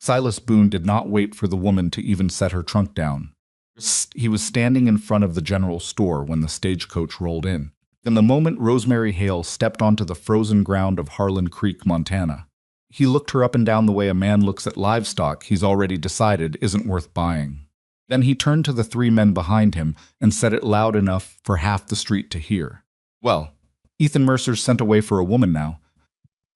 Silas Boone did not wait for the woman to even set her trunk down. He was standing in front of the general store when the stagecoach rolled in. In the moment Rosemary Hale stepped onto the frozen ground of Harlan Creek, Montana, he looked her up and down the way a man looks at livestock he's already decided isn't worth buying. Then he turned to the three men behind him and said it loud enough for half the street to hear. "Well, Ethan Mercer's sent away for a woman now.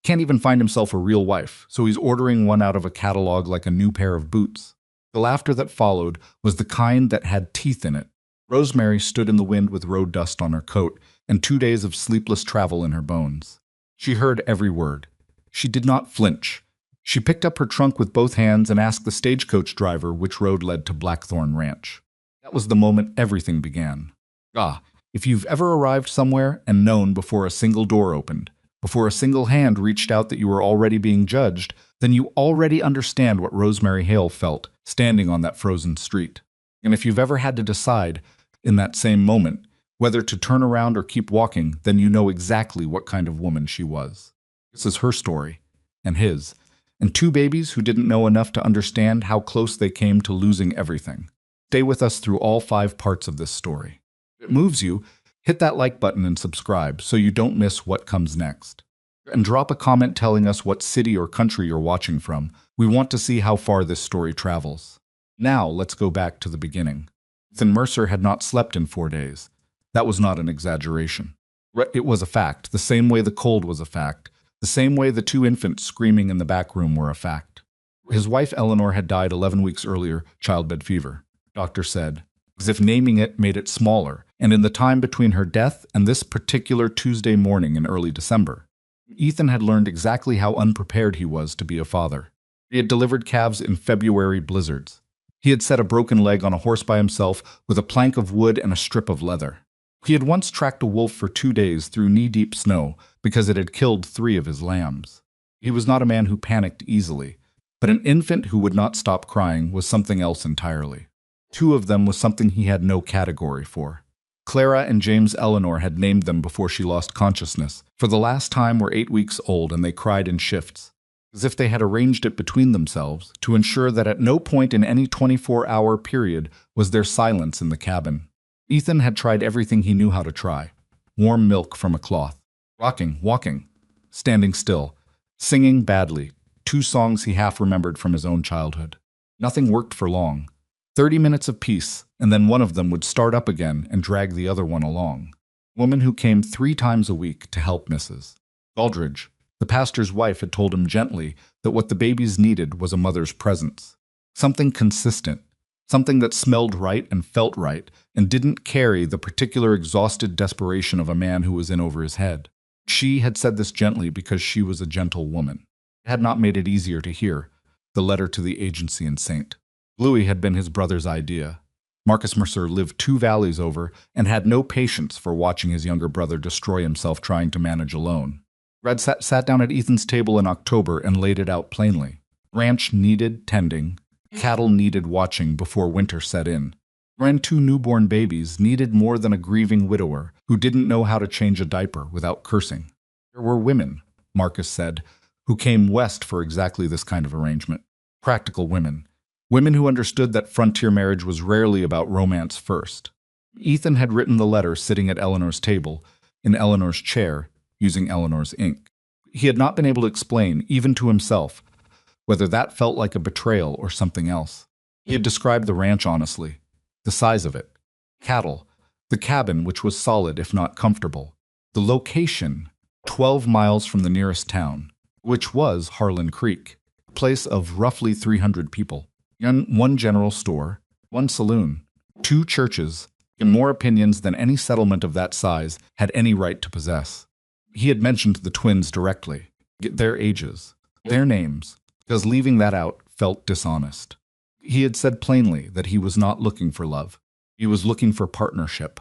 Can't even find himself a real wife, so he's ordering one out of a catalog like a new pair of boots." The laughter that followed was the kind that had teeth in it. Rosemary stood in the wind with road dust on her coat and 2 days of sleepless travel in her bones. She heard every word. She did not flinch. She picked up her trunk with both hands and asked the stagecoach driver which road led to Blackthorn Ranch. That was the moment everything began. If you've ever arrived somewhere and known before a single door opened, before a single hand reached out that you were already being judged, then you already understand what Rosemary Hale felt standing on that frozen street. And if you've ever had to decide, in that same moment, whether to turn around or keep walking, then you know exactly what kind of woman she was. This is her story, and his, and two babies who didn't know enough to understand how close they came to losing everything. Stay with us through all 5 parts of this story. If it moves you, hit that like button and subscribe so you don't miss what comes next. And drop a comment telling us what city or country you're watching from. We want to see how far this story travels. Now let's go back to the beginning. Ethan Mercer had not slept in 4 days. That was not an exaggeration. It was a fact, the same way the cold was a fact, the same way the 2 infants screaming in the back room were a fact. His wife Eleanor had died 11 weeks earlier, childbed fever. Doctor said, as if naming it made it smaller, and in the time between her death and this particular Tuesday morning in early December. Ethan had learned exactly how unprepared he was to be a father. He had delivered calves in February blizzards. He had set a broken leg on a horse by himself with a plank of wood and a strip of leather. He had once tracked a wolf for 2 days through knee-deep snow because it had killed 3 of his lambs. He was not a man who panicked easily, but an infant who would not stop crying was something else entirely. 2 of them was something he had no category for. Clara and James Eleanor had named them before she lost consciousness. For the last time were 8 weeks old, and they cried in shifts, as if they had arranged it between themselves to ensure that at no point in any 24-hour period was there silence in the cabin. Ethan had tried everything he knew how to try. Warm milk from a cloth. Rocking, walking, standing still, singing badly, 2 songs he half remembered from his own childhood. Nothing worked for long. 30 minutes of peace, and then one of them would start up again and drag the other one along. Woman who came 3 times a week to help Mrs. Aldridge, the pastor's wife, had told him gently that what the babies needed was a mother's presence. Something consistent. Something that smelled right and felt right and didn't carry the particular exhausted desperation of a man who was in over his head. She had said this gently because she was a gentle woman. It had not made it easier to hear, the letter to the agency in St. Louis had been his brother's idea. Marcus Mercer lived 2 valleys over and had no patience for watching his younger brother destroy himself trying to manage alone. Red sat down at Ethan's table in October and laid it out plainly. Ranch needed tending. Cattle needed watching before winter set in. 2 newborn babies needed more than a grieving widower who didn't know how to change a diaper without cursing. There were women, Marcus said, who came west for exactly this kind of arrangement. Practical women. Women who understood that frontier marriage was rarely about romance first. Ethan had written the letter sitting at Eleanor's table, in Eleanor's chair, using Eleanor's ink. He had not been able to explain, even to himself, whether that felt like a betrayal or something else. He had described the ranch honestly, the size of it, cattle, the cabin which was solid if not comfortable, the location, 12 miles from the nearest town, which was Harlan Creek, a place of roughly 300 people, 1 general store, 1 saloon, 2 churches, and more opinions than any settlement of that size had any right to possess. He had mentioned the twins directly, their ages, their names, because leaving that out felt dishonest. He had said plainly that he was not looking for love. He was looking for partnership.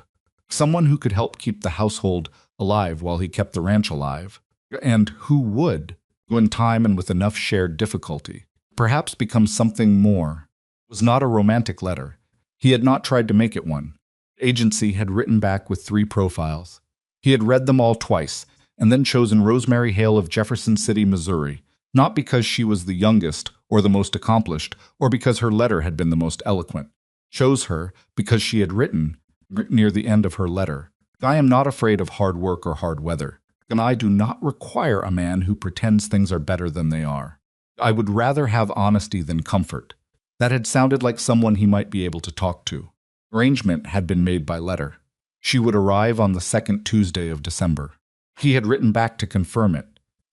Someone who could help keep the household alive while he kept the ranch alive, and who would, when time and with enough shared difficulty, perhaps become something more. It was not a romantic letter. He had not tried to make it one. The agency had written back with 3 profiles. He had read them all twice, and then chosen Rosemary Hale of Jefferson City, Missouri, not because she was the youngest or the most accomplished, or because her letter had been the most eloquent. Chose her because she had written, near the end of her letter, "I am not afraid of hard work or hard weather, and I do not require a man who pretends things are better than they are. I would rather have honesty than comfort." That had sounded like someone he might be able to talk to. Arrangement had been made by letter. She would arrive on the second Tuesday of December. He had written back to confirm it.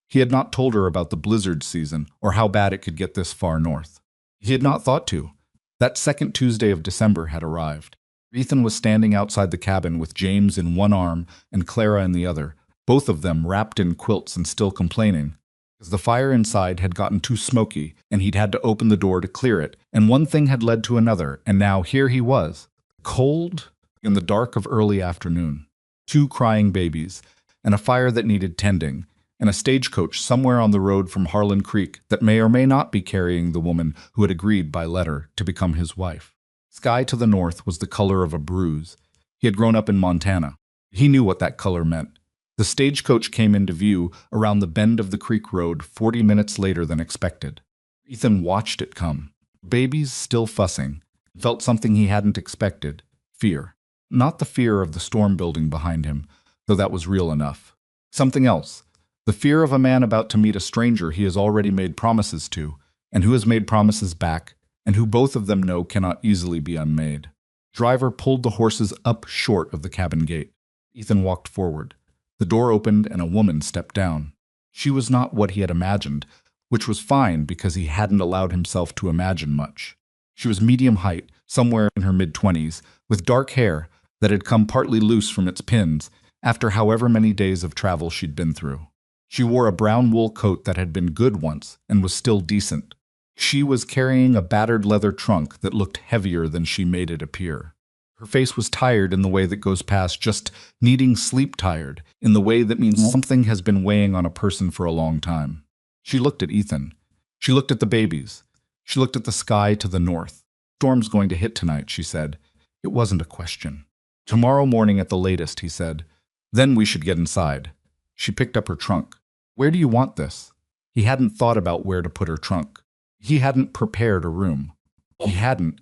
He had not told her about the blizzard season or how bad it could get this far north. He had not thought to. That second Tuesday of December had arrived. Ethan was standing outside the cabin with James in one arm and Clara in the other, both of them wrapped in quilts and still complaining, because the fire inside had gotten too smoky and he'd had to open the door to clear it, and one thing had led to another, and now here he was, cold in the dark of early afternoon. 2 crying babies, and a fire that needed tending, and a stagecoach somewhere on the road from Harlan Creek that may or may not be carrying the woman who had agreed by letter to become his wife. Sky to the north was the color of a bruise. He had grown up in Montana. He knew what that color meant. The stagecoach came into view around the bend of the creek road 40 minutes later than expected. Ethan watched it come. Babies still fussing. Felt something he hadn't expected. Fear. Not the fear of the storm building behind him, though that was real enough. Something else. The fear of a man about to meet a stranger he has already made promises to, and who has made promises back, and who both of them know cannot easily be unmade. Driver pulled the horses up short of the cabin gate. Ethan walked forward. The door opened and a woman stepped down. She was not what he had imagined, which was fine because he hadn't allowed himself to imagine much. She was medium height, somewhere in her mid-20s, with dark hair that had come partly loose from its pins after however many days of travel she'd been through. She wore a brown wool coat that had been good once and was still decent. She was carrying a battered leather trunk that looked heavier than she made it appear. Her face was tired in the way that goes past just needing sleep tired, in the way that means something has been weighing on a person for a long time. She looked at Ethan. She looked at the babies. She looked at the sky to the north. "Storm's going to hit tonight," she said. It wasn't a question. "Tomorrow morning at the latest," he said. "Then we should get inside." She picked up her trunk. "Where do you want this?" He hadn't thought about where to put her trunk. He hadn't prepared a room. He hadn't,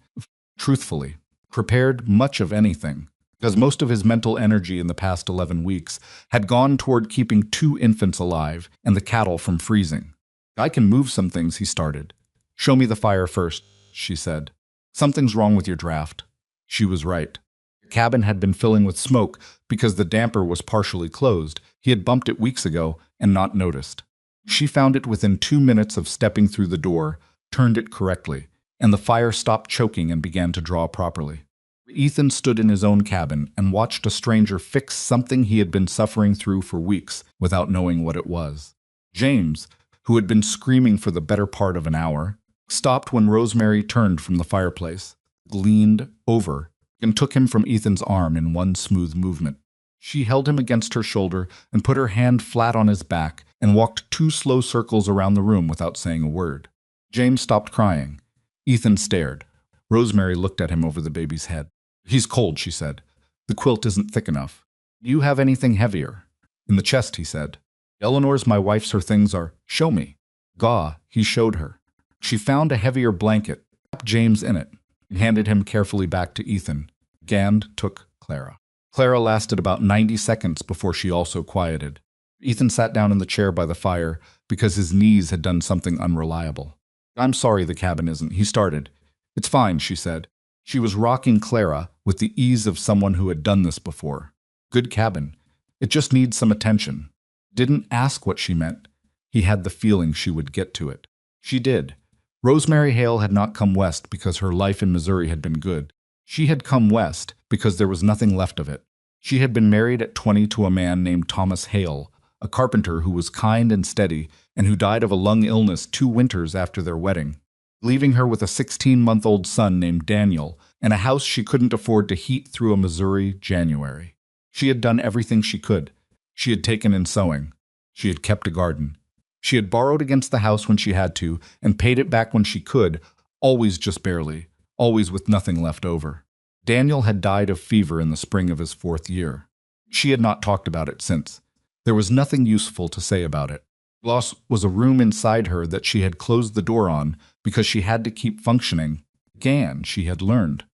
truthfully, prepared much of anything, because most of his mental energy in the past 11 weeks had gone toward keeping 2 infants alive and the cattle from freezing. "I can move some things," he started. "Show me the fire first," she said. "Something's wrong with your draft." She was right. The cabin had been filling with smoke because the damper was partially closed. He had bumped it weeks ago and not noticed. She found it within 2 minutes of stepping through the door, turned it correctly, and the fire stopped choking and began to draw properly. Ethan stood in his own cabin and watched a stranger fix something he had been suffering through for weeks without knowing what it was. James, who had been screaming for the better part of an hour, stopped when Rosemary turned from the fireplace, leaned over, and took him from Ethan's arm in one smooth movement. She held him against her shoulder and put her hand flat on his back and walked 2 slow circles around the room without saying a word. James stopped crying. Ethan stared. Rosemary looked at him over the baby's head. "He's cold," she said. "The quilt isn't thick enough. Do you have anything heavier?" "In the chest," he said. "Eleanor's, my wife's, her things are—" "Show me." Gaw, he showed her. She found a heavier blanket, wrapped James in it, and handed him carefully back to Ethan. Gand took Clara. Clara lasted about 90 seconds before she also quieted. Ethan sat down in the chair by the fire because his knees had done something unreliable. "I'm sorry the cabin isn't," he started. "It's fine," she said. She was rocking Clara with the ease of someone who had done this before. "Good cabin. It just needs some attention." Didn't ask what she meant. He had the feeling she would get to it. She did. Rosemary Hale had not come west because her life in Missouri had been good. She had come west because there was nothing left of it. She had been married at 20 to a man named Thomas Hale, a carpenter who was kind and steady and who died of a lung illness 2 winters after their wedding, leaving her with a 16-month-old son named Daniel and a house she couldn't afford to heat through a Missouri January. She had done everything she could. She had taken in sewing. She had kept a garden. She had borrowed against the house when she had to and paid it back when she could, always just barely, always with nothing left over. Daniel had died of fever in the spring of his 4th year. She had not talked about it since. There was nothing useful to say about it. Loss was a room inside her that she had closed the door on because she had to keep functioning. Again, she had learned.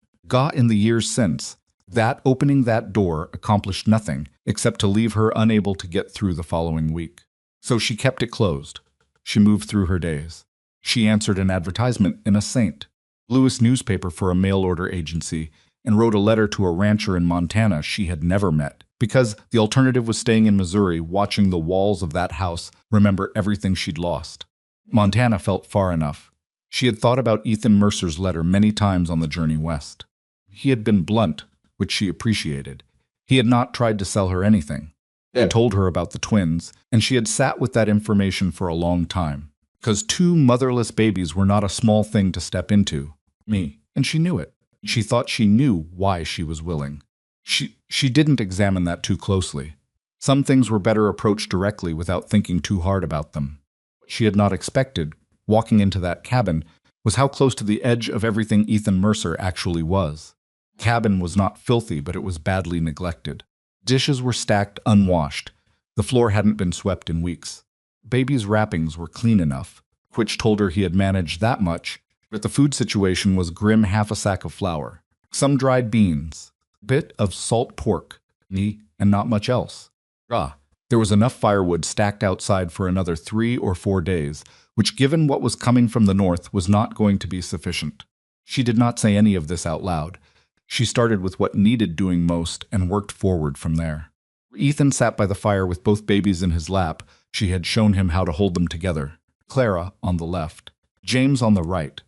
In the years since, that opening that door accomplished nothing except to leave her unable to get through the following week. So she kept it closed. She moved through her days. She answered an advertisement in a St. Louis newspaper for a mail-order agency and wrote a letter to a rancher in Montana she had never met, because the alternative was staying in Missouri, watching the walls of that house remember everything she'd lost. Montana felt far enough. She had thought about Ethan Mercer's letter many times on the journey west. He had been blunt, which she appreciated. He had not tried to sell her anything. He had told her about the twins, and she had sat with that information for a long time. Because 2 motherless babies were not a small thing to step into. And she knew it. She thought she knew why she was willing. She didn't examine that too closely. Some things were better approached directly without thinking too hard about them. What she had not expected, walking into that cabin, was how close to the edge of everything Ethan Mercer actually was. The cabin was not filthy, but it was badly neglected. Dishes were stacked unwashed. The floor hadn't been swept in weeks. Baby's wrappings were clean enough, which told her he had managed that much, but the food situation was grim. Half a sack of flour, some dried beans, a bit of salt pork, and not much else. There was enough firewood stacked outside for another 3 or 4 days, which, given what was coming from the north, was not going to be sufficient. She did not say any of this out loud. She started with what needed doing most and worked forward from there. Ethan sat by the fire with both babies in his lap. She had shown him how to hold them together. Clara on the left, James on the right,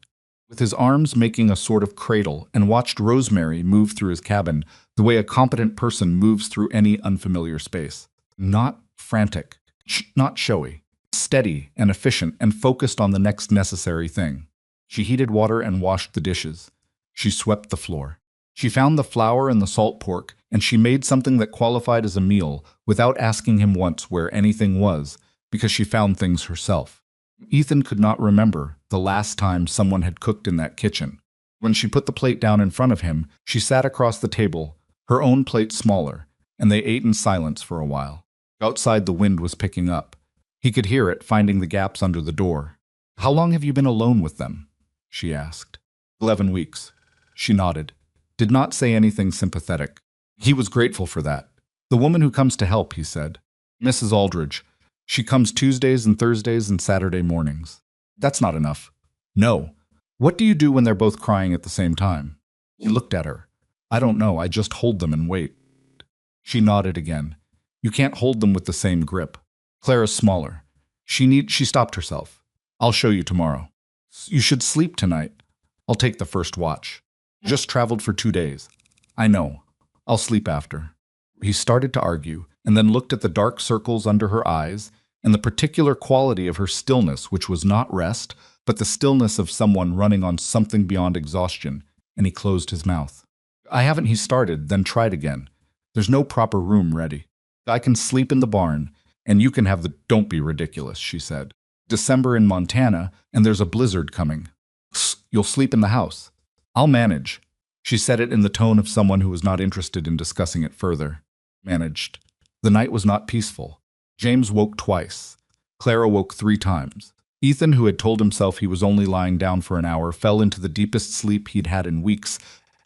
with his arms making a sort of cradle, and watched Rosemary move through his cabin the way a competent person moves through any unfamiliar space. Not frantic, not showy, steady and efficient and focused on the next necessary thing. She heated water and washed the dishes. She swept the floor. She found the flour and the salt pork, and she made something that qualified as a meal without asking him once where anything was, because she found things herself. Ethan could not remember the last time someone had cooked in that kitchen. When she put the plate down in front of him, she sat across the table, her own plate smaller, and they ate in silence for a while. Outside, the wind was picking up. He could hear it, finding the gaps under the door. "How long have you been alone with them?" she asked. 11 weeks. She nodded. Did not say anything sympathetic. He was grateful for that. "The woman who comes to help," he said. "Mrs. Aldridge. She comes Tuesdays and Thursdays and Saturday mornings." "That's not enough." "No. What do you do when they're both crying at the same time?" He looked at her. "I don't know. I just hold them and wait." She nodded again. "You can't hold them with the same grip. Clara's smaller. She stopped herself. "I'll show you tomorrow." "You should sleep tonight." "I'll take the first watch." "Just traveled for 2 days." "I know. I'll sleep after." He started to argue, and then looked at the dark circles under her eyes and the particular quality of her stillness, which was not rest, but the stillness of someone running on something beyond exhaustion, and he closed his mouth. "I haven't," he started, then tried again. "There's no proper room ready. I can sleep in the barn, and you can have the—" "Don't be ridiculous," she said. "December in Montana, and there's a blizzard coming. You'll sleep in the house." "I'll manage." She said it in the tone of someone who was not interested in discussing it further. Managed. The night was not peaceful. James woke twice. Clara woke 3 times. Ethan, who had told himself he was only lying down for an hour, fell into the deepest sleep he'd had in weeks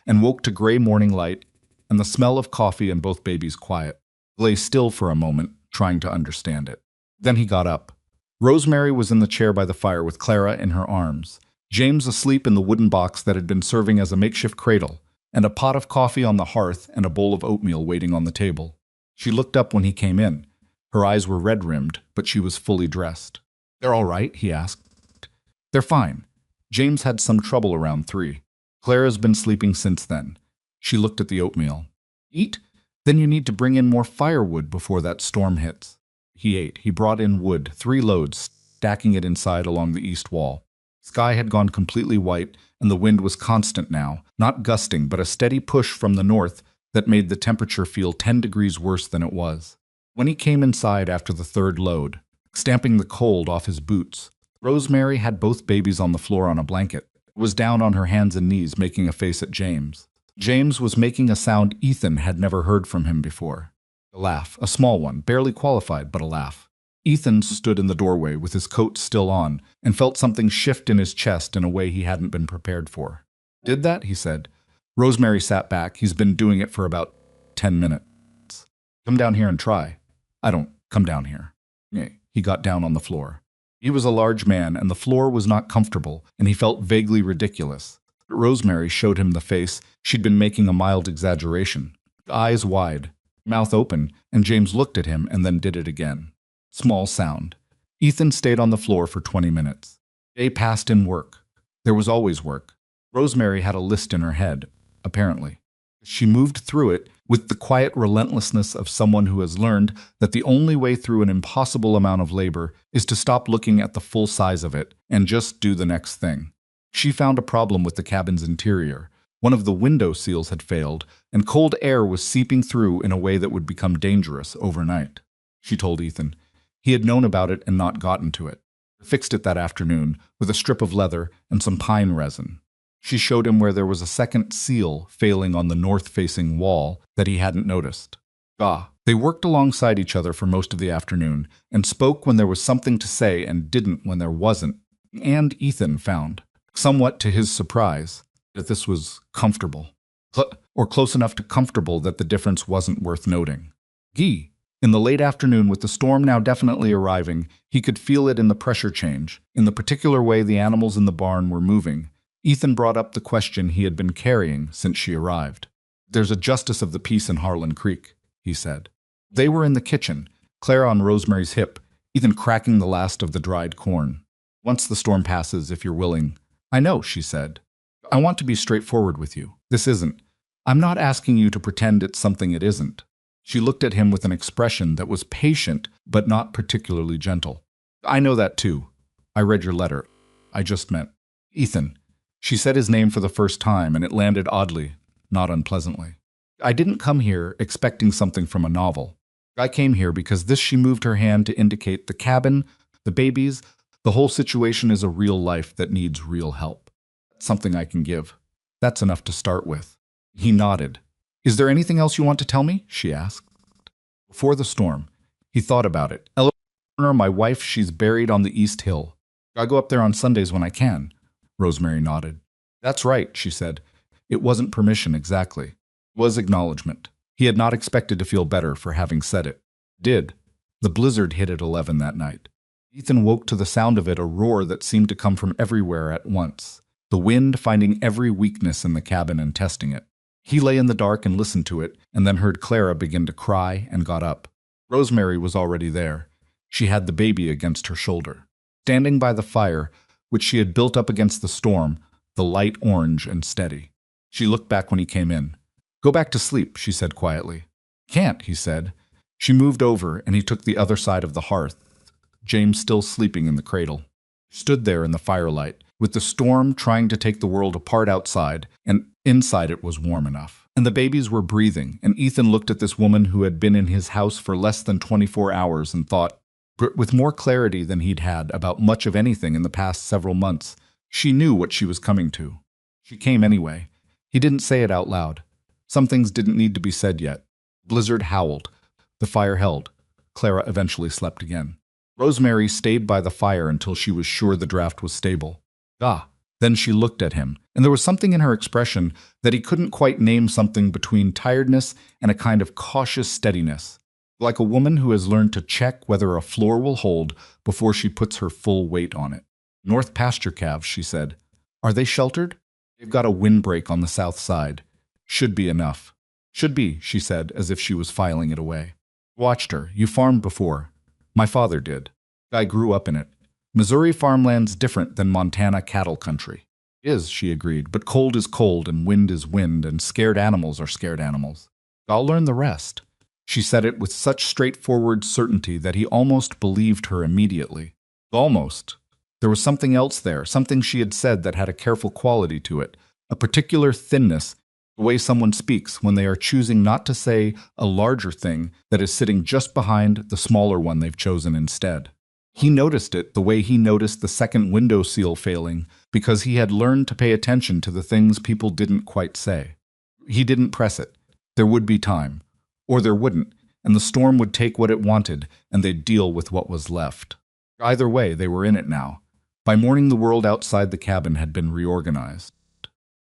and woke to gray morning light and the smell of coffee and both babies quiet. He lay still for a moment, trying to understand it. Then he got up. Rosemary was in the chair by the fire with Clara in her arms, James asleep in the wooden box that had been serving as a makeshift cradle, and a pot of coffee on the hearth and a bowl of oatmeal waiting on the table. She looked up when he came in. Her eyes were red-rimmed, but she was fully dressed. "They're all right?" he asked. "They're fine. James had some trouble around 3. Clara's been sleeping since then." She looked at the oatmeal. "Eat? Then you need to bring in more firewood before that storm hits." He ate. He brought in wood, 3 loads, stacking it inside along the east wall. Sky had gone completely white, and the wind was constant now, not gusting, but a steady push from the north that made the temperature feel 10 degrees worse than it was. When he came inside after the 3rd load, stamping the cold off his boots, Rosemary had both babies on the floor on a blanket, was down on her hands and knees making a face at James. James was making a sound Ethan had never heard from him before. A laugh, a small one, barely qualified, but a laugh. Ethan stood in the doorway with his coat still on and felt something shift in his chest in a way he hadn't been prepared for. Did that? He said. Rosemary sat back. He's been doing it for about 10 minutes. Come down here and try. I don't. Come down here. He got down on the floor. He was a large man, and the floor was not comfortable, and he felt vaguely ridiculous. But Rosemary showed him the face she'd been making a mild exaggeration. Eyes wide, mouth open, and James looked at him and then did it again. Small sound. Ethan stayed on the floor for 20 minutes. Day passed in work. There was always work. Rosemary had a list in her head, apparently. She moved through it with the quiet relentlessness of someone who has learned that the only way through an impossible amount of labor is to stop looking at the full size of it and just do the next thing. She found a problem with the cabin's interior. One of the window seals had failed, and cold air was seeping through in a way that would become dangerous overnight. She told Ethan. He had known about it and not gotten to it. Fixed it that afternoon with a strip of leather and some pine resin. She showed him where there was a second seal failing on the north-facing wall that he hadn't noticed. They worked alongside each other for most of the afternoon and spoke when there was something to say and didn't when there wasn't. And Ethan found, somewhat to his surprise, that this was comfortable. Or close enough to comfortable that the difference wasn't worth noting. In the late afternoon, with the storm now definitely arriving, he could feel it in the pressure change, in the particular way the animals in the barn were moving. Ethan brought up the question he had been carrying since she arrived. There's a justice of the peace in Harlan Creek, he said. They were in the kitchen, Claire on Rosemary's hip, Ethan cracking the last of the dried corn. Once the storm passes, if you're willing. I know, she said. I want to be straightforward with you. This isn't. I'm not asking you to pretend it's something it isn't. She looked at him with an expression that was patient, but not particularly gentle. I know that too. I read your letter. I just meant. Ethan. She said his name for the first time, and it landed oddly, not unpleasantly. I didn't come here expecting something from a novel. I came here because this. She moved her hand to indicate the cabin, the babies, the whole situation is a real life that needs real help. Something I can give. That's enough to start with. He nodded. Is there anything else you want to tell me? She asked. Before the storm, he thought about it. Eleanor, my wife, she's buried on the East Hill. I go up there on Sundays when I can. Rosemary nodded. That's right, she said. It wasn't permission exactly. It was acknowledgement. He had not expected to feel better for having said it. Did. The blizzard hit at 11 that night. Ethan woke to the sound of it, a roar that seemed to come from everywhere at once. The wind finding every weakness in the cabin and testing it. He lay in the dark and listened to it, and then heard Clara begin to cry and got up. Rosemary was already there. She had the baby against her shoulder. Standing by the fire, which she had built up against the storm, the light orange and steady. She looked back when he came in. Go back to sleep, she said quietly. Can't, he said. She moved over, and he took the other side of the hearth, James still sleeping in the cradle. Stood there in the firelight, with the storm trying to take the world apart outside, and inside it was warm enough. And the babies were breathing, and Ethan looked at this woman who had been in his house for less than 24 hours and thought, with more clarity than he'd had about much of anything in the past several months, she knew what she was coming to. She came anyway. He didn't say it out loud. Some things didn't need to be said yet. Blizzard howled. The fire held. Clara eventually slept again. Rosemary stayed by the fire until she was sure the draft was stable. Then she looked at him, and there was something in her expression that he couldn't quite name, something between tiredness and a kind of cautious steadiness. Like a woman who has learned to check whether a floor will hold before she puts her full weight on it. North pasture calves, she said. Are they sheltered? They've got a windbreak on the south side. Should be enough. Should be, she said, as if she was filing it away. Watched her. You farmed before. My father did. I grew up in it. Missouri farmland's different than Montana cattle country. It is, she agreed, but cold is cold and wind is wind and scared animals are scared animals. I'll learn the rest. She said it with such straightforward certainty that he almost believed her immediately. Almost. There was something else there, something she had said that had a careful quality to it, a particular thinness, the way someone speaks when they are choosing not to say a larger thing that is sitting just behind the smaller one they've chosen instead. He noticed it the way he noticed the second window seal failing, because he had learned to pay attention to the things people didn't quite say. He didn't press it. There would be time. Or there wouldn't. and the storm would take what it wanted, and they'd deal with what was left. Either way, they were in it now. By morning, the world outside the cabin had been reorganized.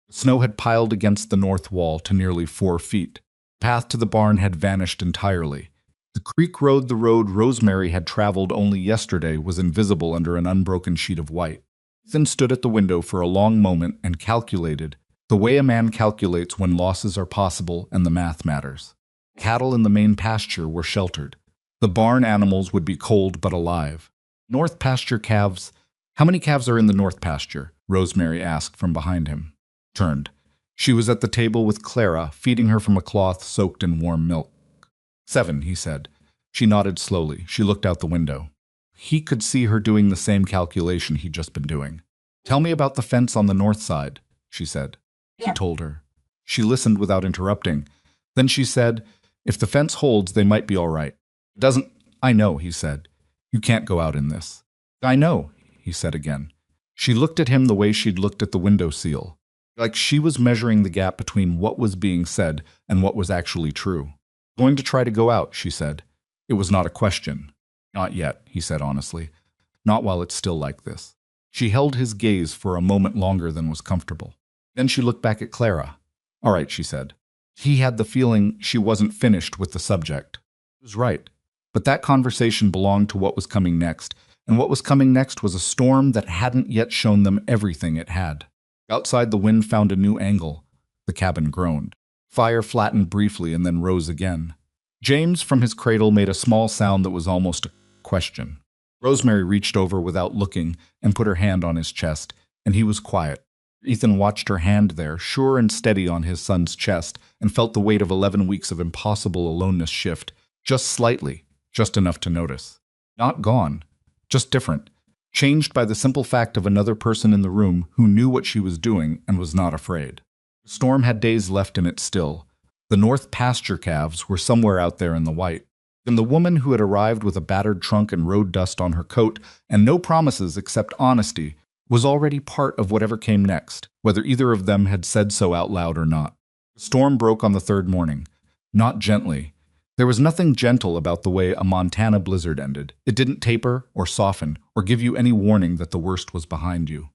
Snow had piled against the north wall to nearly 4 feet. The path to the barn had vanished entirely. The creek road, the road Rosemary had traveled only yesterday, was invisible under an unbroken sheet of white. Ethan stood at the window for a long moment and calculated, the way a man calculates when losses are possible and the math matters. Cattle in the main pasture were sheltered. The barn animals would be cold but alive. North pasture calves. How many calves are in the north pasture? Rosemary asked from behind him. Turned. She was at the table with Clara, feeding her from a cloth soaked in warm milk. 7, he said. She nodded slowly. She looked out the window. He could see her doing the same calculation he'd just been doing. Tell me about the fence on the north side, she said. He told her. She listened without interrupting. Then she said, if the fence holds, they might be all right. It doesn't. I know, he said. You can't go out in this. I know, he said again. She looked at him the way she'd looked at the window sill, like she was measuring the gap between what was being said and what was actually true. Going to try to go out, she said. It was not a question. Not yet, he said honestly. Not while it's still like this. She held his gaze for a moment longer than was comfortable. Then she looked back at Clara. All right, she said. He had the feeling she wasn't finished with the subject. He was right. But that conversation belonged to what was coming next, and what was coming next was a storm that hadn't yet shown them everything it had. Outside, the wind found a new angle. The cabin groaned. Fire flattened briefly and then rose again. James, from his cradle, made a small sound that was almost a question. Rosemary reached over without looking and put her hand on his chest, and he was quiet. Ethan watched her hand there, sure and steady on his son's chest, and felt the weight of 11 weeks of impossible aloneness shift, just slightly, just enough to notice. Not gone, just different, changed by the simple fact of another person in the room who knew what she was doing and was not afraid. The storm had days left in it still. The north pasture calves were somewhere out there in the white. And the woman who had arrived with a battered trunk and road dust on her coat and no promises except honesty was already part of whatever came next, whether either of them had said so out loud or not. The storm broke on the third morning. Not gently. There was nothing gentle about the way a Montana blizzard ended. It didn't taper or soften or give you any warning that the worst was behind you.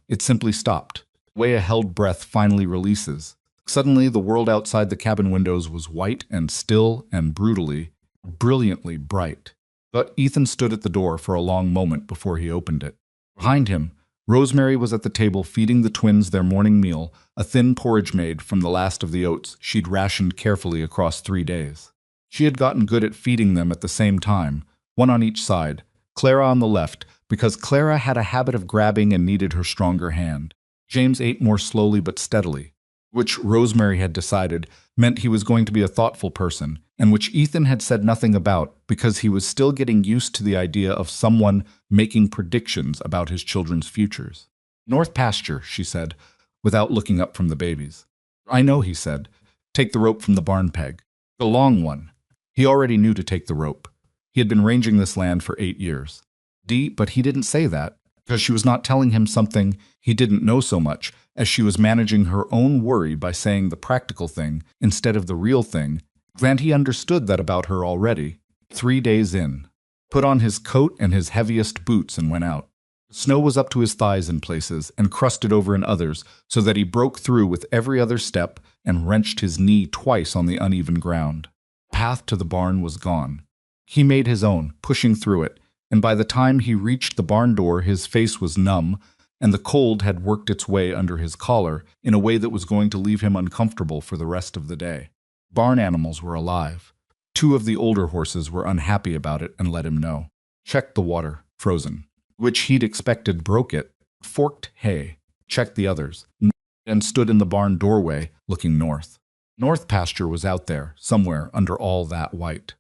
It simply stopped. The way a held breath finally releases. Suddenly, the world outside the cabin windows was white and still and brilliantly bright. But Ethan stood at the door for a long moment before he opened it. Behind him, Rosemary was at the table feeding the twins their morning meal, a thin porridge made from the last of the oats she'd rationed carefully across 3 days. She had gotten good at feeding them at the same time, one on each side, Clara on the left, because Clara had a habit of grabbing and needed her stronger hand. James ate more slowly but steadily, which Rosemary had decided meant he was going to be a thoughtful person, and which Ethan had said nothing about because he was still getting used to the idea of someone making predictions about his children's futures. North pasture, she said, without looking up from the babies. I know, he said. Take the rope from the barn peg. The long one. He already knew to take the rope. He had been ranging this land for 8 years. But he didn't say that, because she was not telling him something he didn't know so much, as she was managing her own worry by saying the practical thing instead of the real thing, and he understood that about her already. 3 days in. Put on his coat and his heaviest boots and went out. The snow was up to his thighs in places and crusted over in others, so that he broke through with every other step and wrenched his knee twice on the uneven ground. The path to the barn was gone. He made his own, pushing through it, and by the time he reached the barn door his face was numb, and the cold had worked its way under his collar in a way that was going to leave him uncomfortable for the rest of the day. Barn animals were alive. 2 of the older horses were unhappy about it and let him know. Checked the water, frozen, which he'd expected broke it. Forked hay. Checked the others, and stood in the barn doorway, looking north. North pasture was out there, somewhere under all that white.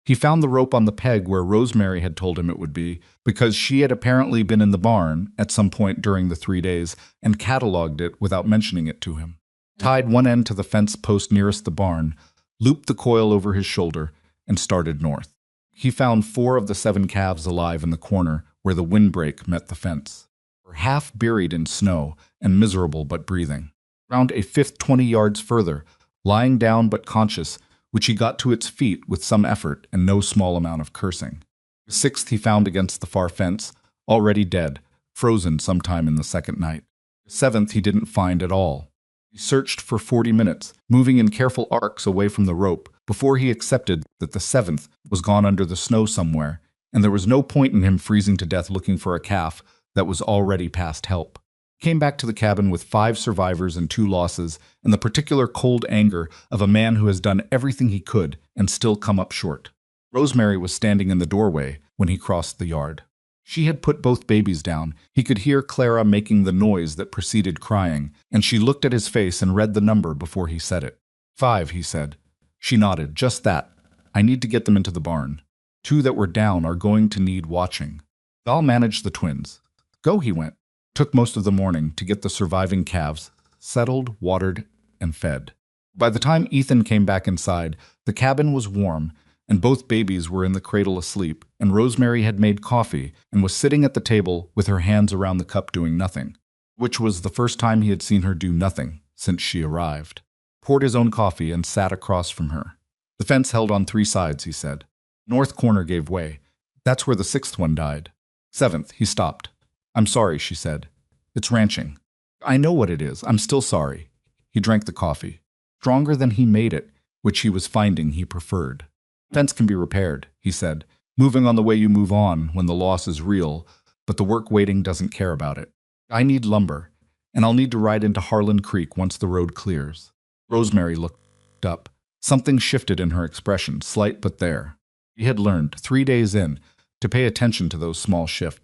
He found the rope on the peg where Rosemary had told him it would be, because she had apparently been in the barn at some point during the 3 days and cataloged it without mentioning it to him. Tied one end to the fence post nearest the barn, looped the coil over his shoulder, and started north. He found 4 of the 7 calves alive in the corner where the windbreak met the fence. They were half buried in snow and miserable but breathing. Round a fifth 20 yards further, lying down but conscious, which he got to its feet with some effort and no small amount of cursing. The sixth he found against the far fence, already dead, frozen sometime in the second night. The seventh he didn't find at all. He searched for 40 minutes, moving in careful arcs away from the rope, before he accepted that the seventh was gone under the snow somewhere, and there was no point in him freezing to death looking for a calf that was already past help. He came back to the cabin with 5 survivors and 2 losses, and the particular cold anger of a man who has done everything he could and still come up short. Rosemary was standing in the doorway when he crossed the yard. She had put both babies down. He could hear Clara making the noise that preceded crying, and she looked at his face and read the number before he said it. 5, he said. She nodded. Just that. I need to get them into the barn. 2 that were down are going to need watching. I'll manage the twins. Go, he went. Took most of the morning to get the surviving calves settled, watered, and fed. By the time Ethan came back inside, the cabin was warm, and both babies were in the cradle asleep, and Rosemary had made coffee and was sitting at the table with her hands around the cup doing nothing, which was the first time he had seen her do nothing since she arrived. Poured his own coffee and sat across from her. The fence held on 3 sides, he said. North corner gave way. That's where the 6th one died. 7th, he stopped. I'm sorry, she said. It's ranching. I know what it is. I'm still sorry. He drank the coffee. Stronger than he made it, which he was finding he preferred. Fence can be repaired, he said, moving on the way you move on when the loss is real, but the work waiting doesn't care about it. I need lumber, and I'll need to ride into Harlan Creek once the road clears. Rosemary looked up. Something shifted in her expression, slight but there. He had learned, 3 days in, to pay attention to those small shifts.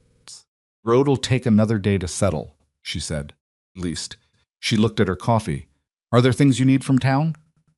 Road'll take another day to settle, she said. At least. She looked at her coffee. Are there things you need from town?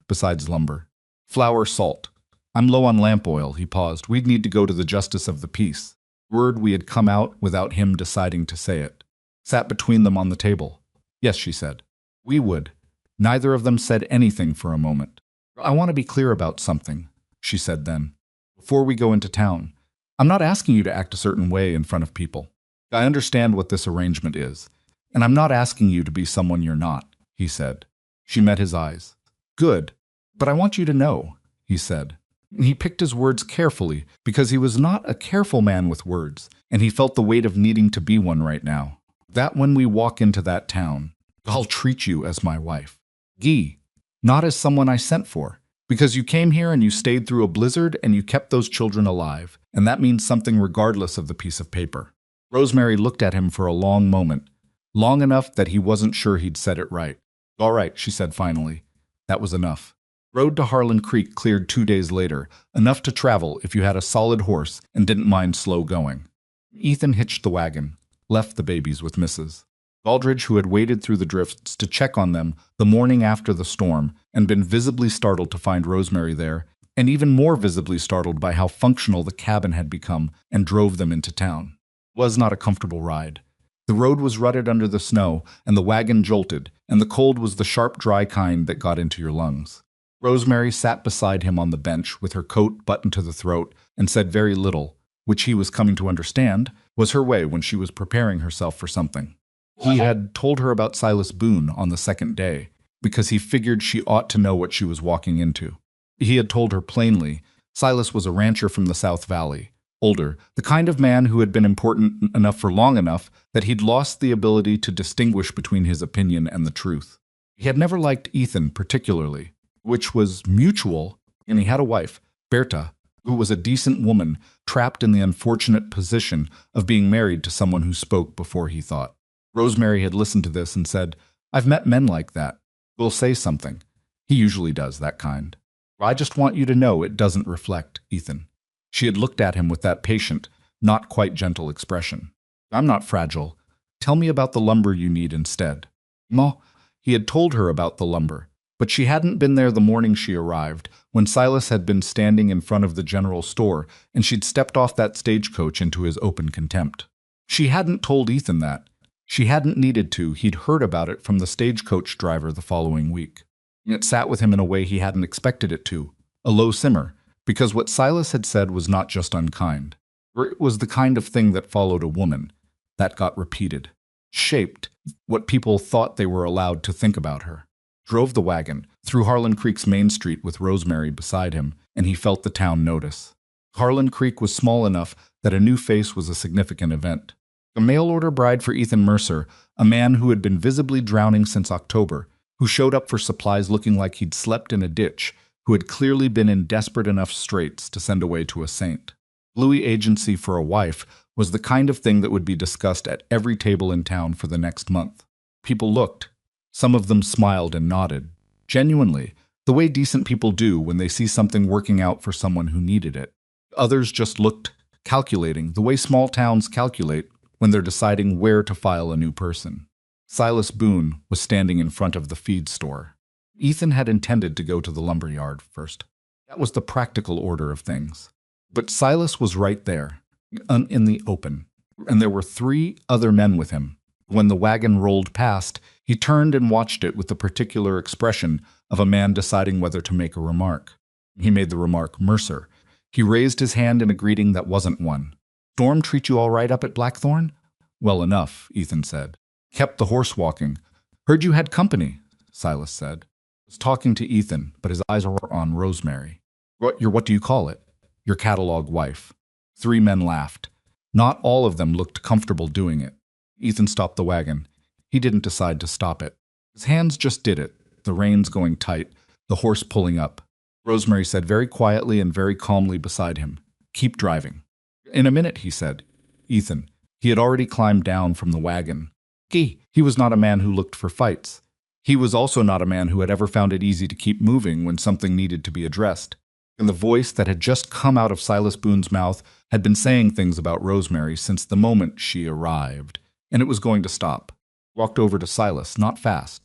Besides lumber. Flour, salt. I'm low on lamp oil, he paused. We'd need to go to the justice of the peace. Word we had come out without him deciding to say it. Sat between them on the table. Yes, she said. We would. Neither of them said anything for a moment. I want to be clear about something, she said then. Before we go into town, I'm not asking you to act a certain way in front of people. I understand what this arrangement is, and I'm not asking you to be someone you're not, he said. She met his eyes. Good, but I want you to know, he said. He picked his words carefully because he was not a careful man with words, and he felt the weight of needing to be one right now. That when we walk into that town, I'll treat you as my wife. Guy, not as someone I sent for, because you came here and you stayed through a blizzard and you kept those children alive, and that means something regardless of the piece of paper. Rosemary looked at him for a long moment, long enough that he wasn't sure he'd said it right. All right, she said finally. That was enough. Road to Harlan Creek cleared 2 days later, enough to travel if you had a solid horse and didn't mind slow going. Ethan hitched the wagon, left the babies with Mrs. Aldridge, who had waded through the drifts to check on them the morning after the storm and been visibly startled to find Rosemary there, and even more visibly startled by how functional the cabin had become, and drove them into town. It was not a comfortable ride. The road was rutted under the snow, and the wagon jolted, and the cold was the sharp, dry kind that got into your lungs. Rosemary sat beside him on the bench with her coat buttoned to the throat and said very little, which he was coming to understand was her way when she was preparing herself for something. He had told her about Silas Boone on the second day because he figured she ought to know what she was walking into. He had told her plainly Silas was a rancher from the South Valley, older, the kind of man who had been important enough for long enough that he'd lost the ability to distinguish between his opinion and the truth. He had never liked Ethan particularly, which was mutual, and he had a wife, Berta, who was a decent woman trapped in the unfortunate position of being married to someone who spoke before he thought. Rosemary had listened to this and said, I've met men like that. Will say something. He usually does that kind. I just want you to know it doesn't reflect Ethan. She had looked at him with that patient, not quite gentle expression. I'm not fragile. Tell me about the lumber you need instead. Ma, he had told her about the lumber, but she hadn't been there the morning she arrived, when Silas had been standing in front of the general store, and she'd stepped off that stagecoach into his open contempt. She hadn't told Ethan that. She hadn't needed to. He'd heard about it from the stagecoach driver the following week. It sat with him in a way he hadn't expected it to, a low simmer, because what Silas had said was not just unkind. It was the kind of thing that followed a woman. That got repeated. Shaped what people thought they were allowed to think about her. drove the wagon through Harlan Creek's main street with Rosemary beside him, and he felt the town notice. Harlan Creek was small enough that a new face was a significant event. A mail-order bride for Ethan Mercer, a man who had been visibly drowning since October, who showed up for supplies looking like he'd slept in a ditch, who had clearly been in desperate enough straits to send away to a saint. Louis' agency for a wife was the kind of thing that would be discussed at every table in town for the next month. People looked. Some of them smiled and nodded. Genuinely, the way decent people do when they see something working out for someone who needed it. Others just looked, calculating, the way small towns calculate when they're deciding where to file a new person. Silas Boone was standing in front of the feed store. Ethan had intended to go to the lumberyard first. That was the practical order of things. But Silas was right there, in the open, and there were 3 other men with him. When the wagon rolled past, he turned and watched it with the particular expression of a man deciding whether to make a remark. He made the remark, "Mercer." He raised his hand in a greeting that wasn't one. "Storm treat you all right up at Blackthorn?" "Well enough," Ethan said. "Kept the horse walking." "Heard you had company," Silas said. He was talking to Ethan, but his eyes were on Rosemary. What do you call it?" "Your catalog wife." 3 men laughed. Not all of them looked comfortable doing it. Ethan stopped the wagon. He didn't decide to stop it. His hands just did it, the reins going tight, the horse pulling up. Rosemary said very quietly and very calmly beside him, "Keep driving." "In a minute," he said. Ethan. He had already climbed down from the wagon. He was not a man who looked for fights. He was also not a man who had ever found it easy to keep moving when something needed to be addressed. And the voice that had just come out of Silas Boone's mouth had been saying things about Rosemary since the moment she arrived, and it was going to stop. Walked over to Silas, not fast,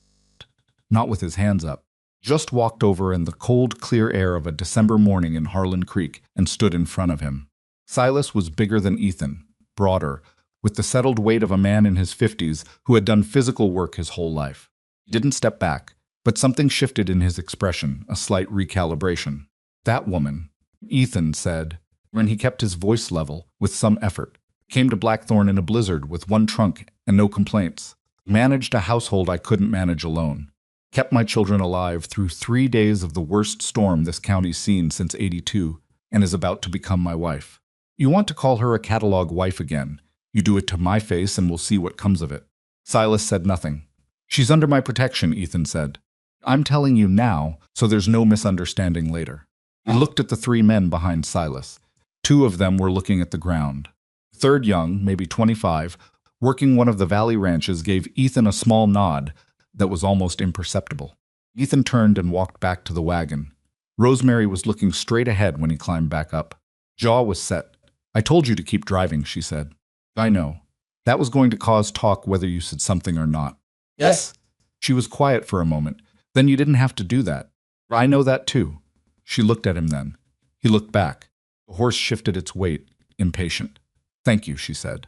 not with his hands up, just walked over in the cold, clear air of a December morning in Harlan Creek and stood in front of him. Silas was bigger than Ethan, broader, with the settled weight of a man in his 50s who had done physical work his whole life. He didn't step back, but something shifted in his expression, a slight recalibration. "That woman," Ethan said, when he kept his voice level with some effort, "came to Blackthorn in a blizzard with 1 trunk and no complaints. Managed a household I couldn't manage alone. Kept my children alive through 3 days of the worst storm this county's seen since '82, and is about to become my wife. You want to call her a catalog wife again. You do it to my face and we'll see what comes of it." Silas said nothing. "She's under my protection," Ethan said. "I'm telling you now, so there's no misunderstanding later." He looked at the 3 men behind Silas. 2 of them were looking at the ground. The third, young, maybe 25, working one of the valley ranches, gave Ethan a small nod that was almost imperceptible. Ethan turned and walked back to the wagon. Rosemary was looking straight ahead when he climbed back up. Jaw was set. "I told you to keep driving," she said. "I know. That was going to cause talk whether you said something or not." "Yes." She was quiet for a moment. "Then you didn't have to do that." "I know that too." She looked at him then. He looked back. The horse shifted its weight, impatient. "Thank you," she said.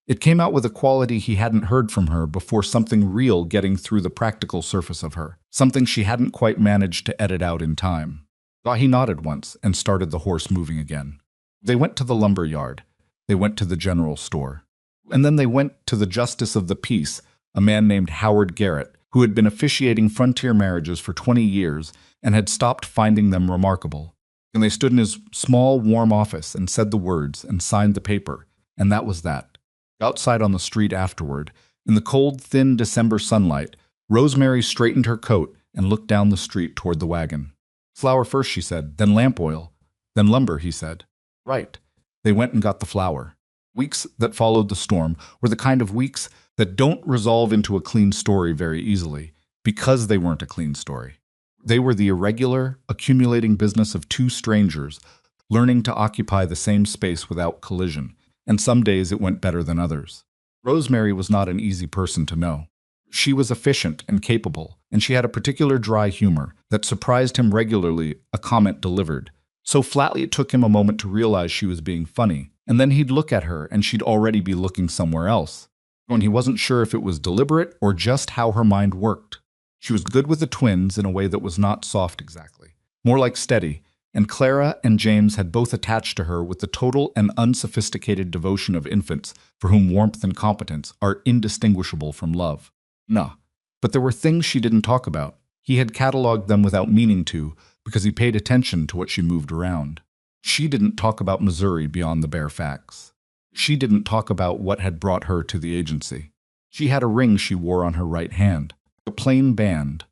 It came out with a quality he hadn't heard from her before, something real getting through the practical surface of her, something she hadn't quite managed to edit out in time. He nodded once and started the horse moving again. They went to the lumber yard. They went to the general store. And then they went to the justice of the peace, a man named Howard Garrett, who had been officiating frontier marriages for 20 years and had stopped finding them remarkable. And they stood in his small, warm office and said the words and signed the paper, and that was that. Outside on the street afterward, in the cold, thin December sunlight, Rosemary straightened her coat and looked down the street toward the wagon. "Flour first," she said, "then lamp oil, then lumber," he said. "Right." They went and got the flour. Weeks that followed the storm were the kind of weeks that don't resolve into a clean story very easily, because they weren't a clean story. They were the irregular, accumulating business of 2 strangers learning to occupy the same space without collision, and some days it went better than others. Rosemary was not an easy person to know. She was efficient and capable, and she had a particular dry humor that surprised him regularly, a comment delivered. So flatly it took him a moment to realize she was being funny, and then he'd look at her and she'd already be looking somewhere else. And he wasn't sure if it was deliberate or just how her mind worked. She was good with the twins in a way that was not soft exactly, more like steady, and Clara and James had both attached to her with the total and unsophisticated devotion of infants for whom warmth and competence are indistinguishable from love. "No," But there were things she didn't talk about. He had cataloged them without meaning to, because he paid attention to what she moved around. She didn't talk about Missouri beyond the bare facts. She didn't talk about what had brought her to the agency. She had a ring she wore on her right hand, a plain band,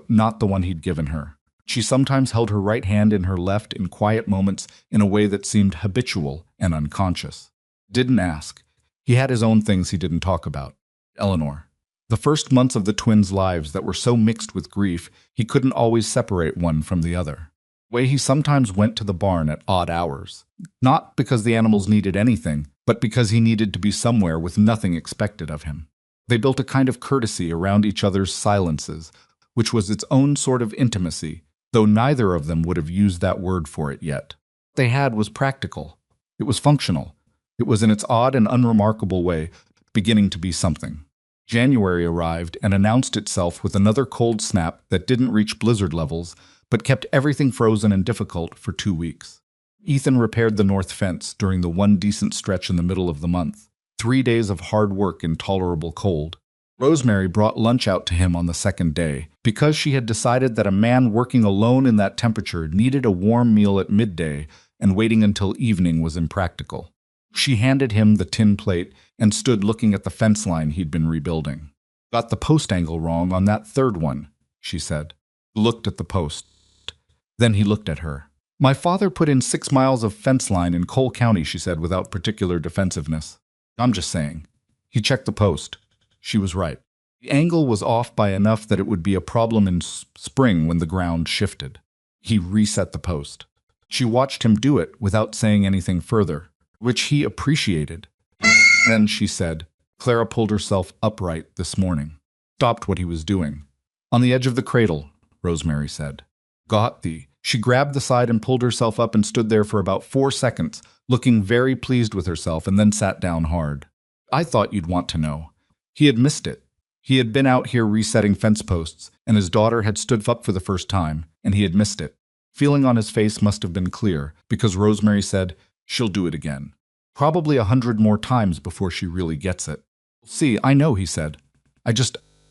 not the one he'd given her. She sometimes held her right hand in her left in quiet moments in a way that seemed habitual and unconscious. Didn't ask. He had his own things he didn't talk about. Eleanor. The first months of the twins' lives that were so mixed with grief, he couldn't always separate one from the other. The way he sometimes went to the barn at odd hours. Not because the animals needed anything, but because he needed to be somewhere with nothing expected of him. They built a kind of courtesy around each other's silences, which was its own sort of intimacy, though neither of them would have used that word for it yet. What they had was practical. It was functional. It was in its odd and unremarkable way beginning to be something. January arrived and announced itself with another cold snap that didn't reach blizzard levels, but kept everything frozen and difficult for 2 weeks. Ethan repaired the north fence during the one decent stretch in the middle of the month. 3 days of hard work in tolerable cold. Rosemary brought lunch out to him on the second day, because she had decided that a man working alone in that temperature needed a warm meal at midday, and waiting until evening was impractical. She handed him the tin plate and stood looking at the fence line he'd been rebuilding. "Got the post angle wrong on that third one," she said. Looked at the post. Then he looked at her. "My father put in 6 miles of fence line in Cole County," she said without particular defensiveness. "I'm just saying." He checked the post. She was right. The angle was off by enough that it would be a problem in spring when the ground shifted. He reset the post. She watched him do it without saying anything further, which he appreciated. Then she said, "Clara pulled herself upright this morning." Stopped what he was doing. "On the edge of the cradle," Rosemary said. "Got thee." She grabbed the side and pulled herself up and stood there for about 4 seconds, looking very pleased with herself, and then sat down hard. "I thought you'd want to know." He had missed it. He had been out here resetting fence posts, and his daughter had stood up for the first time, and he had missed it. Feeling on his face must have been clear, because Rosemary said, "She'll do it again. Probably 100 more times before she really gets it." "See, I know," he said.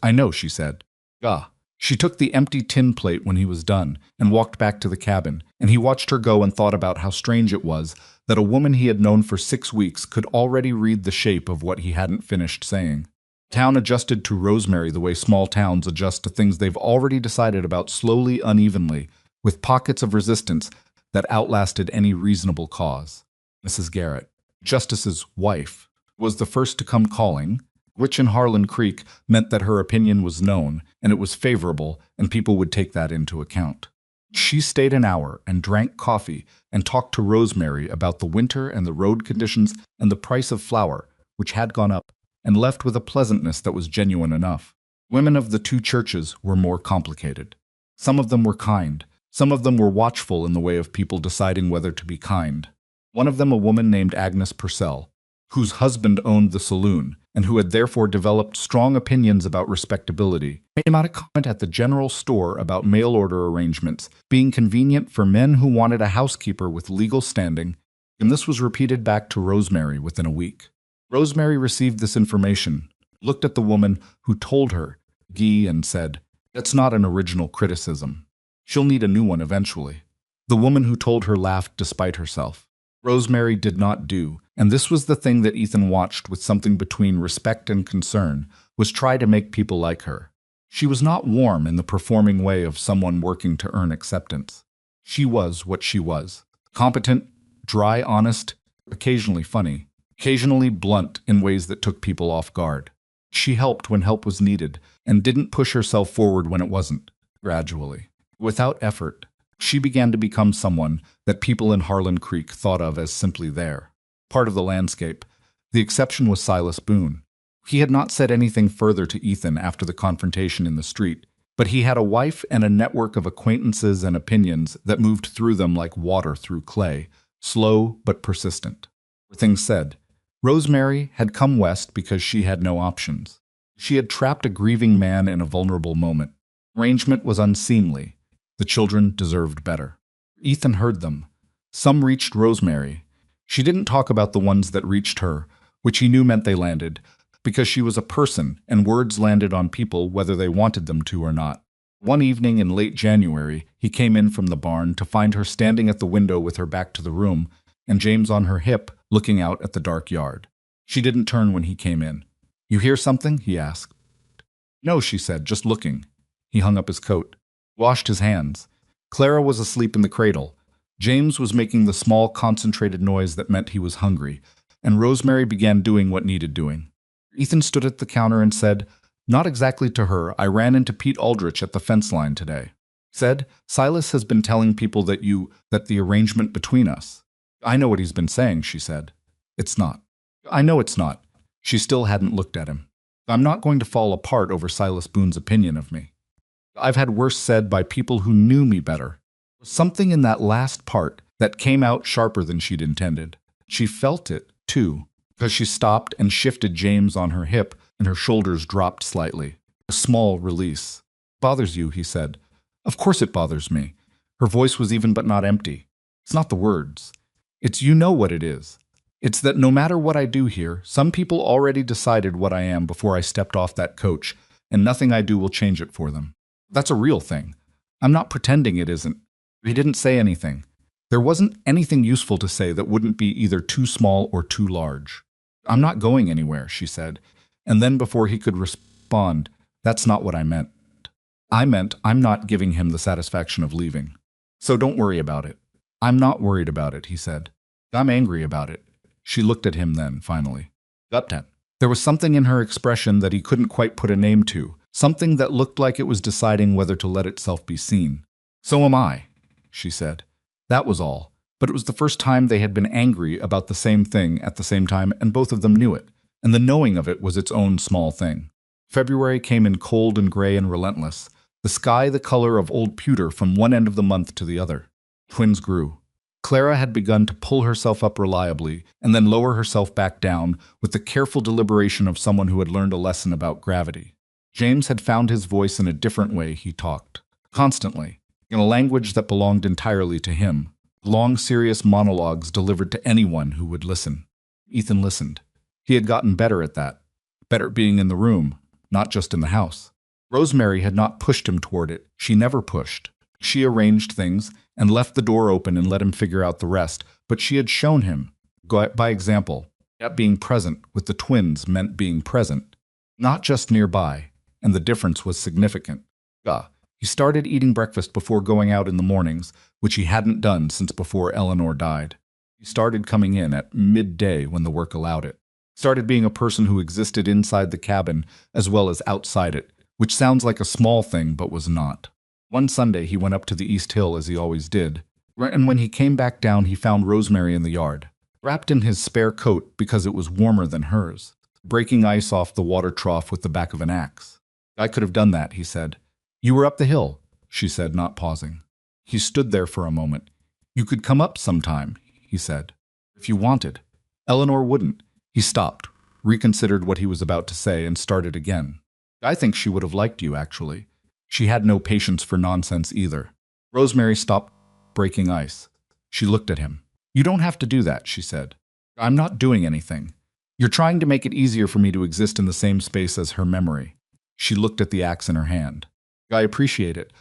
I know," she said. "Ah." She took the empty tin plate when he was done and walked back to the cabin, and he watched her go and thought about how strange it was that a woman he had known for 6 weeks could already read the shape of what he hadn't finished saying. Town adjusted to Rosemary the way small towns adjust to things they've already decided about slowly, unevenly, with pockets of resistance that outlasted any reasonable cause. Mrs. Garrett, Justice's wife, was the first to come calling, which in Harlan Creek meant that her opinion was known, and it was favorable, and people would take that into account. She stayed an hour and drank coffee and talked to Rosemary about the winter and the road conditions and the price of flour, which had gone up, and left with a pleasantness that was genuine enough. Women of the 2 churches were more complicated. Some of them were kind. Some of them were watchful in the way of people deciding whether to be kind. One of them a woman named Agnes Purcell, whose husband owned the saloon, and who had therefore developed strong opinions about respectability, came out a comment at the general store about mail-order arrangements being convenient for men who wanted a housekeeper with legal standing, and this was repeated back to Rosemary within a week. Rosemary received this information, looked at the woman who told her, Guy, and said, "That's not an original criticism. She'll need a new one eventually." The woman who told her laughed despite herself. Rosemary did not do, and this was the thing that Ethan watched with something between respect and concern, was try to make people like her. She was not warm in the performing way of someone working to earn acceptance. She was what she was. Competent, dry, honest, occasionally funny, occasionally blunt in ways that took people off guard. She helped when help was needed, and didn't push herself forward when it wasn't. Gradually, without effort, she began to become someone that people in Harlan Creek thought of as simply there. Part of the landscape. The exception was Silas Boone. He had not said anything further to Ethan after the confrontation in the street, but he had a wife and a network of acquaintances and opinions that moved through them like water through clay, slow but persistent. Things said, Rosemary had come west because she had no options. She had trapped a grieving man in a vulnerable moment. Arrangement was unseemly. The children deserved better. Ethan heard them. Some reached Rosemary. She didn't talk about the ones that reached her, which he knew meant they landed, because she was a person and words landed on people whether they wanted them to or not. One evening in late January, he came in from the barn to find her standing at the window with her back to the room and James on her hip looking out at the dark yard. She didn't turn when he came in. "You hear something?" he asked. "No," she said, "just looking." He hung up his coat, washed his hands. Clara was asleep in the cradle. James was making the small, concentrated noise that meant he was hungry, and Rosemary began doing what needed doing. Ethan stood at the counter and said, not exactly to her, "I ran into Pete Aldrich at the fence line today." Said, "Silas has been telling people that the arrangement between us." "I know what he's been saying," she said. "It's not." "I know it's not." She still hadn't looked at him. "I'm not going to fall apart over Silas Boone's opinion of me. I've had worse said by people who knew me better." Something in that last part that came out sharper than she'd intended. She felt it, too, because she stopped and shifted James on her hip, and her shoulders dropped slightly. A small release. "Bothers you," he said. "Of course it bothers me." Her voice was even but not empty. "It's not the words. It's you know what it is. It's that no matter what I do here, some people already decided what I am before I stepped off that coach, and nothing I do will change it for them. That's a real thing. I'm not pretending it isn't." He didn't say anything. There wasn't anything useful to say that wouldn't be either too small or too large. "I'm not going anywhere," she said. And then before he could respond, "That's not what I meant. I meant I'm not giving him the satisfaction of leaving. So don't worry about it." "I'm not worried about it," he said. "I'm angry about it." She looked at him then, finally. There was something in her expression that he couldn't quite put a name to, something that looked like it was deciding whether to let itself be seen. "So am I," she said. That was all, but it was the first time they had been angry about the same thing at the same time, and both of them knew it, and the knowing of it was its own small thing. February came in cold and gray and relentless, the sky the color of old pewter from one end of the month to the other. Twins grew. Clara had begun to pull herself up reliably and then lower herself back down with the careful deliberation of someone who had learned a lesson about gravity. James had found his voice in a different way. He talked. Constantly. In a language that belonged entirely to him. Long, serious monologues delivered to anyone who would listen. Ethan listened. He had gotten better at that. Better at being in the room, not just in the house. Rosemary had not pushed him toward it. She never pushed. She arranged things and left the door open and let him figure out the rest, but she had shown him, by example, that being present with the twins meant being present, not just nearby, and the difference was significant. He started eating breakfast before going out in the mornings, which he hadn't done since before Eleanor died. He started coming in at midday when the work allowed it. Started being a person who existed inside the cabin as well as outside it, which sounds like a small thing but was not. One Sunday he went up to the East Hill as he always did, and when he came back down he found Rosemary in the yard, wrapped in his spare coat because it was warmer than hers, breaking ice off the water trough with the back of an axe. "I could have done that," he said. "You were up the hill," she said, not pausing. He stood there for a moment. "You could come up sometime," he said. "If you wanted." Eleanor wouldn't. He stopped, reconsidered what he was about to say, and started again. "I think she would have liked you, actually." She had no patience for nonsense either. Rosemary stopped breaking ice. She looked at him. "You don't have to do that," she said. "I'm not doing anything. You're trying to make it easier for me to exist in the same space as her memory." She looked at the axe in her hand. "I appreciate it,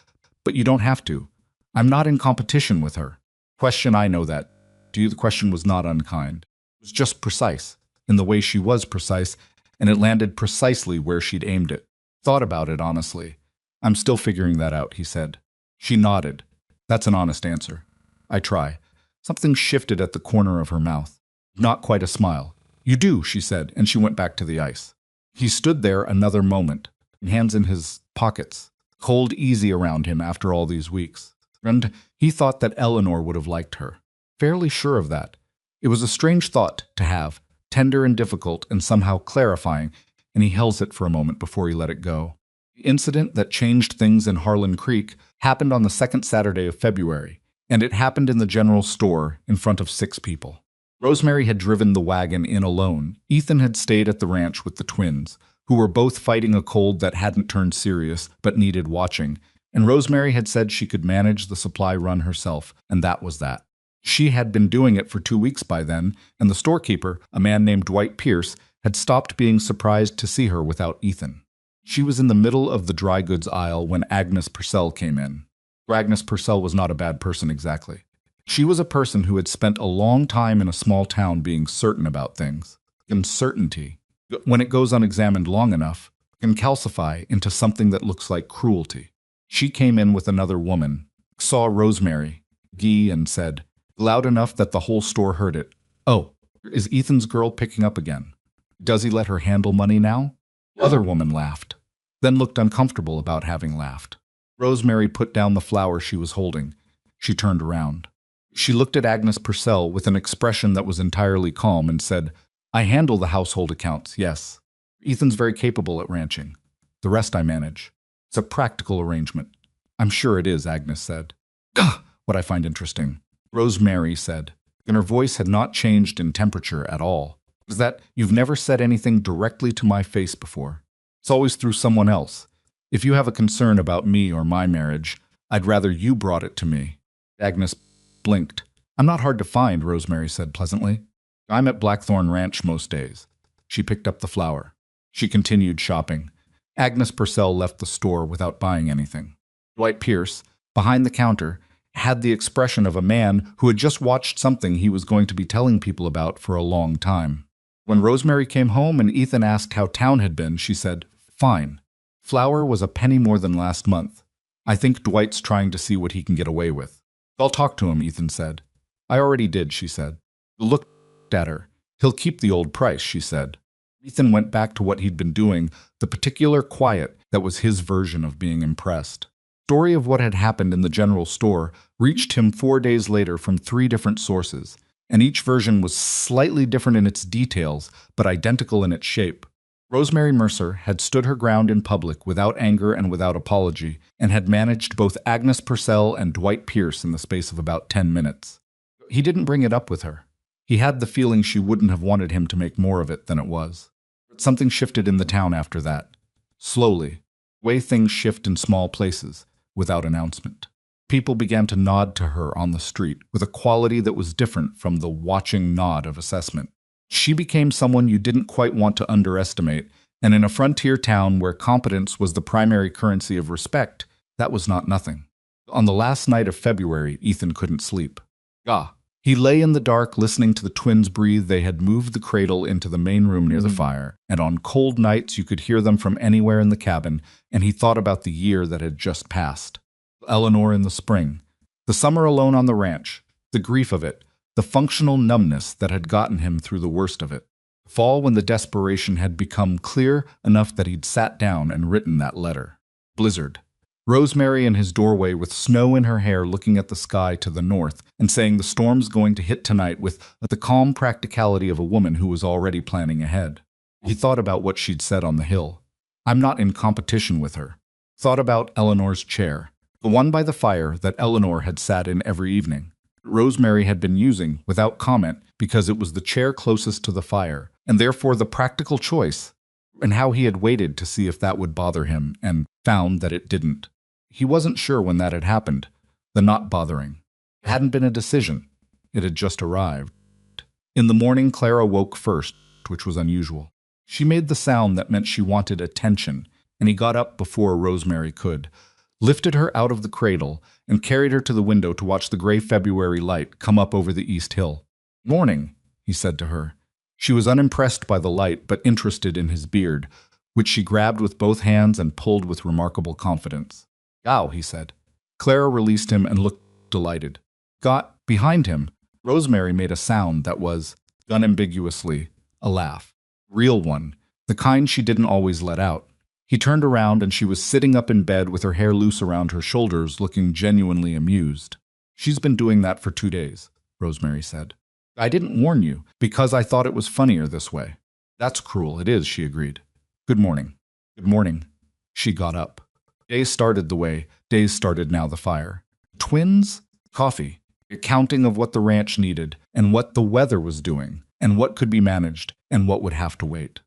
but you don't have to. I'm not in competition with her." I know that. To you the question was not unkind. It was just precise, in the way she was precise, and it landed precisely where she'd aimed it. "Thought about it, honestly. I'm still figuring that out," he said. She nodded. "That's an honest answer." "I try." Something shifted at the corner of her mouth. Not quite a smile. "You do," she said, and she went back to the ice. He stood there another moment, hands in his pockets, cold easy around him after all these weeks. And he thought that Eleanor would have liked her. Fairly sure of that. It was a strange thought to have, tender and difficult and somehow clarifying, and he held it for a moment before he let it go. The incident that changed things in Harlan Creek happened on the second Saturday of February, and it happened in the general store in front of 6 people. Rosemary had driven the wagon in alone. Ethan had stayed at the ranch with the twins, who were both fighting a cold that hadn't turned serious but needed watching, and Rosemary had said she could manage the supply run herself, and that was that. She had been doing it for 2 weeks by then, and the storekeeper, a man named Dwight Pierce, had stopped being surprised to see her without Ethan. She was in the middle of the dry goods aisle when Agnes Purcell came in. Agnes Purcell was not a bad person exactly. She was a person who had spent a long time in a small town being certain about things. Uncertainty, when it goes unexamined long enough, can calcify into something that looks like cruelty. She came in with another woman, saw Rosemary, Guy, and said, loud enough that the whole store heard it, "Oh, is Ethan's girl picking up again? Does he let her handle money now?" The other woman laughed, then looked uncomfortable about having laughed. Rosemary put down the flower she was holding. She turned around. She looked at Agnes Purcell with an expression that was entirely calm and said, "I handle the household accounts, yes. Ethan's very capable at ranching. The rest I manage. It's a practical arrangement." "I'm sure it is," Agnes said. "Gah! What I find interesting," Rosemary said, and her voice had not changed in temperature at all, "is that you've never said anything directly to my face before. It's always through someone else. If you have a concern about me or my marriage, I'd rather you brought it to me." Agnes blinked. "I'm not hard to find," Rosemary said pleasantly. "I'm at Blackthorn Ranch most days." She picked up the flower. She continued shopping. Agnes Purcell left the store without buying anything. Dwight Pierce, behind the counter, had the expression of a man who had just watched something he was going to be telling people about for a long time. When Rosemary came home and Ethan asked how town had been, she said, "Fine. Flour was a penny more than last month. I think Dwight's trying to see what he can get away with." "I'll talk to him," Ethan said. "I already did," she said. Looked at her. "He'll keep the old price," she said. Ethan went back to what he'd been doing, the particular quiet that was his version of being impressed. The story of what had happened in the general store reached him 4 days later from 3 different sources, and each version was slightly different in its details, but identical in its shape. Rosemary Mercer had stood her ground in public without anger and without apology, and had managed both Agnes Purcell and Dwight Pierce in the space of about 10 minutes. He didn't bring it up with her. He had the feeling she wouldn't have wanted him to make more of it than it was. But something shifted in the town after that. Slowly, the way things shift in small places, without announcement. People began to nod to her on the street with a quality that was different from the watching nod of assessment. She became someone you didn't quite want to underestimate, and in a frontier town where competence was the primary currency of respect, that was not nothing. On the last night of February, Ethan couldn't sleep. He lay in the dark listening to the twins breathe. They had moved the cradle into the main room near the fire, and on cold nights you could hear them from anywhere in the cabin, and he thought about the year that had just passed. Eleanor in the spring, the summer alone on the ranch, the grief of it, the functional numbness that had gotten him through the worst of it. Fall when the desperation had become clear enough that he'd sat down and written that letter. Blizzard. Rosemary in his doorway with snow in her hair looking at the sky to the north and saying the storm's going to hit tonight with the calm practicality of a woman who was already planning ahead. He thought about what she'd said on the hill. "I'm not in competition with her." Thought about Eleanor's chair, the one by the fire that Eleanor had sat in every evening. Rosemary had been using without comment because it was the chair closest to the fire, and therefore the practical choice, and how he had waited to see if that would bother him, and found that it didn't. He wasn't sure when that had happened, the not bothering. It hadn't been a decision. It had just arrived. In the morning, Clara woke first, which was unusual. She made the sound that meant she wanted attention, and he got up before Rosemary could, lifted her out of the cradle, and carried her to the window to watch the gray February light come up over the east hill. "Morning," he said to her. She was unimpressed by the light, but interested in his beard, which she grabbed with both hands and pulled with remarkable confidence. "Gow," he said. Clara released him and looked delighted. Behind him, Rosemary made a sound that was, unambiguously, a laugh. Real one, the kind she didn't always let out. He turned around and she was sitting up in bed with her hair loose around her shoulders, looking genuinely amused. "She's been doing that for 2 days, Rosemary said. "I didn't warn you, because I thought it was funnier this way." "That's cruel, it is," she agreed. "Good morning." "Good morning." She got up. Days started the way, days started now the fire. Twins? Coffee. Accounting of what the ranch needed, and what the weather was doing, and what could be managed, and what would have to wait.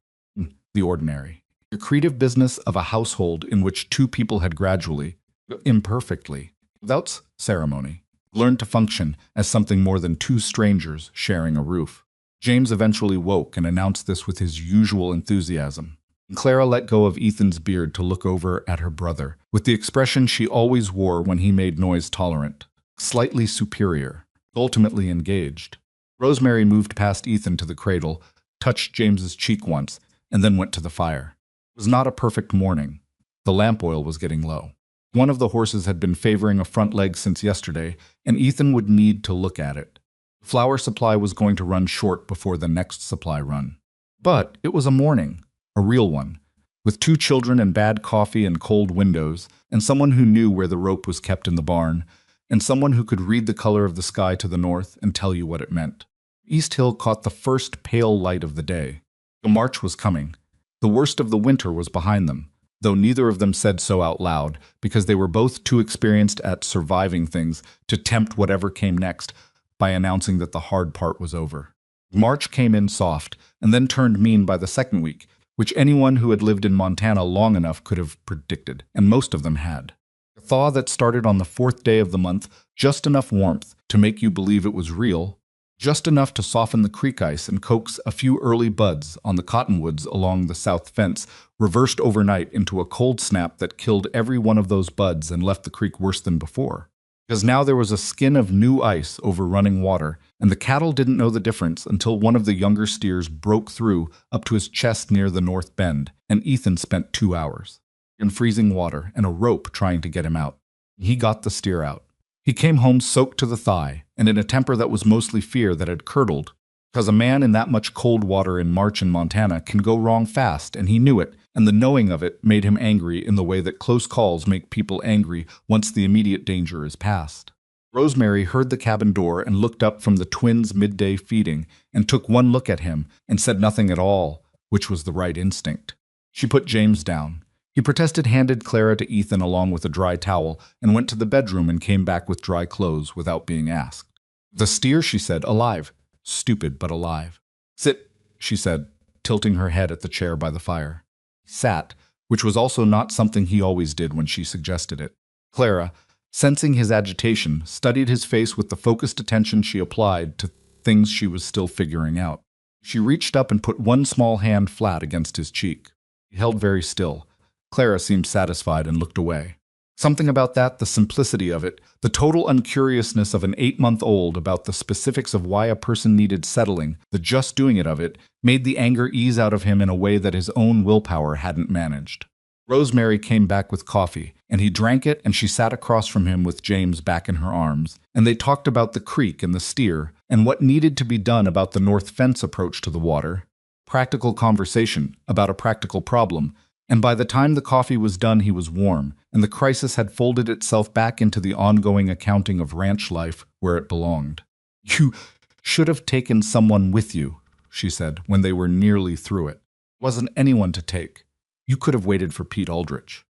The ordinary. The creative business of a household in which 2 people had gradually, imperfectly, without ceremony, learned to function as something more than 2 strangers sharing a roof. James eventually woke and announced this with his usual enthusiasm. Clara let go of Ethan's beard to look over at her brother, with the expression she always wore when he made noise tolerant, slightly superior, ultimately engaged. Rosemary moved past Ethan to the cradle, touched James's cheek once, and then went to the fire. It was not a perfect morning. The lamp oil was getting low. One of the horses had been favoring a front leg since yesterday, and Ethan would need to look at it. The flour supply was going to run short before the next supply run. But it was a morning, a real one, with 2 children and bad coffee and cold windows, and someone who knew where the rope was kept in the barn, and someone who could read the color of the sky to the north and tell you what it meant. East Hill caught the first pale light of the day. The march was coming. The worst of the winter was behind them, though neither of them said so out loud, because they were both too experienced at surviving things to tempt whatever came next by announcing that the hard part was over. March came in soft, and then turned mean by the second week, which anyone who had lived in Montana long enough could have predicted, and most of them had. A thaw that started on the 4th day of the month, just enough warmth to make you believe it was real, just enough to soften the creek ice and coax a few early buds on the cottonwoods along the south fence, reversed overnight into a cold snap that killed every one of those buds and left the creek worse than before. Because now there was a skin of new ice over running water, and the cattle didn't know the difference until one of the younger steers broke through up to his chest near the north bend, and Ethan spent 2 hours in freezing water and a rope trying to get him out. He got the steer out. He came home soaked to the thigh, and in a temper that was mostly fear that had curdled, because a man in that much cold water in March in Montana can go wrong fast, and he knew it, and the knowing of it made him angry in the way that close calls make people angry once the immediate danger is past. Rosemary heard the cabin door and looked up from the twins' midday feeding and took one look at him and said nothing at all, which was the right instinct. She put James down. He protested, handed Clara to Ethan along with a dry towel, and went to the bedroom and came back with dry clothes without being asked. The steer, she said, alive. Stupid, but alive. Sit, she said, tilting her head at the chair by the fire. He sat, which was also not something he always did when she suggested it. Clara, sensing his agitation, studied his face with the focused attention she applied to things she was still figuring out. She reached up and put one small hand flat against his cheek. He held very still. Clara seemed satisfied and looked away. Something about that, the simplicity of it, the total uncuriousness of an 8-month-old about the specifics of why a person needed settling, the just doing it of it, made the anger ease out of him in a way that his own willpower hadn't managed. Rosemary came back with coffee, and he drank it, and she sat across from him with James back in her arms, and they talked about the creek and the steer, and what needed to be done about the north fence approach to the water. Practical conversation about a practical problem. And by the time the coffee was done, he was warm, and the crisis had folded itself back into the ongoing accounting of ranch life where it belonged. You should have taken someone with you, she said, when they were nearly through it. Wasn't anyone to take. You could have waited for Pete Aldrich.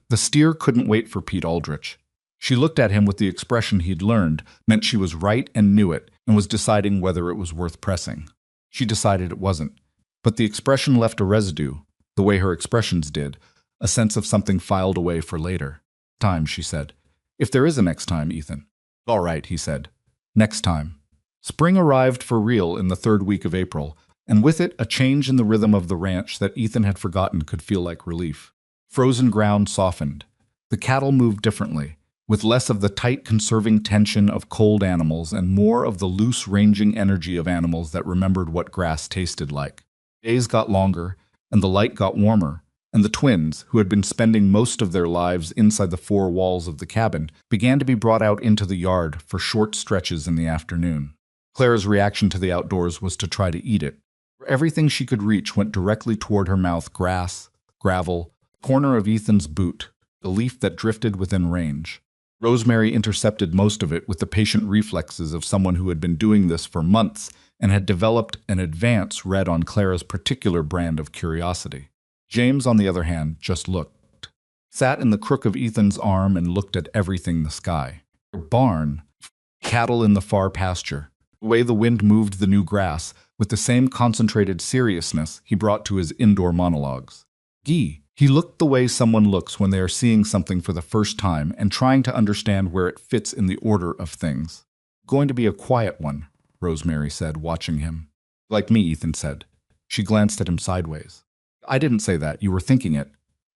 The steer couldn't wait for Pete Aldrich. She looked at him with the expression he'd learned, meant she was right and knew it, and was deciding whether it was worth pressing. She decided it wasn't. But the expression left a residue, the way her expressions did, a sense of something filed away for later. Time, she said. If there is a next time, Ethan. All right, he said. Next time. Spring arrived for real in the 3rd week of April, and with it a change in the rhythm of the ranch that Ethan had forgotten could feel like relief. Frozen ground softened. The cattle moved differently, with less of the tight conserving tension of cold animals and more of the loose ranging energy of animals that remembered what grass tasted like. Days got longer, and the light got warmer, and the twins, who had been spending most of their lives inside the 4 walls of the cabin, began to be brought out into the yard for short stretches in the afternoon. Clara's reaction to the outdoors was to try to eat it. For everything she could reach went directly toward her mouth: grass, gravel, corner of Ethan's boot, the leaf that drifted within range. Rosemary intercepted most of it with the patient reflexes of someone who had been doing this for months and had developed an advance read on Clara's particular brand of curiosity. James, on the other hand, just looked. Sat in the crook of Ethan's arm and looked at everything the sky. A barn, cattle in the far pasture, the way the wind moved the new grass, with the same concentrated seriousness he brought to his indoor monologues. He looked the way someone looks when they are seeing something for the first time and trying to understand where it fits in the order of things. Going to be a quiet one, Rosemary said, watching him. Like me, Ethan said. She glanced at him sideways. I didn't say that. You were thinking it.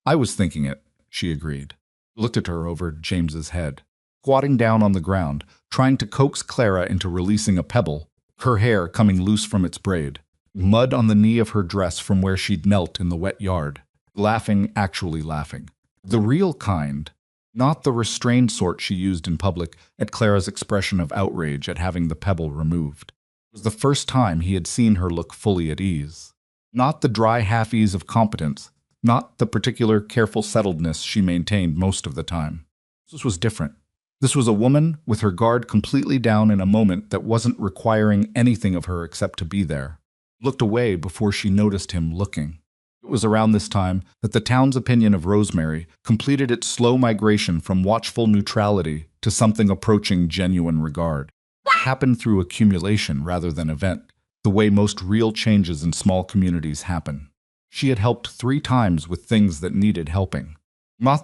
I was thinking it, she agreed. Looked at her over James's head. Squatting down on the ground, trying to coax Clara into releasing a pebble, her hair coming loose from its braid. Mud on the knee of her dress from where she'd knelt in the wet yard. Laughing, actually laughing. The real kind, not the restrained sort she used in public at Clara's expression of outrage at having the pebble removed. It was the first time he had seen her look fully at ease. Not the dry half-ease of competence, not the particular careful settledness she maintained most of the time. This was different. This was a woman with her guard completely down in a moment that wasn't requiring anything of her except to be there. Looked away before she noticed him looking. It was around this time that the town's opinion of Rosemary completed its slow migration from watchful neutrality to something approaching genuine regard. It happened through accumulation rather than event, the way most real changes in small communities happen. She had helped 3 times with things that needed helping.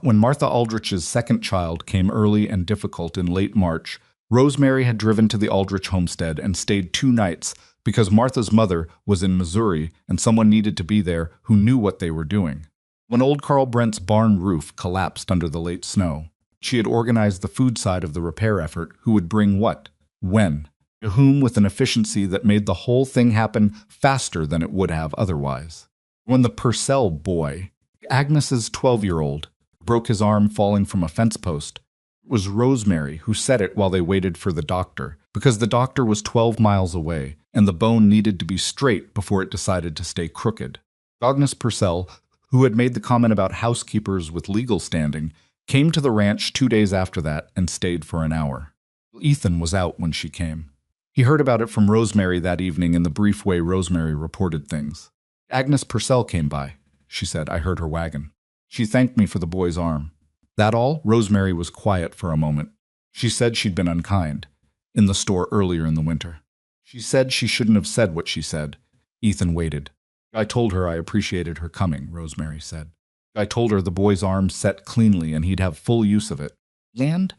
When Martha Aldrich's second child came early and difficult in late March, Rosemary had driven to the Aldrich homestead and stayed 2 nights because Martha's mother was in Missouri and someone needed to be there who knew what they were doing. When old Carl Brent's barn roof collapsed under the late snow, she had organized the food side of the repair effort who would bring what, when, to whom with an efficiency that made the whole thing happen faster than it would have otherwise. When the Purcell boy, Agnes's 12-year-old, broke his arm falling from a fence post, it was Rosemary who said it while they waited for the doctor, because the doctor was 12 miles away, and the bone needed to be straight before it decided to stay crooked. Agnes Purcell, who had made the comment about housekeepers with legal standing, came to the ranch 2 days after that and stayed for an hour. Ethan was out when she came. He heard about it from Rosemary that evening in the brief way Rosemary reported things. Agnes Purcell came by, she said. I heard her wagon. She thanked me for the boy's arm. That all? Rosemary was quiet for a moment. She said she'd been unkind. In the store earlier in the winter. She said she shouldn't have said what she said. Ethan waited. I told her I appreciated her coming, Rosemary said. I told her the boy's arm set cleanly and he'd have full use of it. And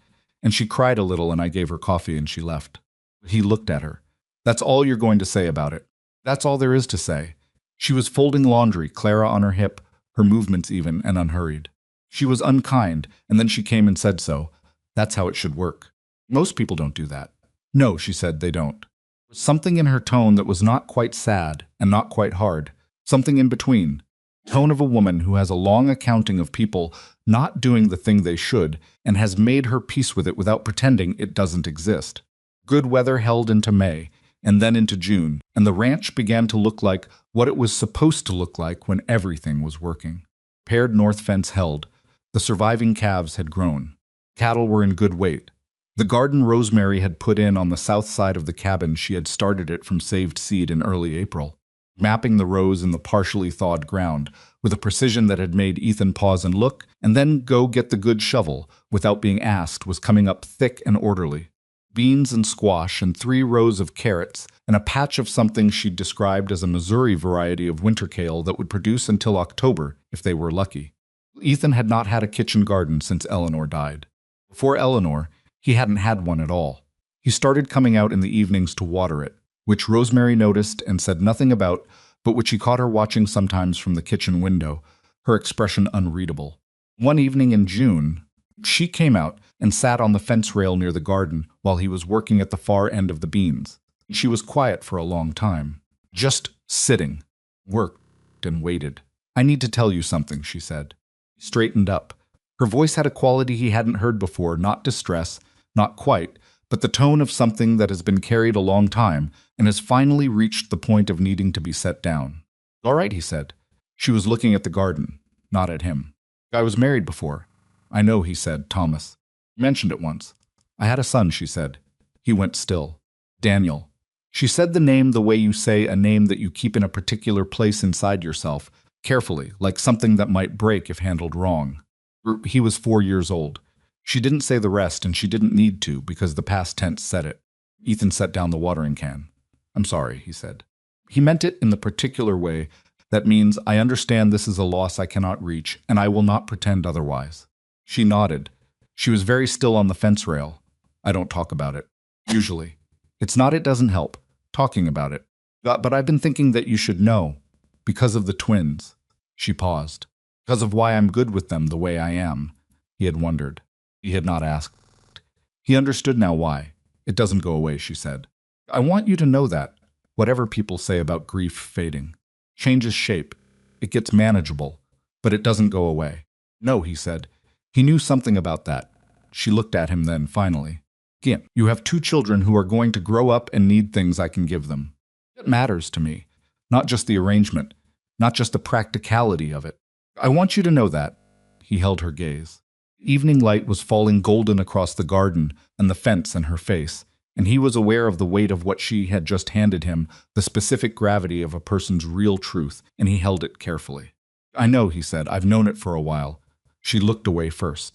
she cried a little and I gave her coffee and she left. He looked at her. That's all you're going to say about it. That's all there is to say. She was folding laundry, Clara on her hip, her movements even and unhurried. She was unkind, and then she came and said so. That's how it should work. Most people don't do that. No, she said, they don't. There was something in her tone that was not quite sad and not quite hard, something in between. Tone of a woman who has a long accounting of people not doing the thing they should and has made her peace with it without pretending it doesn't exist. Good weather held into May, and then into June, and the ranch began to look like what it was supposed to look like when everything was working. Paired north fence held. The surviving calves had grown. Cattle were in good weight. The garden Rosemary had put in on the south side of the cabin, she had started it from saved seed in early April, mapping the rows in the partially thawed ground with a precision that had made Ethan pause and look, and then go get the good shovel, without being asked, was coming up thick and orderly. Beans and squash and 3 rows of carrots and a patch of something she'd described as a Missouri variety of winter kale that would produce until October if they were lucky. Ethan had not had a kitchen garden since Eleanor died. Before Eleanor, he hadn't had one at all. He started coming out in the evenings to water it, which Rosemary noticed and said nothing about, but which he caught her watching sometimes from the kitchen window, her expression unreadable. One evening in June, she came out and sat on the fence rail near the garden while he was working at the far end of the beans. She was quiet for a long time, just sitting, worked and waited. I need to tell you something, she said. He straightened up. Her voice had a quality he hadn't heard before, not distress, not quite, but the tone of something that has been carried a long time and has finally reached the point of needing to be set down. All right, he said. She was looking at the garden, not at him. I was married before. I know, he said, Thomas. You mentioned it once. I had a son, she said. He went still. Daniel. She said the name the way you say a name that you keep in a particular place inside yourself, carefully, like something that might break if handled wrong. He was 4 years old. She didn't say the rest, and she didn't need to, because the past tense said it. Ethan set down the watering can. I'm sorry, he said. He meant it in the particular way that means I understand this is a loss I cannot reach, and I will not pretend otherwise. She nodded. She was very still on the fence rail. I don't talk about it. Usually. It's not it doesn't help. Talking about it. But I've been thinking that you should know. Because of the twins." She paused. "Because of why I'm good with them the way I am." He had wondered. He had not asked. He understood now why. "It doesn't go away," she said. "I want you to know that, whatever people say about grief fading. Changes shape. It gets manageable, but it doesn't go away." "No," he said. He knew something about that. She looked at him then, finally. "Again, you have 2 children who are going to grow up and need things I can give them. It matters to me, not just the arrangement, not just the practicality of it. I want you to know that." He held her gaze. Evening light was falling golden across the garden and the fence and her face, and he was aware of the weight of what she had just handed him, the specific gravity of a person's real truth, and he held it carefully. "I know," he said. "I've known it for a while." She looked away first.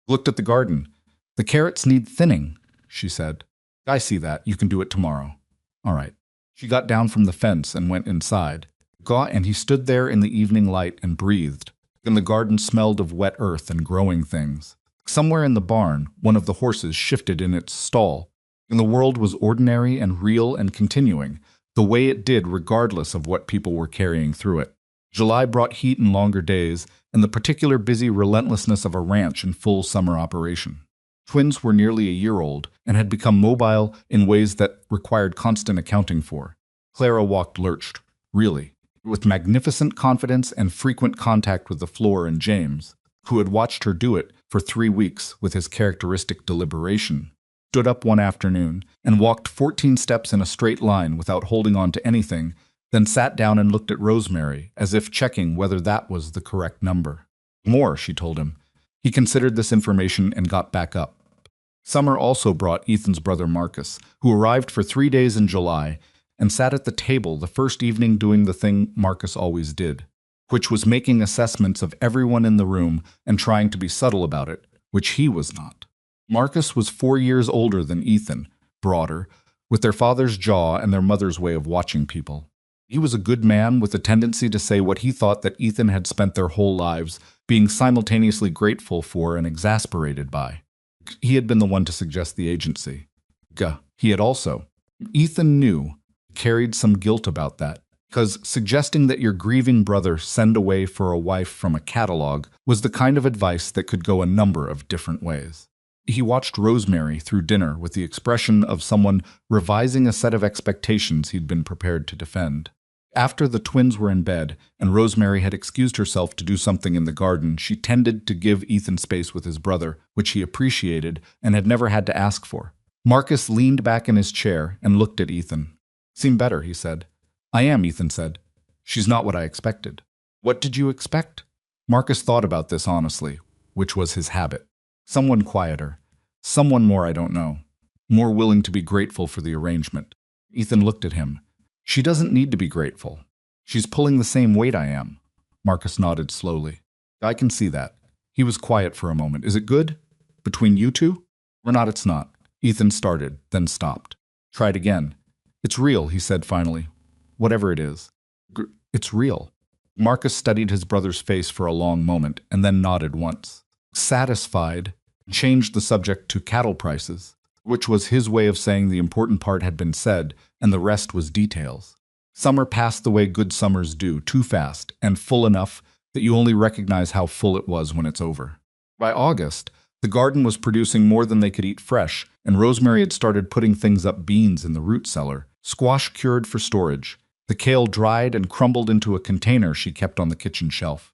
Looked at the garden. "The carrots need thinning," she said. "I see that. You can do it tomorrow." "All right." She got down from the fence and went inside. And he stood there in the evening light and breathed, and the garden smelled of wet earth and growing things. Somewhere in the barn, one of the horses shifted in its stall, and the world was ordinary and real and continuing, the way it did regardless of what people were carrying through it. July brought heat and longer days, and the particular busy relentlessness of a ranch in full summer operation. Twins were nearly a year old and had become mobile in ways that required constant accounting for. Clara walked lurched, really, with magnificent confidence and frequent contact with the floor and James, who had watched her do it for 3 weeks with his characteristic deliberation, stood up one afternoon and walked 14 steps in a straight line without holding on to anything, then sat down and looked at Rosemary, as if checking whether that was the correct number. "More," she told him. He considered this information and got back up. Summer also brought Ethan's brother Marcus, who arrived for 3 days in July, and sat at the table the first evening doing the thing Marcus always did, which was making assessments of everyone in the room and trying to be subtle about it, which he was not. Marcus was 4 years older than Ethan, broader, with their father's jaw and their mother's way of watching people. He was a good man with a tendency to say what he thought that Ethan had spent their whole lives being simultaneously grateful for and exasperated by. He had been the one to suggest the agency. He had also. Ethan knew, carried some guilt about that, because suggesting that your grieving brother send away for a wife from a catalog was the kind of advice that could go a number of different ways. He watched Rosemary through dinner with the expression of someone revising a set of expectations he'd been prepared to defend. After the twins were in bed and Rosemary had excused herself to do something in the garden, she tended to give Ethan space with his brother, which he appreciated and had never had to ask for. Marcus leaned back in his chair and looked at Ethan. "Seem better," he said. "I am," Ethan said. "She's not what I expected." "What did you expect?" Marcus thought about this honestly, which was his habit. Someone quieter. Someone more I don't know. More willing to be grateful for the arrangement. Ethan looked at him. "She doesn't need to be grateful. She's pulling the same weight I am." Marcus nodded slowly. "I can see that." He was quiet for a moment. "Is it good? Between you two?" "Or not, it's not." Ethan started, then stopped. "Tried again." "It's real," he said finally. "Whatever it is." "It's real." Marcus studied his brother's face for a long moment, and then nodded once. Satisfied, changed the subject to cattle prices, which was his way of saying the important part had been said, and the rest was details. Summer passed the way good summers do, too fast, and full enough that you only recognize how full it was when it's over. By August, the garden was producing more than they could eat fresh, and Rosemary had started putting things up beans in the root cellar, squash cured for storage, the kale dried and crumbled into a container she kept on the kitchen shelf.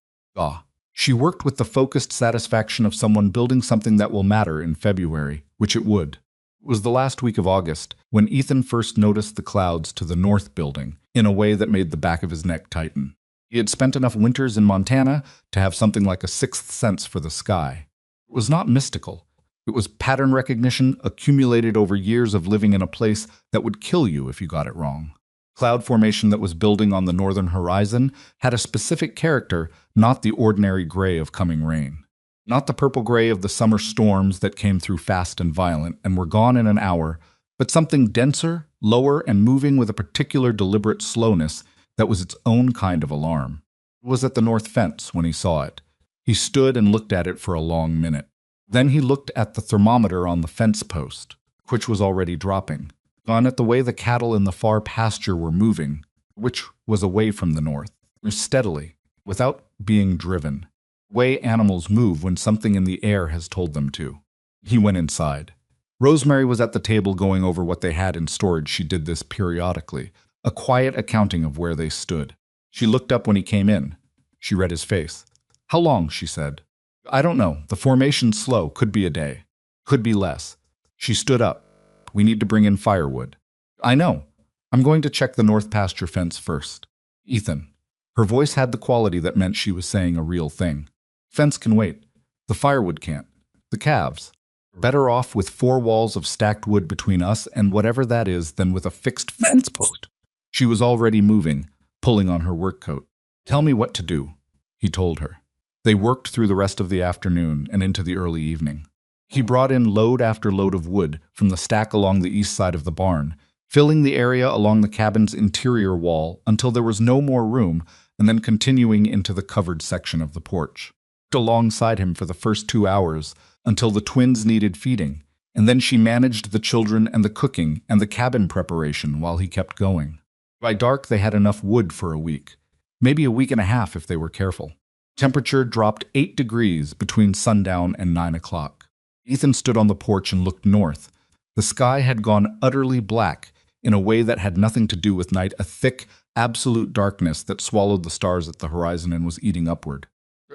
She worked with the focused satisfaction of someone building something that will matter in February, which it would. It was the last week of August when Ethan first noticed the clouds to the north building in a way that made the back of his neck tighten. He had spent enough winters in Montana to have something like a sixth sense for the sky. It was not mystical. It was pattern recognition accumulated over years of living in a place that would kill you if you got it wrong. Cloud formation that was building on the northern horizon had a specific character, not the ordinary gray of coming rain. Not the purple gray of the summer storms that came through fast and violent and were gone in an hour, but something denser, lower, and moving with a particular deliberate slowness that was its own kind of alarm. It was at the north fence when he saw it. He stood and looked at it for a long minute. Then he looked at the thermometer on the fence post, which was already dropping. Gone at the way the cattle in the far pasture were moving, which was away from the north, steadily, without being driven. The way animals move when something in the air has told them to. He went inside. Rosemary was at the table going over what they had in storage. She did this periodically, a quiet accounting of where they stood. She looked up when he came in. She read his face. "How long?" she said. "I don't know. The formation's slow. Could be a day. Could be less." She stood up. "We need to bring in firewood." "I know. I'm going to check the north pasture fence first." "Ethan." Her voice had the quality that meant she was saying a real thing. "Fence can wait. The firewood can't. The calves. Better off with 4 walls of stacked wood between us and whatever that is than with a fixed fence post." She was already moving, pulling on her work coat. "Tell me what to do," he told her. They worked through the rest of the afternoon and into the early evening. He brought in load after load of wood from the stack along the east side of the barn, filling the area along the cabin's interior wall until there was no more room, and then continuing into the covered section of the porch. Alongside him for the first 2 hours until the twins needed feeding, and then she managed the children and the cooking and the cabin preparation while he kept going. By dark, they had enough wood for a week, maybe a week and a half if they were careful. Temperature dropped 8 degrees between sundown and 9 o'clock. Ethan stood on the porch and looked north. The sky had gone utterly black in a way that had nothing to do with night, a thick, absolute darkness that swallowed the stars at the horizon and was eating upward.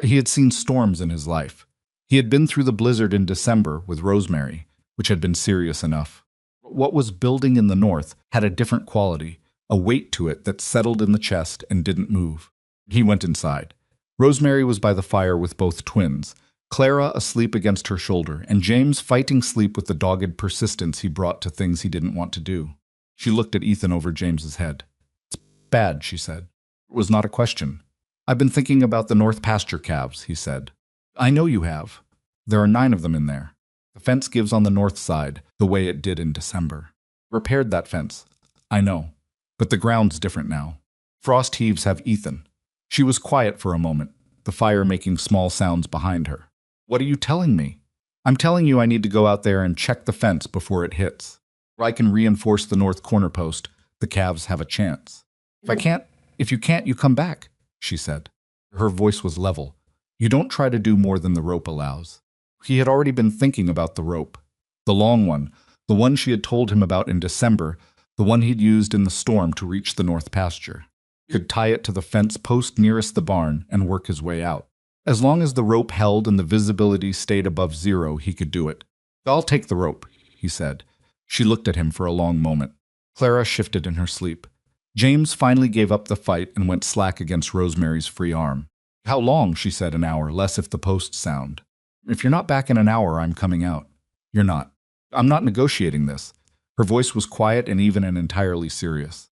He had seen storms in his life. He had been through the blizzard in December with Rosemary, which had been serious enough. But what was building in the north had a different quality, a weight to it that settled in the chest and didn't move. He went inside. Rosemary was by the fire with both twins, Clara asleep against her shoulder, and James fighting sleep with the dogged persistence he brought to things he didn't want to do. She looked at Ethan over James's head. "It's bad," she said. It was not a question. "I've been thinking about the north pasture calves," he said. "I know you have. There are 9 of them in there. The fence gives on the north side, the way it did in December. Repaired that fence. I know. But the ground's different now. Frost heaves have Ethan." She was quiet for a moment, the fire making small sounds behind her. "What are you telling me?" "I'm telling you I need to go out there and check the fence before it hits. Or I can reinforce the north corner post. The calves have a chance." If you can't, you come back," she said. Her voice was level. "You don't try to do more than the rope allows." He had already been thinking about the rope. The long one, the one she had told him about in December, the one he'd used in the storm to reach the north pasture. He could tie it to the fence post nearest the barn and work his way out. As long as the rope held and the visibility stayed above 0, he could do it. "I'll take the rope," he said. She looked at him for a long moment. Clara shifted in her sleep. James finally gave up the fight and went slack against Rosemary's free arm. "How long?" she said. "An hour, less if the posts sound." "If you're not back in an hour, I'm coming out." "You're not." "I'm not negotiating this." Her voice was quiet and even and entirely serious.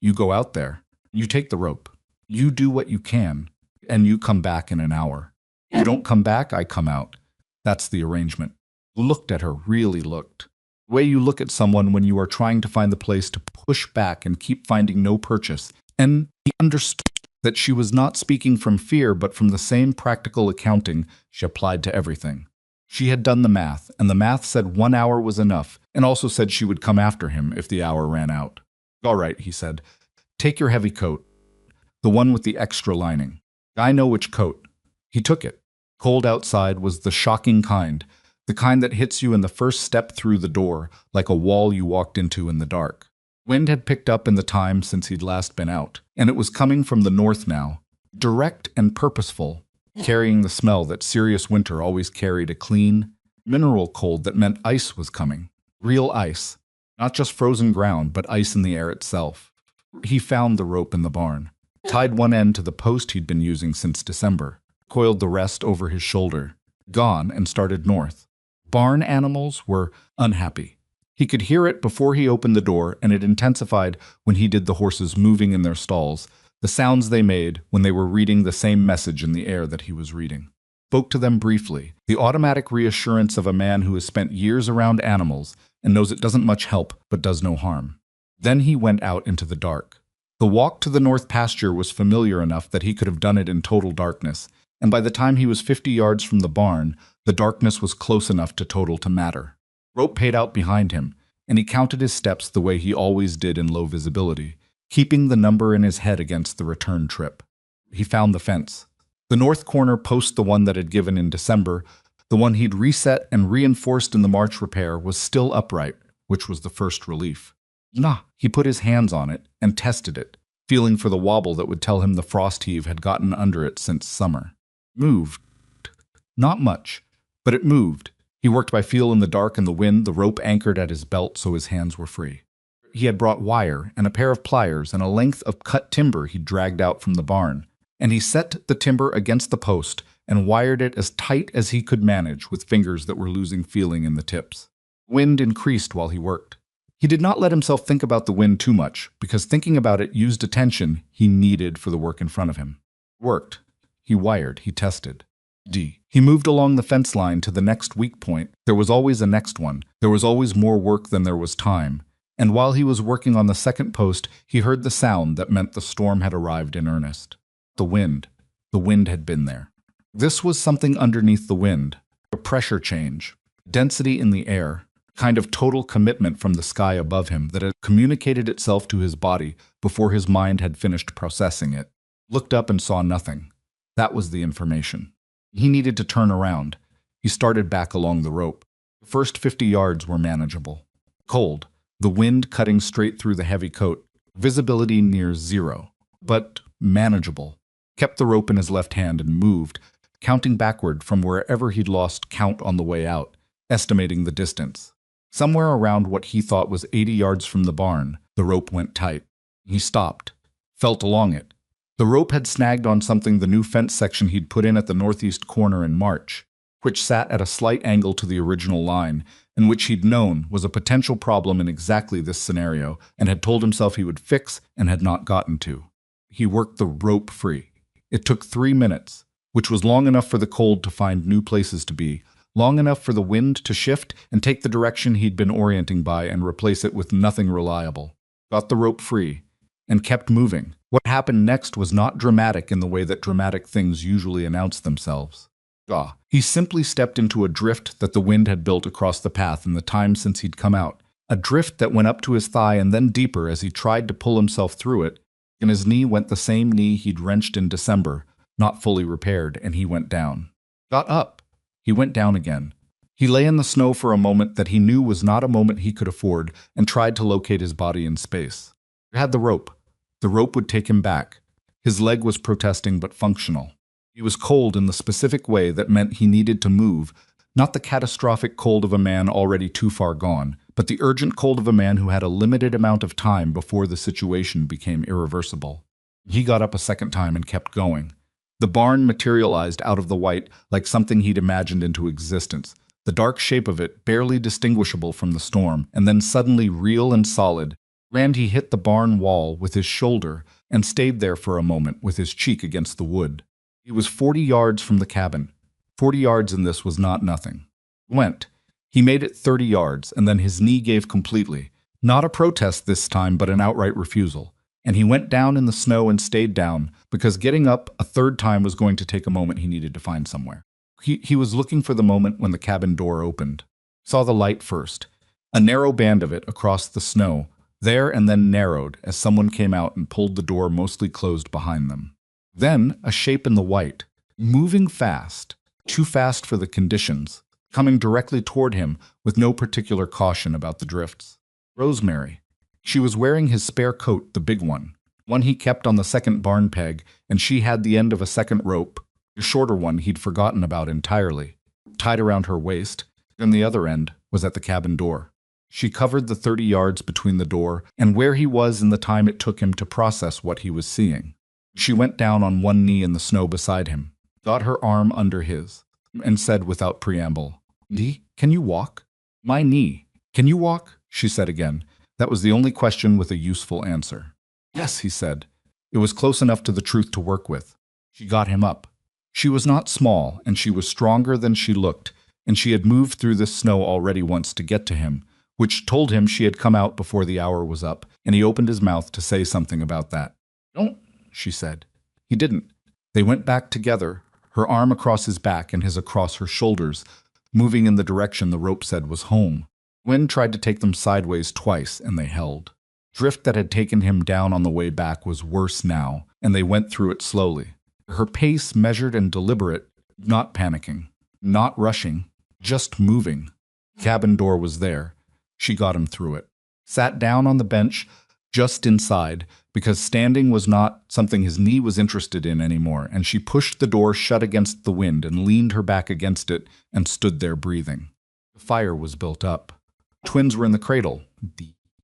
You go out there. You take the rope. You do what you can, and you come back in an hour. You don't come back, I come out. That's the arrangement." Looked at her, really looked. The way you look at someone when you are trying to find the place to push back and keep finding no purchase. And he understood that she was not speaking from fear, but from the same practical accounting she applied to everything. She had done the math, and the math said 1 hour was enough, and also said she would come after him if the hour ran out. "All right," he said. "Take your heavy coat, the one with the extra lining." "I know which coat." He took it. Cold outside was the shocking kind, the kind that hits you in the first step through the door, like a wall you walked into in the dark. Wind had picked up in the time since he'd last been out, and it was coming from the north now, direct and purposeful, carrying the smell that serious winter always carried, a clean, mineral cold that meant ice was coming. Real ice. Not just frozen ground, but ice in the air itself. He found the rope in the barn, tied one end to the post he'd been using since December, coiled the rest over his shoulder, gone, and started north. Barn animals were unhappy. He could hear it before he opened the door, and it intensified when he did the horses moving in their stalls, the sounds they made when they were reading the same message in the air that he was reading. Spoke to them briefly, the automatic reassurance of a man who has spent years around animals and knows it doesn't much help but does no harm. Then he went out into the dark. The walk to the north pasture was familiar enough that he could have done it in total darkness, and by the time he was 50 yards from the barn, the darkness was close enough to total to matter. Rope paid out behind him. and he counted his steps the way he always did in low visibility, keeping the number in his head against the return trip. He found the fence. The north corner post, the one that had given in December, the one he'd reset and reinforced in the March repair, was still upright, which was the first relief. He put his hands on it and tested it, feeling for the wobble that would tell him the frost heave had gotten under it since summer. Moved. Not much, but it moved. He worked by feel in the dark and the wind, the rope anchored at his belt so his hands were free. He had brought wire and a pair of pliers and a length of cut timber he'd dragged out from the barn, and he set the timber against the post and wired it as tight as he could manage with fingers that were losing feeling in the tips. Wind increased while he worked. He did not let himself think about the wind too much, because thinking about it used attention he needed for the work in front of him. Worked. He wired. He tested. He moved along the fence line to the next weak point. There was always a next one. There was always more work than there was time. And while he was working on the second post, he heard the sound that meant the storm had arrived in earnest. The wind. The wind had been there. This was something underneath the wind. A pressure change. Density in the air. Kind of total commitment from the sky above him that had communicated itself to his body before his mind had finished processing it. Looked up and saw nothing. That was the information. He needed to turn around. He started back along the rope. The first 50 yards were manageable. Cold, the wind cutting straight through the heavy coat, visibility near zero, but manageable. Kept the rope in his left hand and moved, counting backward from wherever he'd lost count on the way out, estimating the distance. Somewhere around what he thought was 80 yards from the barn, the rope went tight. He stopped, felt along it. The rope had snagged on something, the new fence section he'd put in at the northeast corner in March, which sat at a slight angle to the original line, and which he'd known was a potential problem in exactly this scenario, and had told himself he would fix and had not gotten to. He worked the rope free. It took 3 minutes, which was long enough for the cold to find new places to be, long enough for the wind to shift and take the direction he'd been orienting by and replace it with nothing reliable. Got the rope free, and kept moving. What happened next was not dramatic in the way that dramatic things usually announce themselves. He simply stepped into a drift that the wind had built across the path in the time since he'd come out, a drift that went up to his thigh and then deeper as he tried to pull himself through it, and his knee went the same knee he'd wrenched in December, not fully repaired, and he went down. Got up. He went down again. He lay in the snow for a moment that he knew was not a moment he could afford and tried to locate his body in space. He had the rope. The rope would take him back. His leg was protesting but functional. He was cold in the specific way that meant he needed to move, not the catastrophic cold of a man already too far gone, but the urgent cold of a man who had a limited amount of time before the situation became irreversible. He got up a second time and kept going. The barn materialized out of the white like something he'd imagined into existence, the dark shape of it barely distinguishable from the storm, and then suddenly real and solid. Randy hit the barn wall with his shoulder and stayed there for a moment with his cheek against the wood. He was 40 yards from the cabin. 40 yards in this was not nothing. He made it 30 yards, and then his knee gave completely. Not a protest this time, but an outright refusal. And he went down in the snow and stayed down, because getting up a third time was going to take a moment he needed to find somewhere. He was looking for the moment when the cabin door opened. Saw the light first, a narrow band of it across the snow, there and then narrowed as someone came out and pulled the door mostly closed behind them. Then a shape in the white, moving fast, too fast for the conditions, coming directly toward him with no particular caution about the drifts. Rosemary. She was wearing his spare coat, the big one he kept on the second barn peg, and she had the end of a second rope, a shorter one he'd forgotten about entirely, tied around her waist, and the other end was at the cabin door. She covered the 30 yards between the door and where he was in the time it took him to process what he was seeing. She went down on one knee in the snow beside him, got her arm under his, and said without preamble, "Dee, can you walk?" "My knee. Can you walk?" she said again. That was the only question with a useful answer. "Yes," he said. It was close enough to the truth to work with. She got him up. She was not small, and she was stronger than she looked, and she had moved through this snow already once to get to him, which told him she had come out before the hour was up, and he opened his mouth to say something about that. "Don't," she said. He didn't. They went back together, her arm across his back and his across her shoulders, moving in the direction the rope said was home. Wind tried to take them sideways twice, and they held. Drift that had taken him down on the way back was worse now, and they went through it slowly. Her pace measured and deliberate, not panicking, not rushing, just moving. Cabin door was there. She got him through it. Sat down on the bench, just inside, because standing was not something his knee was interested in anymore, and she pushed the door shut against the wind and leaned her back against it and stood there breathing. The fire was built up. Twins were in the cradle.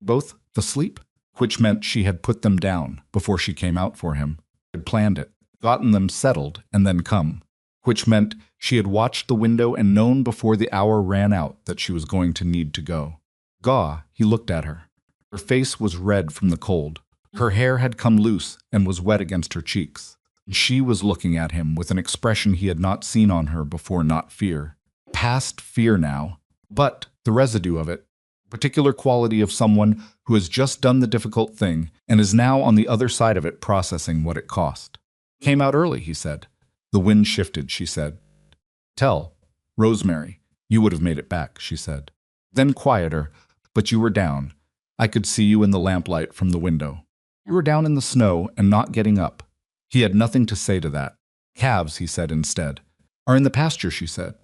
Both asleep, which meant she had put them down before she came out for him, had planned it, gotten them settled, and then come, which meant she had watched the window and known before the hour ran out that she was going to need to go. Gaw, he looked at her. Her face was red from the cold. Her hair had come loose and was wet against her cheeks. She was looking at him with an expression he had not seen on her before, not fear. Past fear now, but the residue of it. Particular quality of someone who has just done the difficult thing and is now on the other side of it processing what it cost. Came out early, he said. The wind shifted, she said. Tell, Rosemary, you would have made it back, she said. Then quieter, but you were down. I could see you in the lamplight from the window. You were down in the snow and not getting up. He had nothing to say to that. Calves, he said instead, are in the pasture, she said.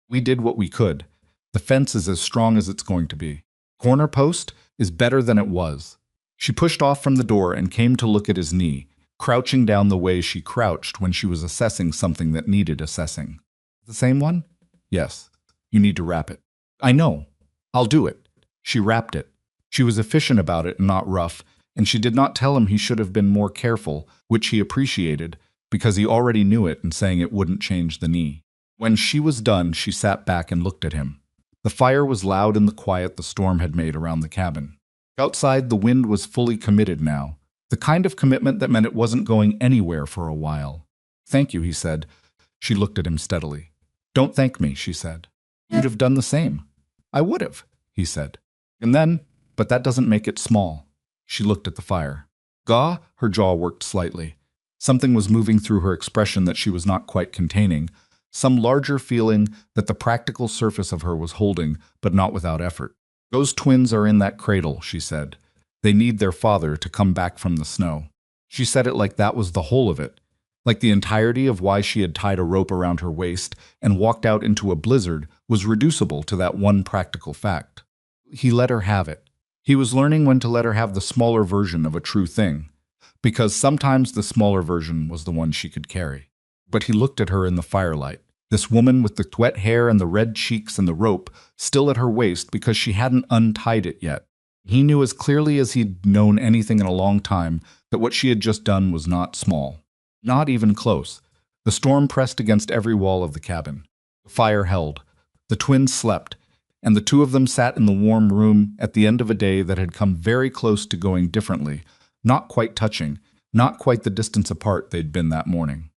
We did what we could. The fence is as strong as it's going to be. Corner post is better than it was. She pushed off from the door and came to look at his knee, crouching down the way she crouched when she was assessing something that needed assessing. The same one? Yes. You need to wrap it. I know. I'll do it. She wrapped it. She was efficient about it and not rough, and she did not tell him he should have been more careful, which he appreciated, because he already knew it and saying it wouldn't change the knee. When she was done, she sat back and looked at him. The fire was loud in the quiet the storm had made around the cabin. Outside, the wind was fully committed now, the kind of commitment that meant it wasn't going anywhere for a while. Thank you, he said. She looked at him steadily. Don't thank me, she said. You'd have done the same. I would have, he said. And then, but that doesn't make it small. She looked at the fire. Gaw, her jaw worked slightly. Something was moving through her expression that she was not quite containing, some larger feeling that the practical surface of her was holding, but not without effort. Those twins are in that cradle, she said. They need their father to come back from the snow. She said it like that was the whole of it, like the entirety of why she had tied a rope around her waist and walked out into a blizzard was reducible to that one practical fact. He let her have it. He was learning when to let her have the smaller version of a true thing, because sometimes the smaller version was the one she could carry. But he looked at her in the firelight, this woman with the wet hair and the red cheeks and the rope still at her waist because she hadn't untied it yet. He knew as clearly as he'd known anything in a long time that what she had just done was not small. Not even close. The storm pressed against every wall of the cabin. The fire held. The twins slept, and the two of them sat in the warm room at the end of a day that had come very close to going differently, not quite touching, not quite the distance apart they'd been that morning.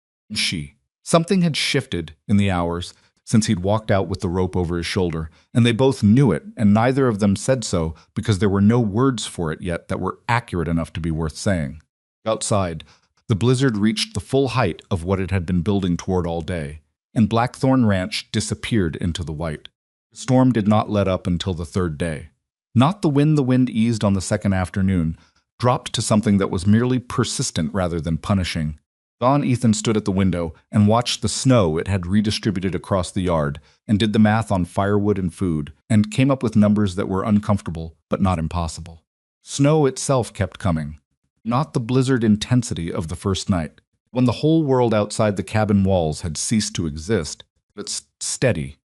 Something had shifted in the hours since he'd walked out with the rope over his shoulder, and they both knew it, and neither of them said so because there were no words for it yet that were accurate enough to be worth saying. Outside, the blizzard reached the full height of what it had been building toward all day, and Blackthorn Ranch disappeared into the white. The storm did not let up until the third day. Not the wind eased on the second afternoon, dropped to something that was merely persistent rather than punishing. Don Ethan stood at the window and watched the snow it had redistributed across the yard and did the math on firewood and food and came up with numbers that were uncomfortable but not impossible. Snow itself kept coming, not the blizzard intensity of the first night, when the whole world outside the cabin walls had ceased to exist, but steady,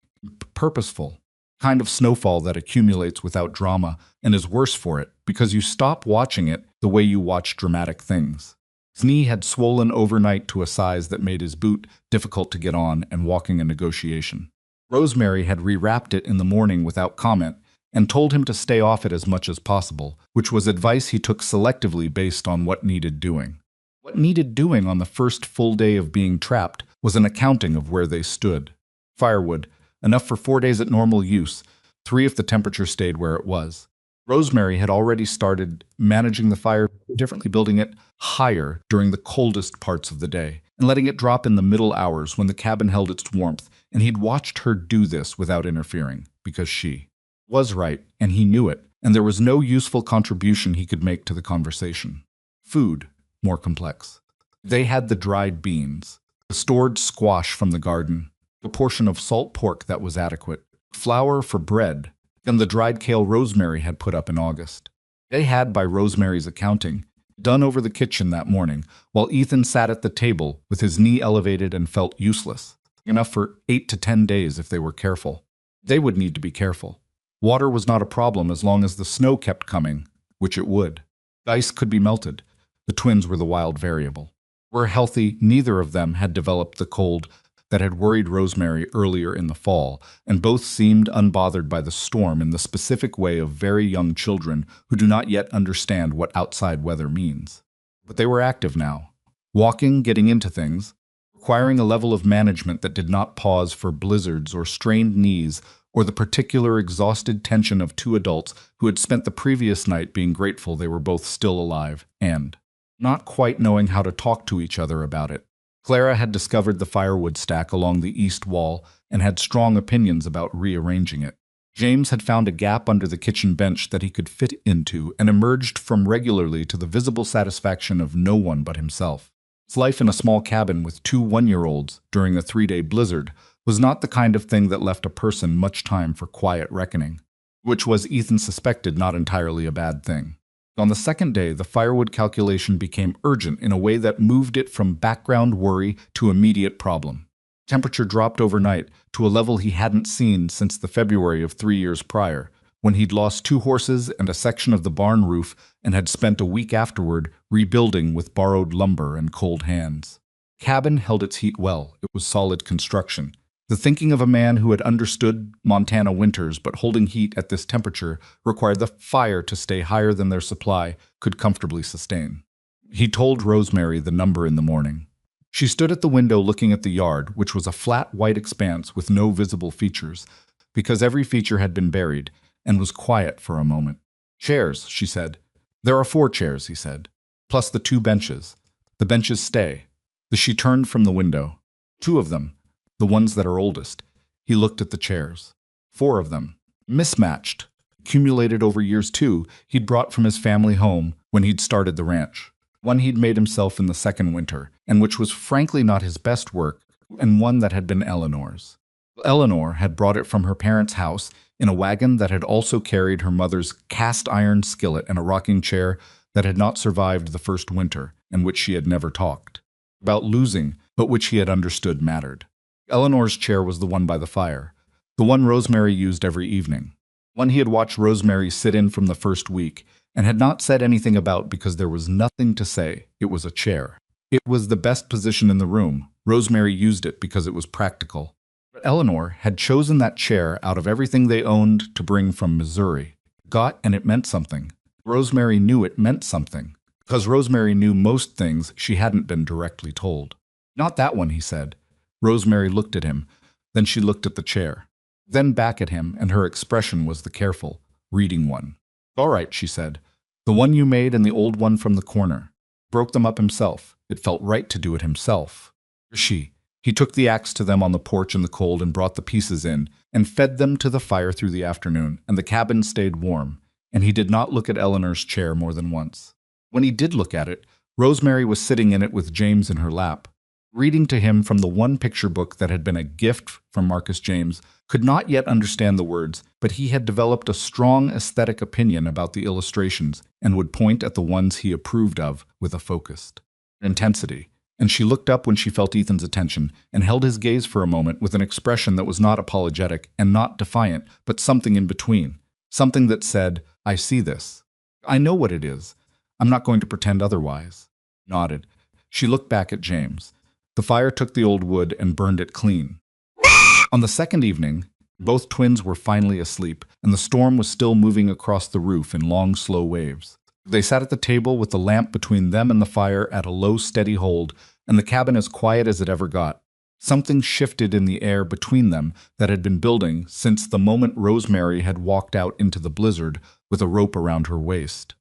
purposeful, kind of snowfall that accumulates without drama and is worse for it because you stop watching it the way you watch dramatic things. His knee had swollen overnight to a size that made his boot difficult to get on and walking a negotiation. Rosemary had rewrapped it in the morning without comment and told him to stay off it as much as possible, which was advice he took selectively based on what needed doing. What needed doing on the first full day of being trapped was an accounting of where they stood. Firewood, enough for 4 days at normal use, 3 if the temperature stayed where it was. Rosemary had already started managing the fire differently, building it higher during the coldest parts of the day and letting it drop in the middle hours when the cabin held its warmth, and he'd watched her do this without interfering, because she Was right, and he knew it, and there was no useful contribution he could make to the conversation. Food, more complex. They had the dried beans, the stored squash from the garden, a portion of salt pork that was adequate, flour for bread, and the dried kale Rosemary had put up in August. They had, by Rosemary's accounting, done over the kitchen that morning, while Ethan sat at the table with his knee elevated and felt useless. Enough for 8 to 10 days if they were careful. They would need to be careful. Water was not a problem as long as the snow kept coming, which it would. The ice could be melted. The twins were the wild variable. Were healthy, neither of them had developed the cold that had worried Rosemary earlier in the fall, and both seemed unbothered by the storm in the specific way of very young children who do not yet understand what outside weather means. But they were active now, walking, getting into things, requiring a level of management that did not pause for blizzards or strained knees or the particular exhausted tension of two adults who had spent the previous night being grateful they were both still alive and not quite knowing how to talk to each other about it. Clara had discovered the firewood stack along the east wall and had strong opinions about rearranging it. James had found a gap under the kitchen bench that he could fit into and emerged from regularly to the visible satisfaction of no one but himself. His life in a small cabin with 2 one-year-olds during a 3-day blizzard was not the kind of thing that left a person much time for quiet reckoning, which was, Ethan suspected, not entirely a bad thing. On the second day, the firewood calculation became urgent in a way that moved it from background worry to immediate problem. Temperature dropped overnight to a level he hadn't seen since the February of 3 years prior, when he'd lost 2 horses and a section of the barn roof and had spent a week afterward rebuilding with borrowed lumber and cold hands. Cabin held its heat well. It was solid construction. The thinking of a man who had understood Montana winters but holding heat at this temperature required the fire to stay higher than their supply could comfortably sustain. He told Rosemary the number in the morning. She stood at the window looking at the yard, which was a flat white expanse with no visible features, because every feature had been buried, and was quiet for a moment. "Chairs," she said. "There are 4 chairs," he said, "plus the 2 benches. The benches stay." She turned from the window. 2 of them. The ones that are oldest. He looked at the chairs. 4 of them. Mismatched. Accumulated over years too, he'd brought from his family home when he'd started the ranch. One he'd made himself in the second winter, and which was frankly not his best work, and one that had been Eleanor's. Eleanor had brought it from her parents' house in a wagon that had also carried her mother's cast-iron skillet and a rocking chair that had not survived the first winter, and which she had never talked about losing, but which he had understood mattered. Eleanor's chair was the one by the fire, the one Rosemary used every evening, one he had watched Rosemary sit in from the first week, and had not said anything about because there was nothing to say. It was a chair. It was the best position in the room. Rosemary used it because it was practical. But Eleanor had chosen that chair out of everything they owned to bring from Missouri. And it meant something. Rosemary knew it meant something, because Rosemary knew most things she hadn't been directly told. "Not that one," he said. Rosemary looked at him, then she looked at the chair, then back at him, and her expression was the careful, reading one. "All right," she said. "The one you made and the old one from the corner. Broke them up himself. It felt right to do it himself." He took the axe to them on the porch in the cold and brought the pieces in, and fed them to the fire through the afternoon, and the cabin stayed warm, and he did not look at Eleanor's chair more than once. When he did look at it, Rosemary was sitting in it with James in her lap, reading to him from the one picture book that had been a gift from Marcus James, could not yet understand the words, but he had developed a strong aesthetic opinion about the illustrations and would point at the ones he approved of with a focused intensity. And she looked up when she felt Ethan's attention and held his gaze for a moment with an expression that was not apologetic and not defiant, but something in between. Something that said, "I see this. I know what it is. I'm not going to pretend otherwise." Nodded. She looked back at James. The fire took the old wood and burned it clean. On the second evening, both twins were finally asleep, and the storm was still moving across the roof in long, slow waves. They sat at the table with the lamp between them and the fire at a low, steady hold, and the cabin as quiet as it ever got. Something shifted in the air between them that had been building since the moment Rosemary had walked out into the blizzard with a rope around her waist.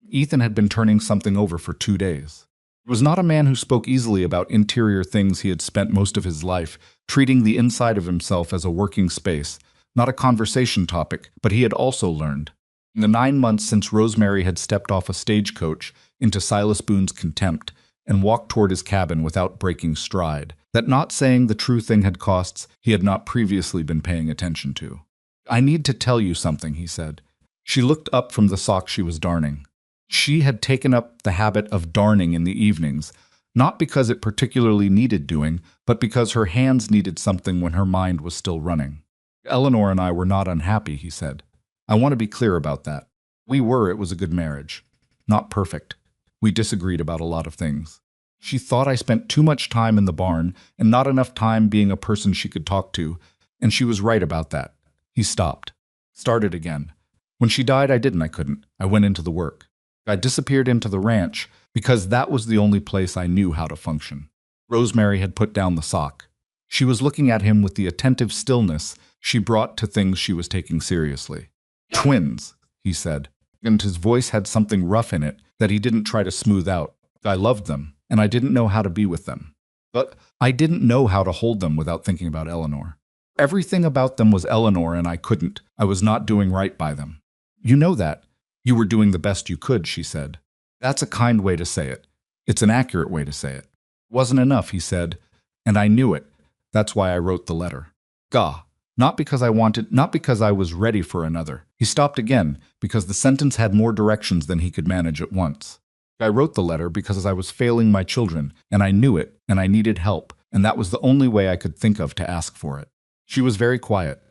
Ethan had been turning something over for 2 days. He was not a man who spoke easily about interior things he had spent most of his life, treating the inside of himself as a working space, Not a conversation topic, but he had also learned. In the 9 months since Rosemary had stepped off a stagecoach into Silas Boone's contempt and walked toward his cabin without breaking stride, that not saying the true thing had costs he had not previously been paying attention to. "I need to tell you something," he said. She looked up from the sock she was darning. She had taken up the habit of darning in the evenings, not because it particularly needed doing, but because her hands needed something when her mind was still running. "Eleanor and I were not unhappy," he said. "I want to be clear about that. We were, it was a good marriage. Not perfect. We disagreed about a lot of things. She thought I spent too much time in the barn and not enough time being a person she could talk to, and she was right about that." He stopped. Started again. "When she died, I couldn't. I went into the work. I disappeared into the ranch because that was the only place I knew how to function." Rosemary had put down the sock. She was looking at him with the attentive stillness she brought to things she was taking seriously. "Twins," he said, and his voice had something rough in it that he didn't try to smooth out. "I loved them, and I didn't know how to be with them. But I didn't know how to hold them without thinking about Eleanor. Everything about them was Eleanor, and I couldn't. I was not doing right by them." "You know that. You were doing the best you could," she said. "That's a kind way to say it. It's an accurate way to say it." "Wasn't enough," he said, "and I knew it. That's why I wrote the letter. Gah. Not because I was ready for another." He stopped again, because the sentence had more directions than he could manage at once. "I wrote the letter because I was failing my children, and I knew it, and I needed help, and that was the only way I could think of to ask for it." She was very quiet.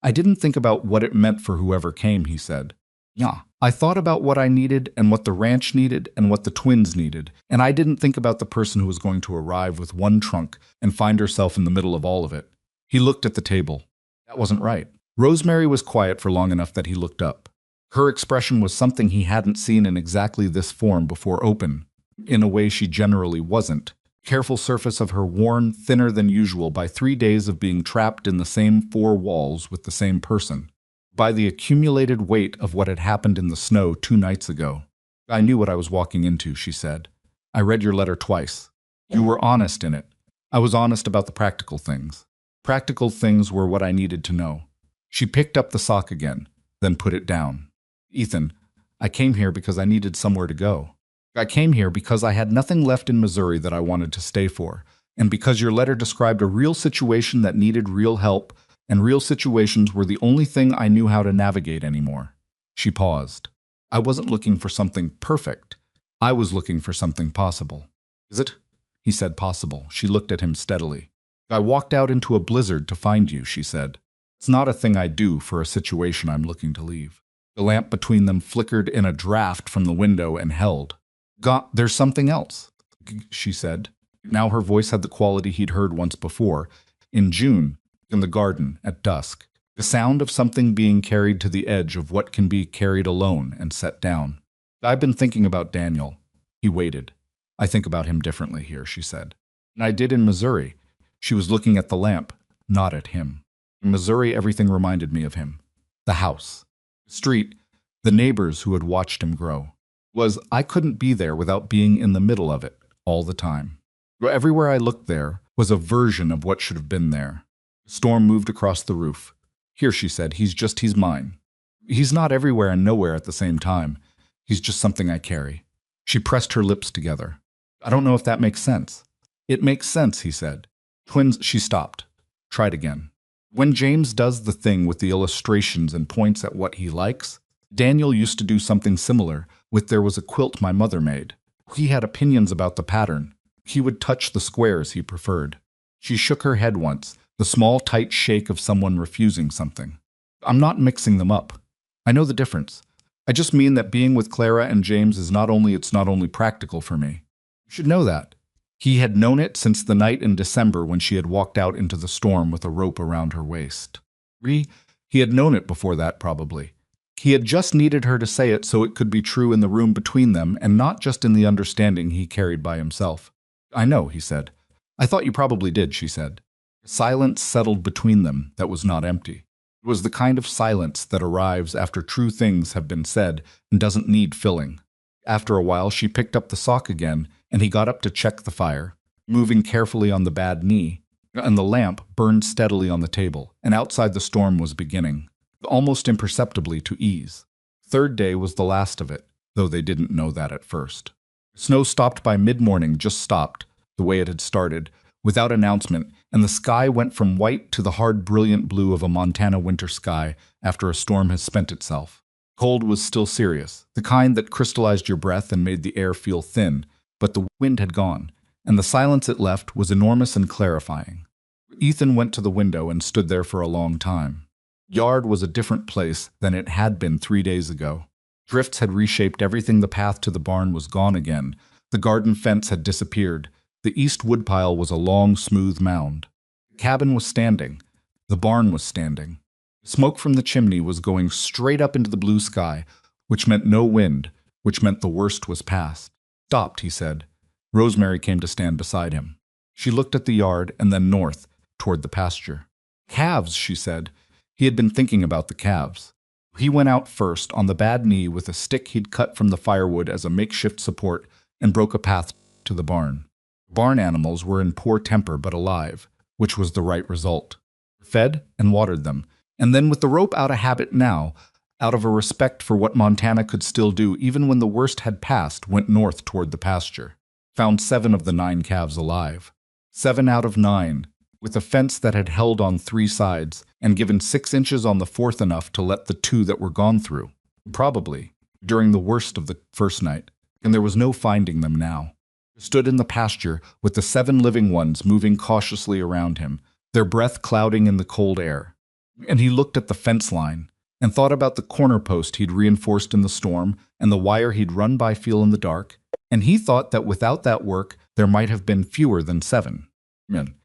"I didn't think about what it meant for whoever came," he said. "Yeah. I thought about what I needed and what the ranch needed and what the twins needed, and I didn't think about the person who was going to arrive with one trunk and find herself in the middle of all of it." He looked at the table. That wasn't right. Rosemary was quiet for long enough that he looked up. Her expression was something he hadn't seen in exactly this form before, open, in a way she generally wasn't. Careful surface of her worn, thinner than usual by 3 days of being trapped in the same 4 walls with the same person. By the accumulated weight of what had happened in the snow 2 nights ago. "I knew what I was walking into," she said. "I read your letter twice. You were honest in it. I was honest about the practical things. Practical things were what I needed to know." She picked up the sock again, then put it down. "Ethan, I came here because I needed somewhere to go. I came here because I had nothing left in Missouri that I wanted to stay for, and because your letter described a real situation that needed real help, and real situations were the only thing I knew how to navigate anymore." She paused. "I wasn't looking for something perfect. I was looking for something possible." "Is it?" He said, "Possible." She looked at him steadily. "I walked out into a blizzard to find you," she said. "It's not a thing I do for a situation I'm looking to leave." The lamp between them flickered in a draft from the window and held. "God, there's something else," she said. Now her voice had the quality he'd heard once before, in June, in the garden, at dusk. The sound of something being carried to the edge of what can be carried alone and set down. "I've been thinking about Daniel." He waited. "I think about him differently here," she said. "And I did in Missouri." She was looking at the lamp, not at him. "In Missouri, everything reminded me of him. The house, the street, the neighbors who had watched him grow. I couldn't be there without being in the middle of it, all the time. Everywhere I looked there was a version of what should have been there." The storm moved across the roof. "Here," she said, he's mine. He's not everywhere and nowhere at the same time. He's just something I carry." She pressed her lips together. "I don't know if that makes sense." "It makes sense," he said. "Twins," she stopped. Tried again. "When James does the thing with the illustrations and points at what he likes, Daniel used to do something similar with there was a quilt my mother made. He had opinions about the pattern. He would touch the squares he preferred." She shook her head once, the small, tight shake of someone refusing something. "I'm not mixing them up. I know the difference. I just mean that being with Clara and James is not only practical for me. You should know that." He had known it since the night in December when she had walked out into the storm with a rope around her waist. He had known it before that, probably. He had just needed her to say it so it could be true in the room between them and not just in the understanding he carried by himself. "I know," he said. "I thought you probably did," she said. Silence settled between them that was not empty. It was the kind of silence that arrives after true things have been said and doesn't need filling. After a while, she picked up the sock again, and he got up to check the fire, moving carefully on the bad knee. and the lamp burned steadily on the table, and outside the storm was beginning, almost imperceptibly to ease. Third day was the last of it, though they didn't know that at first. Snow stopped by mid-morning, just stopped, the way it had started, without announcement, and the sky went from white to the hard, brilliant blue of a Montana winter sky after a storm has spent itself. Cold was still serious, the kind that crystallized your breath and made the air feel thin, but the wind had gone, and the silence it left was enormous and clarifying. Ethan went to the window and stood there for a long time. Yard was a different place than it had been 3 days ago. Drifts had reshaped everything. The path to the barn was gone again. The garden fence had disappeared. The east woodpile was a long, smooth mound. The cabin was standing. The barn was standing. Smoke from the chimney was going straight up into the blue sky, which meant no wind, which meant the worst was past. "Stopped," he said. Rosemary came to stand beside him. She looked at the yard and then north, toward the pasture. "Calves," she said. He had been thinking about the calves. He went out first, on the bad knee, with a stick he'd cut from the firewood as a makeshift support, and broke a path to the barn. Barn animals were in poor temper but alive, which was the right result. Fed and watered them, and then with the rope out of habit now, out of a respect for what Montana could still do even when the worst had passed, went north toward the pasture. Found 7 of the 9 calves alive. 7 out of 9, with a fence that had held on 3 sides, and given 6 inches on the 4th enough to let the 2 that were gone through. Probably, during the worst of the first night, and there was no finding them now. He stood in the pasture with the 7 living ones moving cautiously around him, their breath clouding in the cold air. And he looked at the fence line, and thought about the corner post he'd reinforced in the storm, and the wire he'd run by feel in the dark, and he thought that without that work there might have been fewer than 7.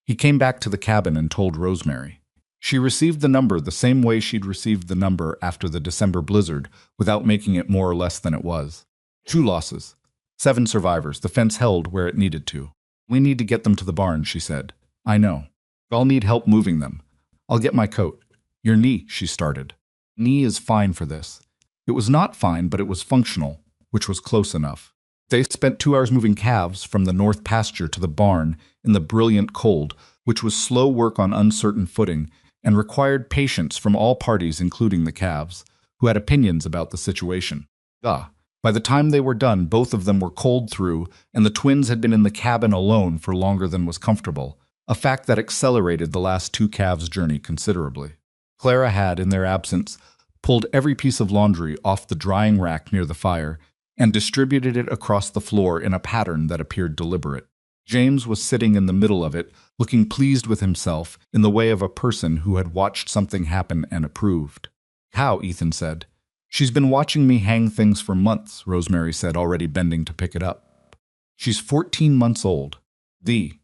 He came back to the cabin and told Rosemary. She received the number the same way she'd received the number after the December blizzard, without making it more or less than it was. 2 losses. 7 survivors. The fence held where it needed to. "We need to get them to the barn," she said. "I know. I'll need help moving them. I'll get my coat." "Your knee," she started. "Knee is fine for this." It was not fine, but it was functional, which was close enough. They spent 2 hours moving calves from the north pasture to the barn in the brilliant cold, which was slow work on uncertain footing, and required patience from all parties, including the calves, who had opinions about the situation. By the time they were done, both of them were cold through, and the twins had been in the cabin alone for longer than was comfortable, a fact that accelerated the last 2 calves' journey considerably. Clara had, in their absence, pulled every piece of laundry off the drying rack near the fire and distributed it across the floor in a pattern that appeared deliberate. James was sitting in the middle of it, looking pleased with himself in the way of a person who had watched something happen and approved. "How?" Ethan said. "She's been watching me hang things for months," Rosemary said, already bending to pick it up. "She's 14 months old."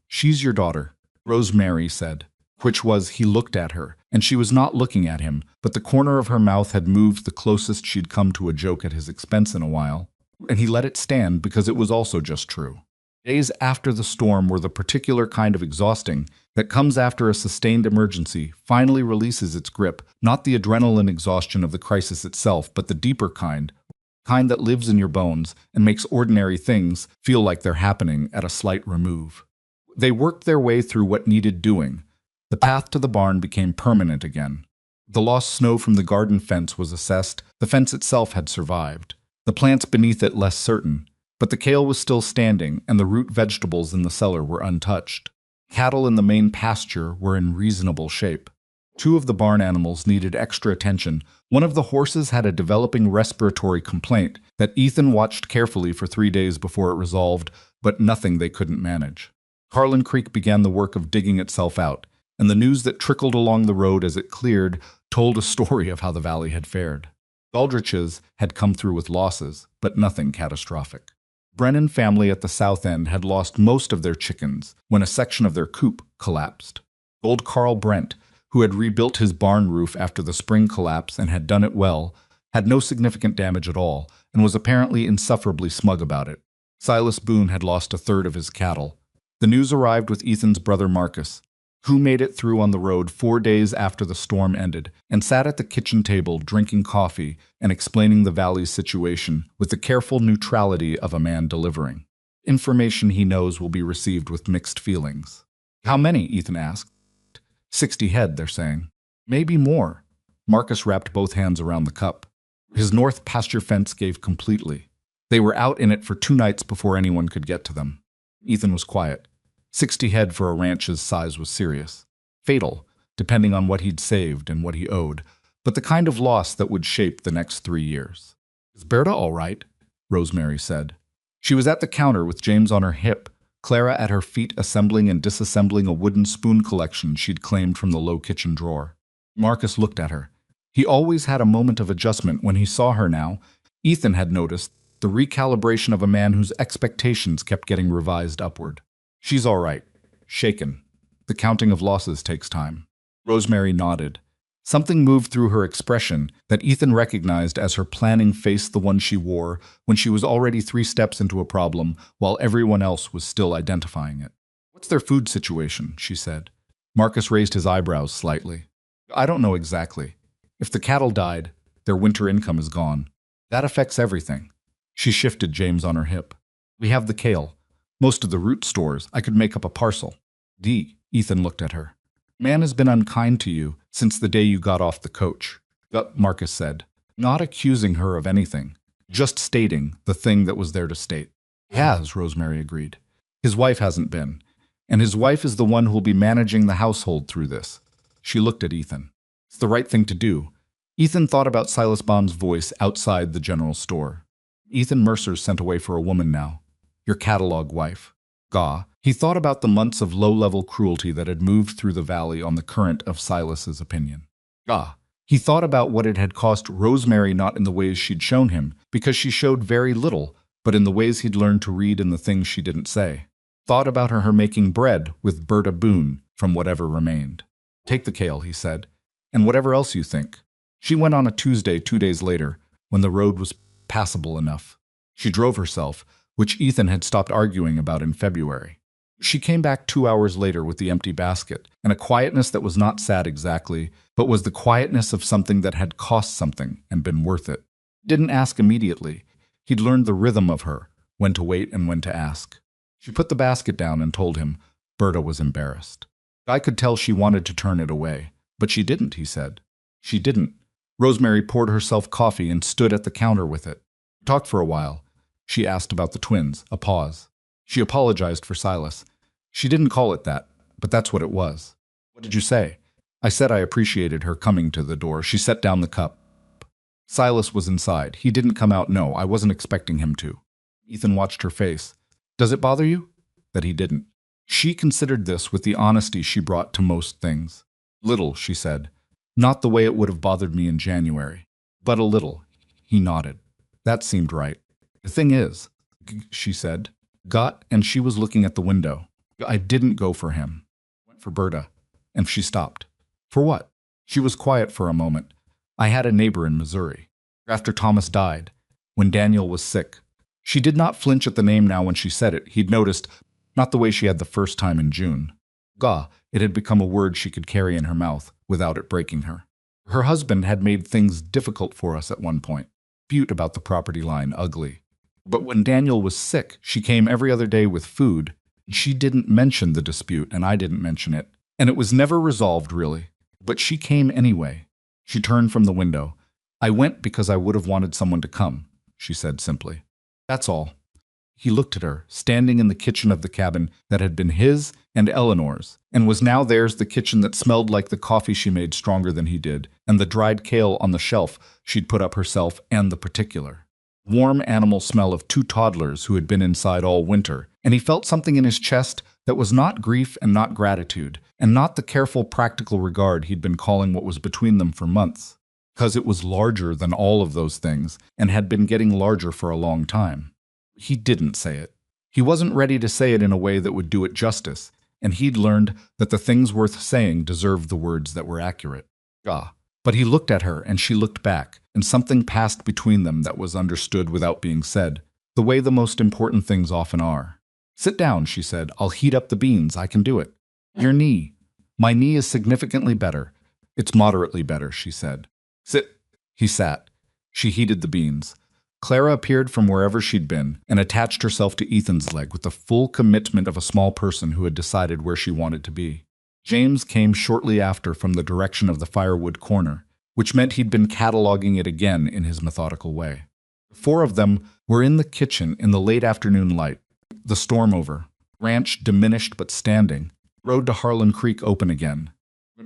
She's your daughter," Rosemary said, which was, he looked at her, and she was not looking at him, but the corner of her mouth had moved the closest she'd come to a joke at his expense in a while, and he let it stand because it was also just true. Days after the storm were the particular kind of exhausting that comes after a sustained emergency finally releases its grip, not the adrenaline exhaustion of the crisis itself, but the deeper kind that lives in your bones and makes ordinary things feel like they're happening at a slight remove. They worked their way through what needed doing. The path to the barn became permanent again. The lost snow from the garden fence was assessed. The fence itself had survived. The plants beneath it less certain. But the kale was still standing, and the root vegetables in the cellar were untouched. Cattle in the main pasture were in reasonable shape. 2 of the barn animals needed extra attention. One of the horses had a developing respiratory complaint that Ethan watched carefully for 3 days before it resolved, but nothing they couldn't manage. Carlin Creek began the work of digging itself out, and the news that trickled along the road as it cleared told a story of how the valley had fared. Aldrich's had come through with losses, but nothing catastrophic. Brennan family at the south end had lost most of their chickens when a section of their coop collapsed. Old Carl Brent, who had rebuilt his barn roof after the spring collapse and had done it well, had no significant damage at all and was apparently insufferably smug about it. Silas Boone had lost 1/3 of his cattle. The news arrived with Ethan's brother Marcus, who made it through on the road 4 days after the storm ended and sat at the kitchen table drinking coffee and explaining the valley's situation with the careful neutrality of a man delivering. Information he knows will be received with mixed feelings. How many? Ethan asked. 60 head, they're saying. Maybe more. Marcus wrapped both hands around the cup. His north pasture fence gave completely. They were out in it for 2 nights before anyone could get to them. Ethan was quiet. 60 head for a ranch's size was serious. Fatal, depending on what he'd saved and what he owed, but the kind of loss that would shape the next 3 years. Is Berta all right? Rosemary said. She was at the counter with James on her hip, Clara at her feet assembling and disassembling a wooden spoon collection she'd claimed from the low kitchen drawer. Marcus looked at her. He always had a moment of adjustment when he saw her now. Ethan had noticed the recalibration of a man whose expectations kept getting revised upward. She's all right. Shaken. The counting of losses takes time. Rosemary nodded. Something moved through her expression that Ethan recognized as her planning face, the one she wore when she was already 3 steps into a problem while everyone else was still identifying it. What's their food situation? She said. Marcus raised his eyebrows slightly. I don't know exactly. If the cattle died, their winter income is gone. That affects everything. She shifted James on her hip. We have the kale. Most of the root stores. I could make up a parcel. Ethan looked at her. Man has been unkind to you since the day you got off the coach, Marcus said, not accusing her of anything, just stating the thing that was there to state. He has, Rosemary agreed. His wife hasn't been, and his wife is the one who'll be managing the household through this. She looked at Ethan. It's the right thing to do. Ethan thought about Silas Bond's voice outside the general store. Ethan Mercer's sent away for a woman now. Your catalog wife. He thought about the months of low-level cruelty that had moved through the valley on the current of Silas's opinion. He thought about what it had cost Rosemary, not in the ways she'd shown him, because she showed very little, but in the ways he'd learned to read and the things she didn't say. Thought about her making bread with Berta Boone from whatever remained. Take the kale, he said, and whatever else you think. She went on a Tuesday 2 days later, when the road was passable enough. She drove herself, which Ethan had stopped arguing about in February. She came back 2 hours later with the empty basket, and a quietness that was not sad exactly, but was the quietness of something that had cost something and been worth it. Didn't ask immediately. He'd learned the rhythm of her, when to wait and when to ask. She put the basket down and told him Berta was embarrassed. I could tell she wanted to turn it away, but she didn't, he said. She didn't. Rosemary poured herself coffee and stood at the counter with it. Talked for a while. She asked about the twins, a pause. She apologized for Silas. She didn't call it that, but that's what it was. What did you say? I said I appreciated her coming to the door. She set down the cup. Silas was inside. He didn't come out. No, I wasn't expecting him to. Ethan watched her face. Does it bother you? That he didn't. She considered this with the honesty she brought to most things. Little, she said. Not the way it would have bothered me in January, but a little. He nodded. That seemed right. The thing is, she said, and she was looking at the window. I didn't go for him. Went for Berta. And she stopped. For what? She was quiet for a moment. I had a neighbor in Missouri. After Thomas died, when Daniel was sick. She did not flinch at the name now when she said it. He'd noticed, not the way she had the first time in June. It had become a word she could carry in her mouth without it breaking her. Her husband had made things difficult for us at one point. Dispute about the property line, ugly. But when Daniel was sick, she came every other day with food. She didn't mention the dispute, and I didn't mention it. And it was never resolved, really. But she came anyway. She turned from the window. I went because I would have wanted someone to come, she said simply. That's all. He looked at her, standing in the kitchen of the cabin that had been his and Eleanor's, and was now theirs, the kitchen that smelled like the coffee she made stronger than he did, and the dried kale on the shelf she'd put up herself, and the particular warm animal smell of 2 toddlers who had been inside all winter, and he felt something in his chest that was not grief and not gratitude, and not the careful practical regard he'd been calling what was between them for months, because it was larger than all of those things, and had been getting larger for a long time. He didn't say it. He wasn't ready to say it in a way that would do it justice, and he'd learned that the things worth saying deserved the words that were accurate. But he looked at her, and she looked back, and something passed between them that was understood without being said, the way the most important things often are. Sit down, she said. I'll heat up the beans. I can do it. Your knee. My knee is significantly better. It's moderately better, she said. Sit. He sat. She heated the beans. Clara appeared from wherever she'd been and attached herself to Ethan's leg with the full commitment of a small person who had decided where she wanted to be. James came shortly after from the direction of the firewood corner, which meant he'd been cataloging it again in his methodical way. The four of them were in the kitchen in the late afternoon light. The storm over, ranch diminished but standing, road to Harlan Creek open again.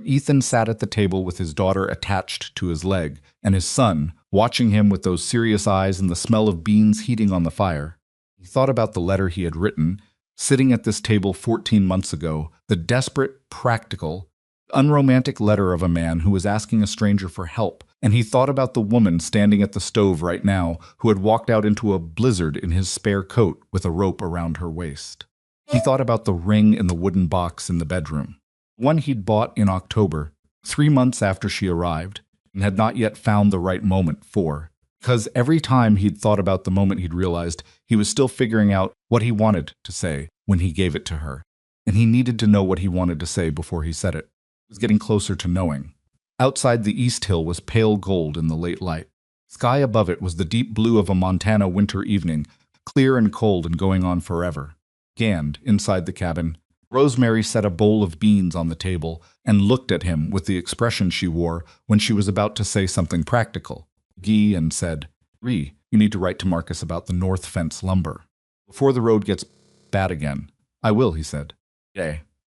Ethan sat at the table with his daughter attached to his leg, and his son, watching him with those serious eyes and the smell of beans heating on the fire. He thought about the letter he had written, sitting at this table 14 months ago, the desperate, practical, unromantic letter of a man who was asking a stranger for help, and he thought about the woman standing at the stove right now who had walked out into a blizzard in his spare coat with a rope around her waist. He thought about the ring in the wooden box in the bedroom, one he'd bought in October, 3 months after she arrived, and had not yet found the right moment for, because every time he'd thought about the moment he'd realized he was still figuring out what he wanted to say when he gave it to her, and he needed to know what he wanted to say before he said it. He was getting closer to knowing. Outside the east hill was pale gold in the late light. Sky above it was the deep blue of a Montana winter evening, clear and cold and going on forever. Scanned, inside the cabin, Rosemary set a bowl of beans on the table and looked at him with the expression she wore when she was about to say something practical. Gee, and said, "Ree, you need to write to Marcus about the north fence lumber. Before the road gets bad again." "I will," he said.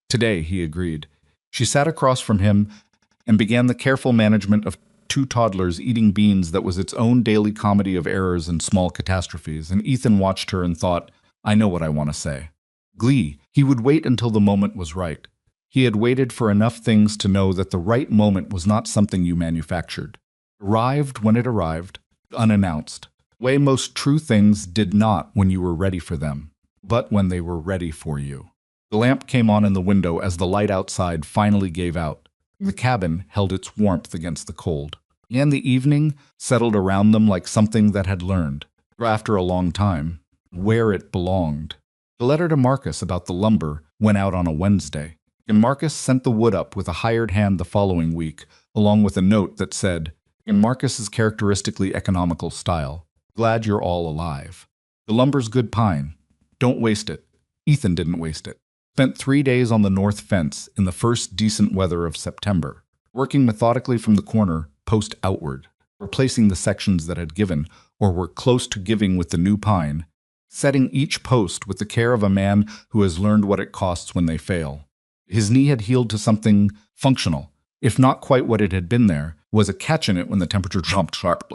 Today, he agreed. She sat across from him and began the careful management of 2 toddlers eating beans that was its own daily comedy of errors and small catastrophes, and Ethan watched her and thought, "I know what I want to say." Glee, he would wait until the moment was right. He had waited for enough things to know that the right moment was not something you manufactured. It arrived when it arrived, unannounced. The way most true things did not when you were ready for them, but when they were ready for you. The lamp came on in the window as the light outside finally gave out. The cabin held its warmth against the cold, and the evening settled around them like something that had learned, after a long time, where it belonged. The letter to Marcus about the lumber went out on a Wednesday, and Marcus sent the wood up with a hired hand the following week, along with a note that said, in Marcus's characteristically economical style, "Glad you're all alive. The lumber's good pine. Don't waste it." Ethan didn't waste it. Spent 3 days on the north fence in the first decent weather of September, working methodically from the corner, post outward, replacing the sections that had given, or were close to giving with the new pine, setting each post with the care of a man who has learned what it costs when they fail. His knee had healed to something functional, if not quite what it had been there, was a catch in it when the temperature jumped sharp,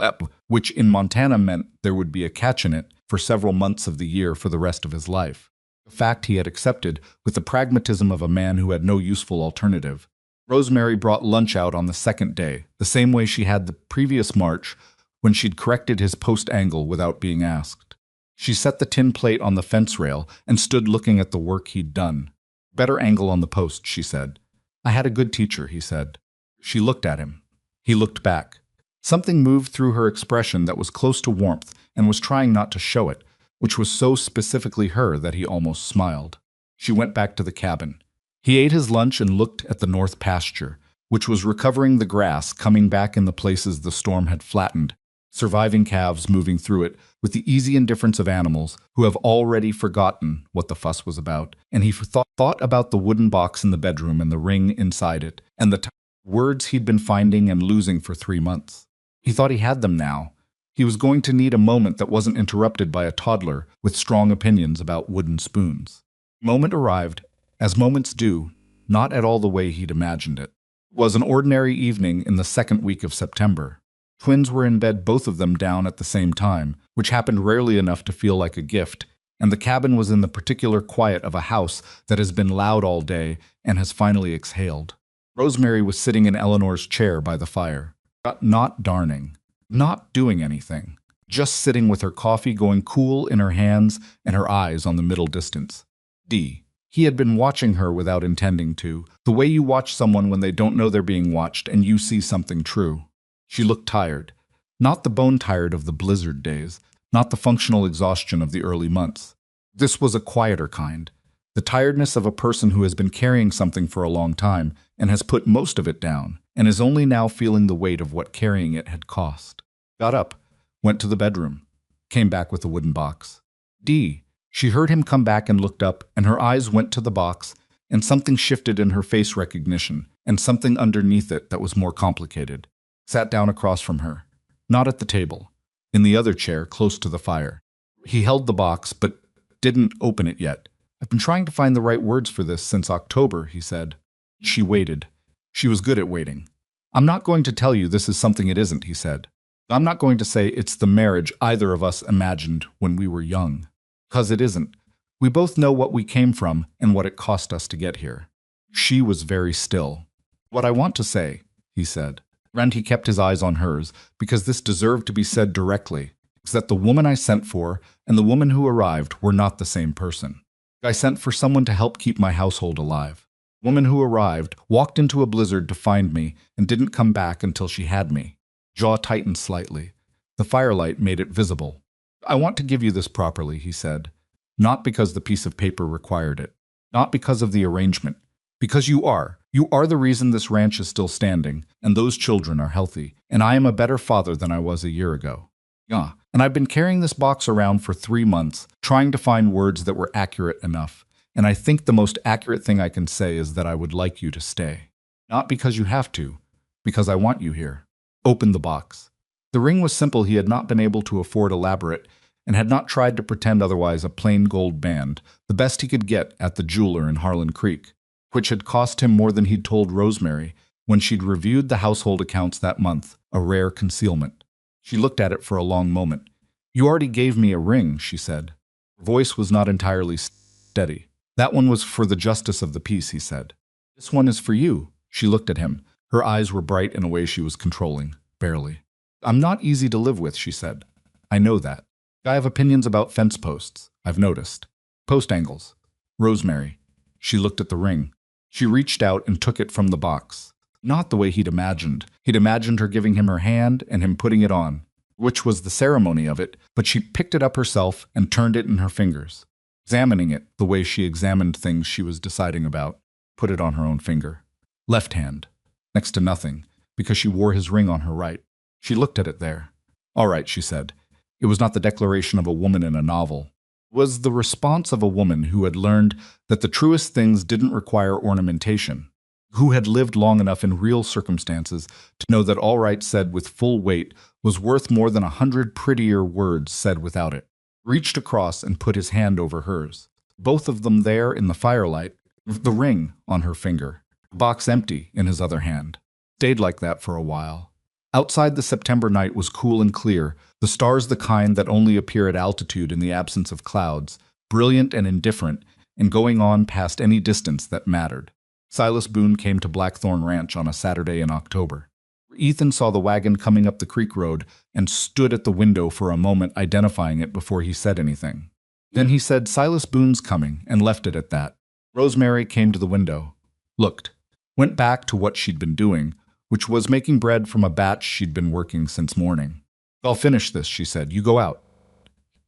which in Montana meant there would be a catch in it for several months of the year for the rest of his life. A fact he had accepted with the pragmatism of a man who had no useful alternative. Rosemary brought lunch out on the second day, the same way she had the previous March when she'd corrected his post angle without being asked. She set the tin plate on the fence rail and stood looking at the work he'd done. "Better angle on the post," she said. "I had a good teacher," he said. She looked at him. He looked back. Something moved through her expression that was close to warmth and was trying not to show it, which was so specifically her that he almost smiled. She went back to the cabin. He ate his lunch and looked at the north pasture, which was recovering the grass coming back in the places the storm had flattened, surviving calves moving through it with the easy indifference of animals who have already forgotten what the fuss was about, and he thought about the wooden box in the bedroom and the ring inside it, and the words he'd been finding and losing for 3 months. He thought he had them now. He was going to need a moment that wasn't interrupted by a toddler with strong opinions about wooden spoons. The moment arrived, as moments do, not at all the way he'd imagined it. It was an ordinary evening in the second week of September. Twins were in bed, both of them down at the same time, which happened rarely enough to feel like a gift, and the cabin was in the particular quiet of a house that has been loud all day and has finally exhaled. Rosemary was sitting in Eleanor's chair by the fire, not darning, not doing anything, just sitting with her coffee going cool in her hands and her eyes on the middle distance. He had been watching her without intending to, the way you watch someone when they don't know they're being watched and you see something true. She looked tired, not the bone tired of the blizzard days, not the functional exhaustion of the early months. This was a quieter kind, the tiredness of a person who has been carrying something for a long time and has put most of it down, and is only now feeling the weight of what carrying it had cost. Got up, went to the bedroom. came back with a wooden box. D. She heard him come back and looked up, and her eyes went to the box, and something shifted in her face recognition, and something underneath it that was more complicated. Sat down across from her. Not at the table. In the other chair, close to the fire. He held the box, but didn't open it yet. I've been trying to find the right words for this since October, he said. She waited. She was good at waiting. I'm not going to tell you this is something it isn't, he said. I'm not going to say it's the marriage either of us imagined when we were young. 'Cause it isn't. We both know what we came from and what it cost us to get here. She was very still. What I want to say, he said, and he kept his eyes on hers, because this deserved to be said directly, is that the woman I sent for and the woman who arrived were not the same person. I sent for someone to help keep my household alive. The woman who arrived walked into a blizzard to find me and didn't come back until she had me. Jaw tightened slightly. The firelight made it visible. I want to give you this properly, he said. Not because the piece of paper required it. Not because of the arrangement. Because you are. You are the reason this ranch is still standing, and those children are healthy, and I am a better father than I was a year ago. Yeah, and I've been carrying this box around for 3 months, trying to find words that were accurate enough, and I think the most accurate thing I can say is that I would like you to stay. Not because you have to, because I want you here. Open the box. The ring was simple. He had not been able to afford elaborate, and had not tried to pretend otherwise a plain gold band, the best he could get at the jeweler in Harlan Creek, which had cost him more than he'd told Rosemary when she'd reviewed the household accounts that month, a rare concealment. She looked at it for a long moment. You already gave me a ring, she said. Her voice was not entirely steady. That one was for the justice of the peace, he said. This one is for you. She looked at him. Her eyes were bright in a way she was controlling, barely. I'm not easy to live with, she said. I know that. I have opinions about fence posts, I've noticed. Post angles. Rosemary. She looked at the ring. She reached out and took it from the box. Not the way he'd imagined. He'd imagined her giving him her hand and him putting it on, which was the ceremony of it, but she picked it up herself and turned it in her fingers, examining it the way she examined things she was deciding about, put it on her own finger. Left hand. Next to nothing, because she wore his ring on her right. She looked at it there. All right, she said. It was not the declaration of a woman in a novel. It was the response of a woman who had learned that the truest things didn't require ornamentation, who had lived long enough in real circumstances to know that all right said with full weight was worth more than 100 prettier words said without it. Reached across and put his hand over hers. Both of them there in the firelight, the ring on her finger, the box empty in his other hand. Stayed like that for a while. Outside, the September night was cool and clear, the stars the kind that only appear at altitude in the absence of clouds, brilliant and indifferent, and going on past any distance that mattered. Silas Boone came to Blackthorn Ranch on a Saturday in October. Ethan saw the wagon coming up the creek road and stood at the window for a moment identifying it before he said anything. Then he said, Silas Boone's coming, and left it at that. Rosemary came to the window, looked, went back to what she'd been doing, which was making bread from a batch she'd been working since morning. I'll finish this, she said. You go out.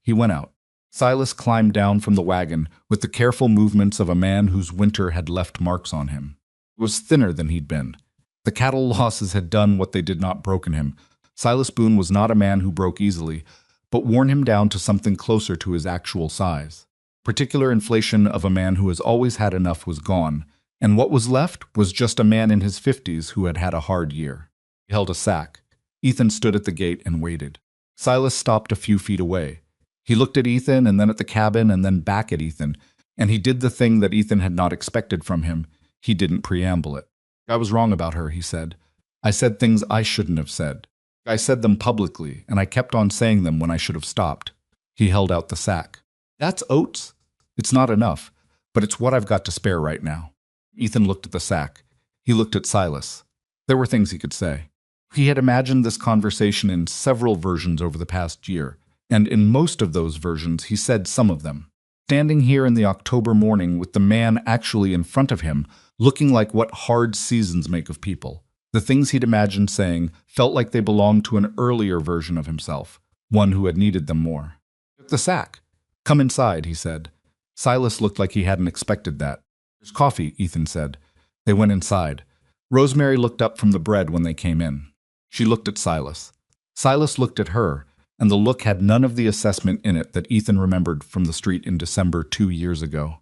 He went out. Silas climbed down from the wagon with the careful movements of a man whose winter had left marks on him. It was thinner than he'd been. The cattle losses had done what they did not broken him. Silas Boone was not a man who broke easily, but worn him down to something closer to his actual size. Particular inflation of a man who has always had enough was gone, and what was left was just a man in his 50s who had had a hard year. He held a sack. Ethan stood at the gate and waited. Silas stopped a few feet away. He looked at Ethan and then at the cabin and then back at Ethan, and he did the thing that Ethan had not expected from him. He didn't preamble it. I was wrong about her, he said. I said things I shouldn't have said. I said them publicly, and I kept on saying them when I should have stopped. He held out the sack. That's oats. It's not enough, but it's what I've got to spare right now. Ethan looked at the sack. He looked at Silas. There were things he could say. He had imagined this conversation in several versions over the past year, and in most of those versions he said some of them. Standing here in the October morning with the man actually in front of him, looking like what hard seasons make of people, the things he'd imagined saying felt like they belonged to an earlier version of himself, one who had needed them more. Took the sack. Come inside, he said. Silas looked like he hadn't expected that. There's coffee, Ethan said. They went inside. Rosemary looked up from the bread when they came in. She looked at Silas. Silas looked at her, and the look had none of the assessment in it that Ethan remembered from the street in December 2 years ago.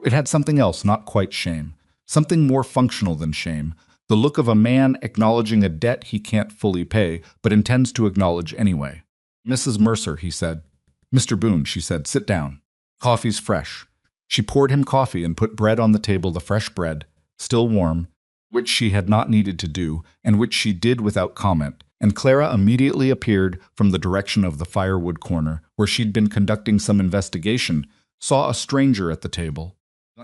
It had something else, not quite shame. Something more functional than shame. The look of a man acknowledging a debt he can't fully pay, but intends to acknowledge anyway. "Mrs. Mercer," he said. "Mr. Boone," she said, "sit down. Coffee's fresh." She poured him coffee and put bread on the table, the fresh bread, still warm, which she had not needed to do, and which she did without comment, and Clara immediately appeared from the direction of the firewood corner, where she'd been conducting some investigation, saw a stranger at the table,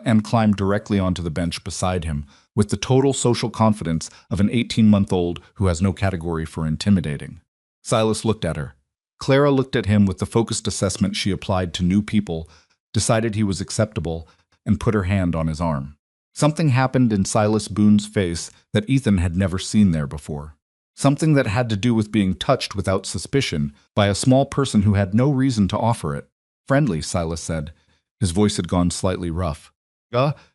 and climbed directly onto the bench beside him, with the total social confidence of an 18-month-old who has no category for intimidating. Silas looked at her. Clara looked at him with the focused assessment she applied to new people, decided he was acceptable, and put her hand on his arm. Something happened in Silas Boone's face that Ethan had never seen there before. Something that had to do with being touched without suspicion by a small person who had no reason to offer it. "Friendly," Silas said. His voice had gone slightly rough.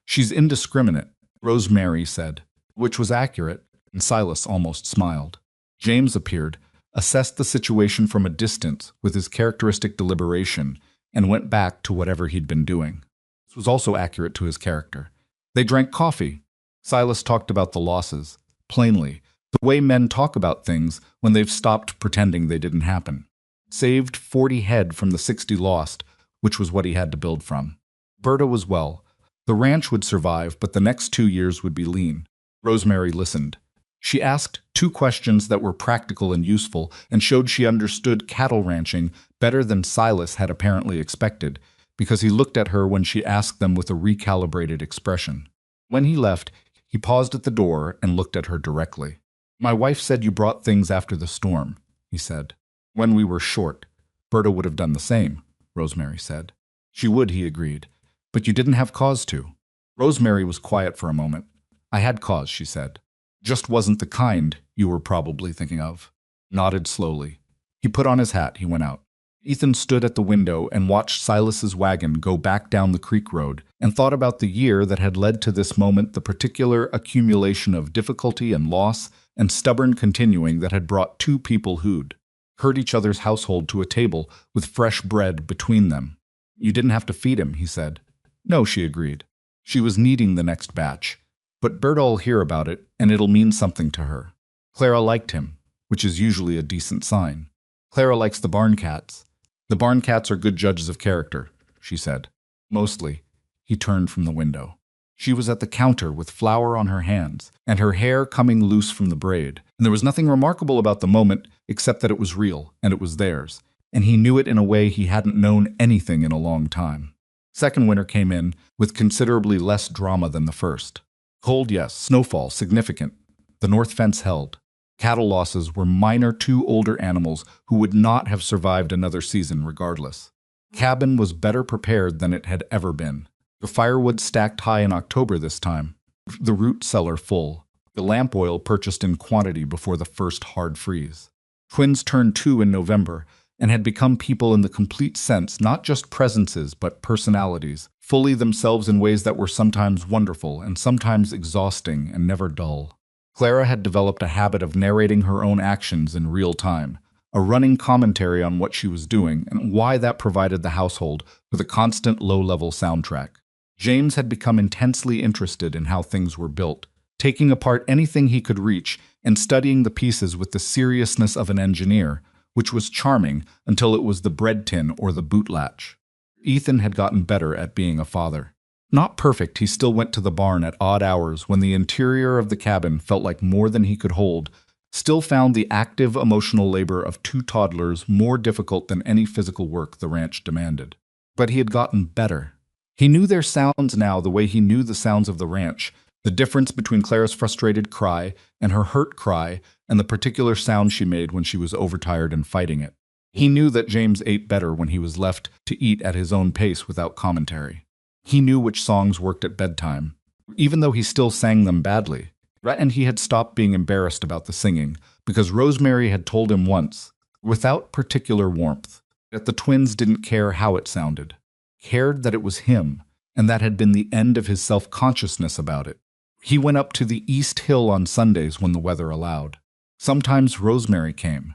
She's indiscriminate," Rosemary said, which was accurate, and Silas almost smiled. James appeared, assessed the situation from a distance with his characteristic deliberation, and went back to whatever he'd been doing. This was also accurate to his character. They drank coffee. Silas talked about the losses, plainly, the way men talk about things when they've stopped pretending they didn't happen. Saved 40 head from the 60 lost, which was what he had to build from. Berta was well. The ranch would survive, but the next 2 years would be lean. Rosemary listened. She asked 2 questions that were practical and useful, and showed she understood cattle ranching better than Silas had apparently expected, because he looked at her when she asked them with a recalibrated expression. When he left, he paused at the door and looked at her directly. "My wife said you brought things after the storm," he said. "When we were short." "Berta would have done the same," Rosemary said. "She would," he agreed. "But you didn't have cause to." Rosemary was quiet for a moment. "I had cause," she said. "Just wasn't the kind you were probably thinking of." Nodded slowly. He put on his hat. He went out. Ethan stood at the window and watched Silas's wagon go back down the creek road, and thought about the year that had led to this moment, the particular accumulation of difficulty and loss and stubborn continuing that had brought 2 people who'd hurt each other's household to a table with fresh bread between them. "You didn't have to feed him," he said. "No," she agreed. She was needing the next batch. "But Berta'll hear about it, and it'll mean something to her." Clara liked him, which is usually a decent sign. "Clara likes the barn cats." "The barn cats are good judges of character," she said. "Mostly." He turned from the window. She was at the counter with flour on her hands, and her hair coming loose from the braid, and there was nothing remarkable about the moment except that it was real, and it was theirs, and he knew it in a way he hadn't known anything in a long time. Second winter came in with considerably less drama than the first. Cold, yes. Snowfall, significant. The north fence held. Cattle losses were minor. 2 older animals who would not have survived another season regardless. Cabin was better prepared than it had ever been. The firewood stacked high in October this time. The root cellar full. The lamp oil purchased in quantity before the first hard freeze. Twins turned 2 in November, and had become people in the complete sense, not just presences, but personalities, fully themselves in ways that were sometimes wonderful and sometimes exhausting and never dull. Clara had developed a habit of narrating her own actions in real time, a running commentary on what she was doing and why that provided the household with a constant low-level soundtrack. James had become intensely interested in how things were built, taking apart anything he could reach and studying the pieces with the seriousness of an engineer, which was charming until it was the bread tin or the boot latch. Ethan had gotten better at being a father. Not perfect, he still went to the barn at odd hours when the interior of the cabin felt like more than he could hold, still found the active emotional labor of 2 toddlers more difficult than any physical work the ranch demanded. But he had gotten better. He knew their sounds now the way he knew the sounds of the ranch, the difference between Clara's frustrated cry and her hurt cry and the particular sound she made when she was overtired and fighting it. He knew that James ate better when he was left to eat at his own pace without commentary. He knew which songs worked at bedtime, even though he still sang them badly. And he had stopped being embarrassed about the singing, because Rosemary had told him once, without particular warmth, that the twins didn't care how it sounded, cared that it was him, and that had been the end of his self-consciousness about it. He went up to the East Hill on Sundays when the weather allowed. Sometimes Rosemary came.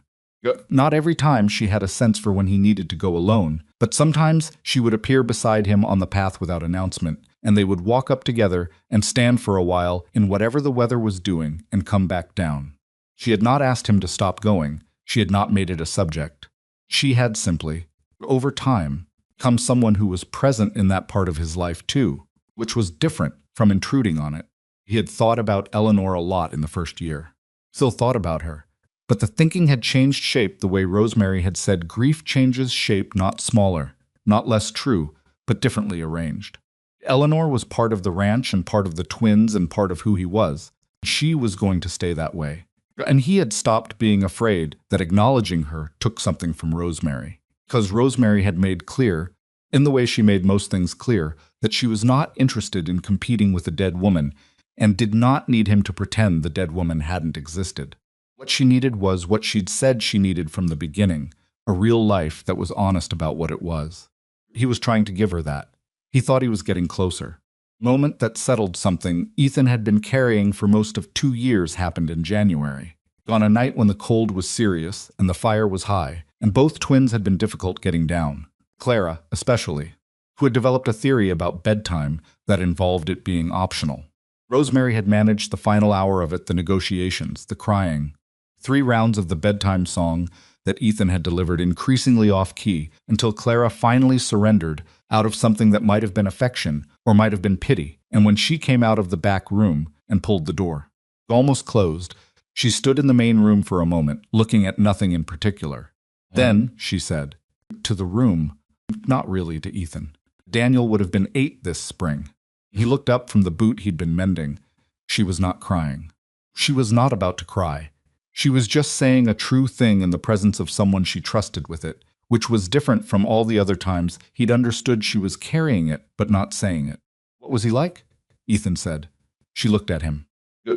Not every time she had a sense for when he needed to go alone, but sometimes she would appear beside him on the path without announcement, and they would walk up together and stand for a while in whatever the weather was doing and come back down. She had not asked him to stop going. She had not made it a subject. She had simply, over time, become someone who was present in that part of his life too, which was different from intruding on it. He had thought about Eleanor a lot in the first year. Still thought about her. But the thinking had changed shape the way Rosemary had said grief changes shape, not smaller, not less true, but differently arranged. Eleanor was part of the ranch and part of the twins and part of who he was. She was going to stay that way. And he had stopped being afraid that acknowledging her took something from Rosemary. Because Rosemary had made clear, in the way she made most things clear, that she was not interested in competing with a dead woman and did not need him to pretend the dead woman hadn't existed. What she needed was what she'd said she needed from the beginning, a real life that was honest about what it was. He was trying to give her that. He thought he was getting closer. The moment that settled something Ethan had been carrying for most of 2 years happened in January. On a night when the cold was serious and the fire was high, and both twins had been difficult getting down. Clara, especially, who had developed a theory about bedtime that involved it being optional. Rosemary had managed the final hour of it, the negotiations, the crying. 3 rounds of the bedtime song that Ethan had delivered increasingly off-key until Clara finally surrendered out of something that might have been affection or might have been pity, and when she came out of the back room and pulled the door, almost closed, she stood in the main room for a moment, looking at nothing in particular. Then, she said, to the room, not really to Ethan. Daniel would have been 8 this spring. He looked up from the boot he'd been mending. She was not crying. She was not about to cry. She was just saying a true thing in the presence of someone she trusted with it, which was different from all the other times he'd understood she was carrying it but not saying it. What was he like? Ethan said. She looked at him.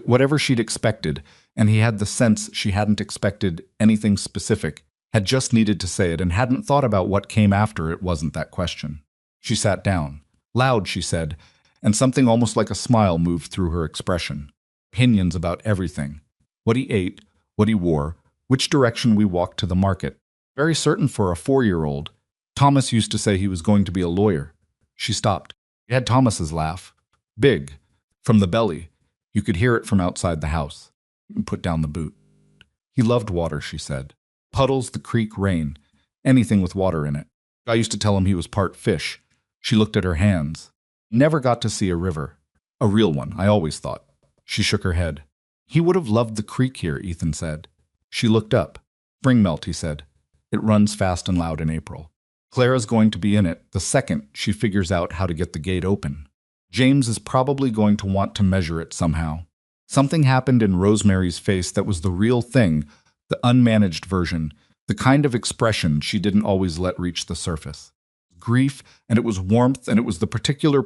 Whatever she'd expected, and he had the sense she hadn't expected anything specific, had just needed to say it and hadn't thought about what came after it wasn't that question. She sat down. Loud, she said, and something almost like a smile moved through her expression. Opinions about everything. What he ate, what he wore, which direction we walked to the market. Very certain for a 4-year-old. Thomas used to say he was going to be a lawyer. She stopped. He had Thomas's laugh. Big. From the belly. You could hear it from outside the house. Put down the boot. He loved water, she said. Puddles, the creek, rain. Anything with water in it. I used to tell him he was part fish. She looked at her hands. Never got to see a river. A real one, I always thought. She shook her head. He would have loved the creek here, Ethan said. She looked up. Spring melt, he said. It runs fast and loud in April. Clara's going to be in it the second she figures out how to get the gate open. James is probably going to want to measure it somehow. Something happened in Rosemary's face that was the real thing, the unmanaged version, the kind of expression she didn't always let reach the surface. Grief, and it was warmth, and it was the particular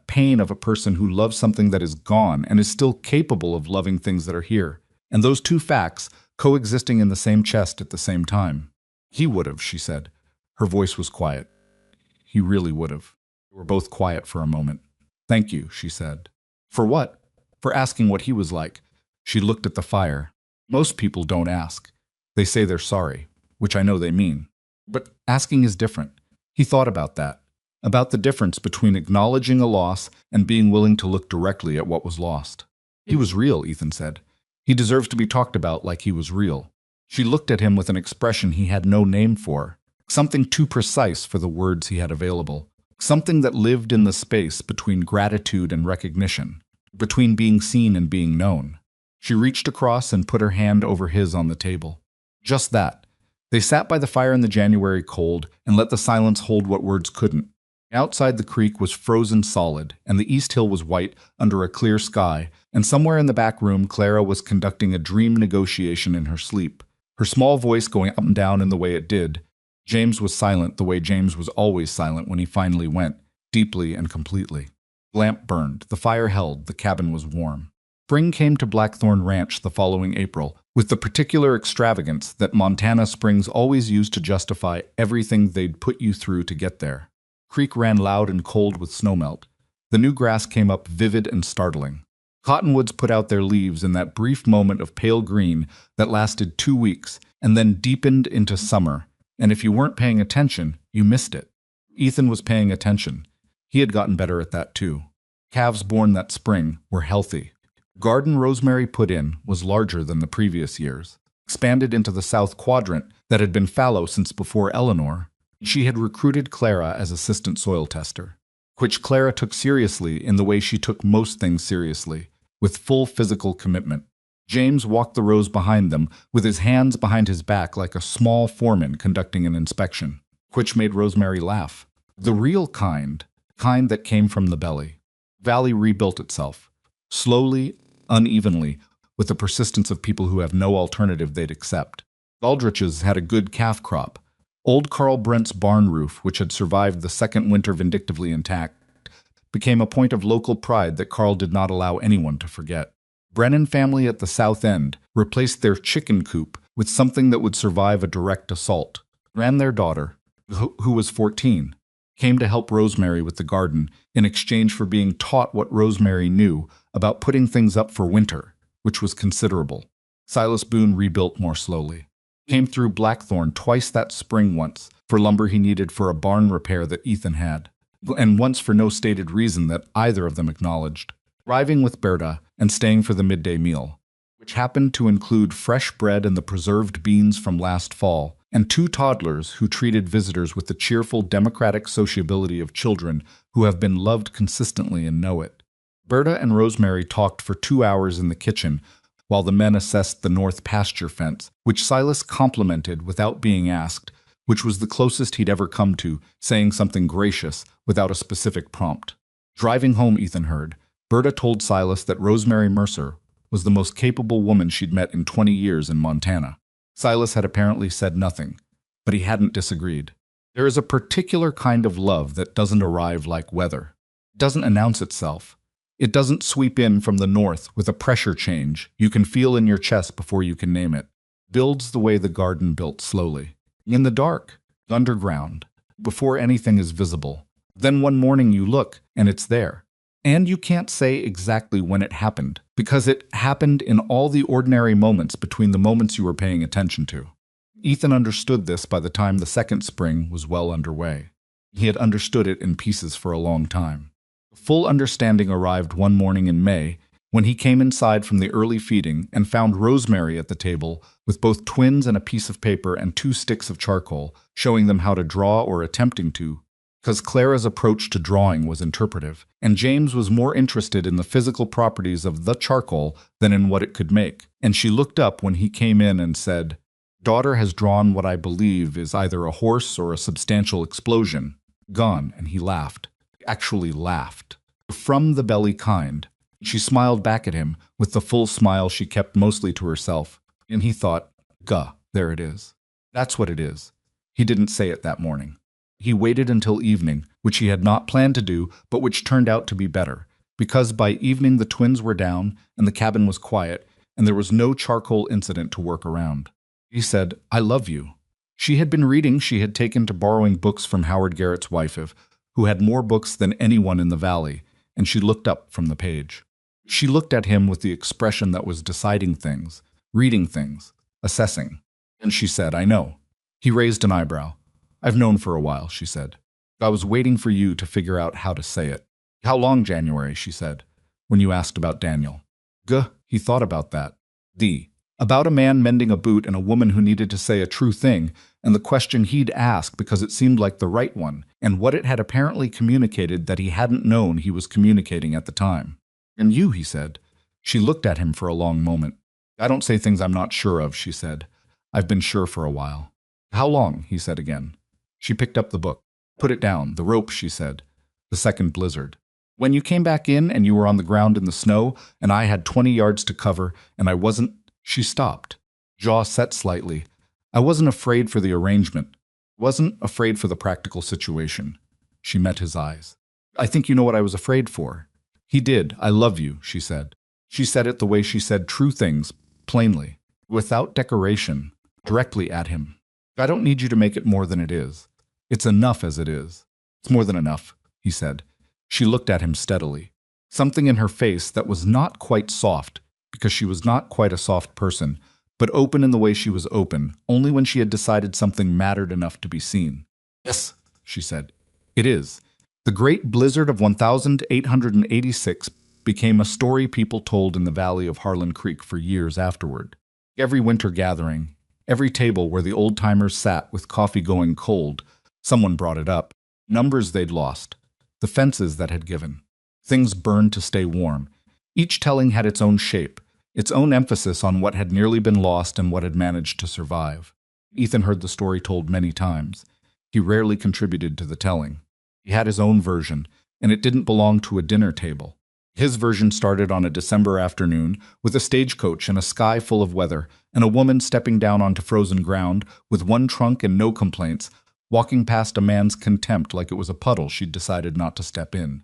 pain of a person who loves something that is gone and is still capable of loving things that are here. And those two facts coexisting in the same chest at the same time. He would have, she said. Her voice was quiet. He really would have. They were both quiet for a moment. Thank you, she said. For what? For asking what he was like. She looked at the fire. Most people don't ask. They say they're sorry, which I know they mean. But asking is different. He thought about that, about the difference between acknowledging a loss and being willing to look directly at what was lost. He was real, Ethan said. He deserves to be talked about like he was real. She looked at him with an expression he had no name for, something too precise for the words he had available, something that lived in the space between gratitude and recognition, between being seen and being known. She reached across and put her hand over his on the table. Just that. They sat by the fire in the January cold and let the silence hold what words couldn't. Outside the creek was frozen solid, and the east hill was white under a clear sky, and somewhere in the back room Clara was conducting a dream negotiation in her sleep, her small voice going up and down in the way it did. James was silent the way James was always silent when he finally went, deeply and completely. The lamp burned, the fire held, the cabin was warm. Spring came to Blackthorn Ranch the following April, with the particular extravagance that Montana springs always used to justify everything they'd put you through to get there. Creek ran loud and cold with snowmelt. The new grass came up vivid and startling. Cottonwoods put out their leaves in that brief moment of pale green that lasted 2 weeks and then deepened into summer, and if you weren't paying attention, you missed it. Ethan was paying attention. He had gotten better at that too. Calves born that spring were healthy. Garden Rosemary put in was larger than the previous years, expanded into the south quadrant that had been fallow since before Eleanor. She had recruited Clara as assistant soil tester, which Clara took seriously in the way she took most things seriously, with full physical commitment. James walked the rows behind them with his hands behind his back like a small foreman conducting an inspection, which made Rosemary laugh. The real kind that came from the belly. Valley rebuilt itself, slowly, unevenly, with the persistence of people who have no alternative they'd accept. Aldrich's had a good calf crop. Old Carl Brent's barn roof, which had survived the second winter vindictively intact, became a point of local pride that Carl did not allow anyone to forget. Brennan family at the south end replaced their chicken coop with something that would survive a direct assault. And their daughter, who was 14, came to help Rosemary with the garden in exchange for being taught what Rosemary knew about putting things up for winter, which was considerable. Silas Boone rebuilt more slowly. Came through Blackthorn twice that spring, once for lumber he needed for a barn repair that Ethan had, and once for no stated reason that either of them acknowledged. Arriving with Berta and staying for the midday meal, which happened to include fresh bread and the preserved beans from last fall, and 2 toddlers who treated visitors with the cheerful democratic sociability of children who have been loved consistently and know it. Berta and Rosemary talked for 2 hours in the kitchen while the men assessed the north pasture fence, which Silas complimented without being asked, which was the closest he'd ever come to saying something gracious without a specific prompt. Driving home, Ethan heard, Berta told Silas that Rosemary Mercer was the most capable woman she'd met in 20 years in Montana. Silas had apparently said nothing, but he hadn't disagreed. There is a particular kind of love that doesn't arrive like weather. It doesn't announce itself. It doesn't sweep in from the north with a pressure change you can feel in your chest before you can name it. Builds the way the garden built slowly. In the dark, underground, before anything is visible. Then one morning you look, and it's there. And you can't say exactly when it happened, because it happened in all the ordinary moments between the moments you were paying attention to. Ethan understood this by the time the second spring was well underway. He had understood it in pieces for a long time. Full understanding arrived one morning in May when he came inside from the early feeding and found Rosemary at the table with both twins and a piece of paper and 2 sticks of charcoal, showing them how to draw or attempting to, because Clara's approach to drawing was interpretive, and James was more interested in the physical properties of the charcoal than in what it could make. And she looked up when he came in and said, "Daughter has drawn what I believe is either a horse or a substantial explosion. Gone," and he laughed. Actually laughed. From the belly kind. She smiled back at him with the full smile she kept mostly to herself, and he thought, "Guh, there it is. That's what it is." He didn't say it that morning. He waited until evening, which he had not planned to do, but which turned out to be better, because by evening the twins were down and the cabin was quiet, and there was no charcoal incident to work around. He said, "I love you." She had been reading. She had taken to borrowing books from Howard Garrett's wife, who had more books than anyone in the valley, and she looked up from the page. She looked at him with the expression that was deciding things, reading things, assessing. And she said, "I know." He raised an eyebrow. "I've known for a while," she said. "I was waiting for you to figure out how to say it." "How long, January?" she said, "when you asked about Daniel." "Guh," he thought about that. About a man mending a boot and a woman who needed to say a true thing, and the question he'd ask because it seemed like the right one, and what it had apparently communicated that he hadn't known he was communicating at the time. "And you," he said. She looked at him for a long moment. "I don't say things I'm not sure of," she said. "I've been sure for a while." "How long?" he said again. She picked up the book. "Put it down. The rope," she said. "The second blizzard. When you came back in and you were on the ground in the snow, and I had 20 yards to cover, and I wasn't—" She stopped, jaw set slightly. "I wasn't afraid for the arrangement. Wasn't afraid for the practical situation." She met his eyes. "I think you know what I was afraid for." He did. "I love you," she said. She said it the way she said true things, plainly, without decoration, directly at him. "I don't need you to make it more than it is. It's enough as it is." "It's more than enough," he said. She looked at him steadily. Something in her face that was not quite soft, because she was not quite a soft person, but open in the way she was open, only when she had decided something mattered enough to be seen. "Yes," she said. "It is." The Great Blizzard of 1886 became a story people told in the valley of Harlan Creek for years afterward. Every winter gathering, every table where the old-timers sat with coffee going cold, someone brought it up. Numbers they'd lost, the fences that had given, things burned to stay warm. Each telling had its own shape, its own emphasis on what had nearly been lost and what had managed to survive. Ethan heard the story told many times. He rarely contributed to the telling. He had his own version, and it didn't belong to a dinner table. His version started on a December afternoon with a stagecoach and a sky full of weather, and a woman stepping down onto frozen ground with one trunk and no complaints, walking past a man's contempt like it was a puddle she'd decided not to step in.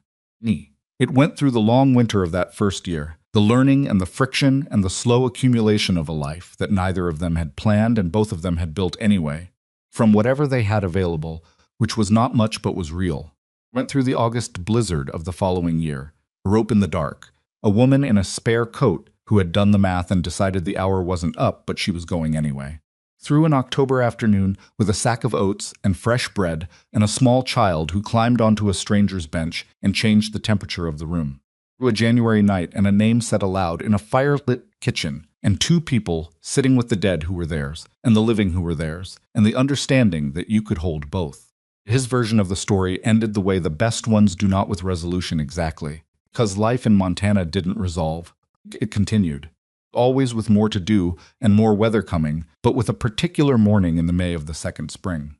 It went through the long winter of that first year, the learning and the friction and the slow accumulation of a life that neither of them had planned and both of them had built anyway, from whatever they had available, which was not much but was real. Went through the August blizzard of the following year, a rope in the dark, a woman in a spare coat who had done the math and decided the hour wasn't up, but she was going anyway. Through an October afternoon with a sack of oats and fresh bread and a small child who climbed onto a stranger's bench and changed the temperature of the room. Through a January night and a name said aloud in a fire-lit kitchen, and two people sitting with the dead who were theirs, and the living who were theirs, and the understanding that you could hold both. His version of the story ended the way the best ones do not with resolution exactly. Because life in Montana didn't resolve. It continued. Always with more to do and more weather coming, but with a particular morning in the May of the second spring.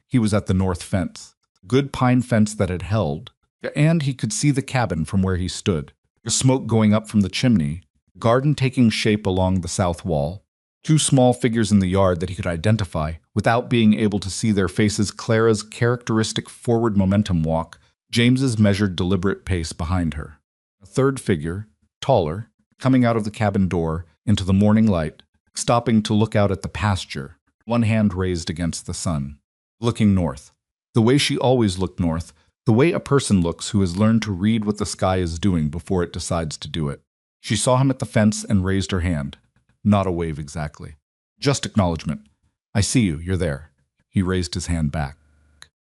He was at the north fence. Good pine fence that had held, and he could see the cabin from where he stood. Smoke going up from the chimney, garden taking shape along the south wall, two small figures in the yard that he could identify without being able to see their faces. Clara's characteristic forward momentum walk, James's measured deliberate pace behind her. A third figure, taller, coming out of the cabin door into the morning light, stopping to look out at the pasture, one hand raised against the sun, looking north. The way she always looked north, the way a person looks who has learned to read what the sky is doing before it decides to do it. She saw him at the fence and raised her hand. Not a wave exactly. Just acknowledgement. "I see you, you're there." He raised his hand back.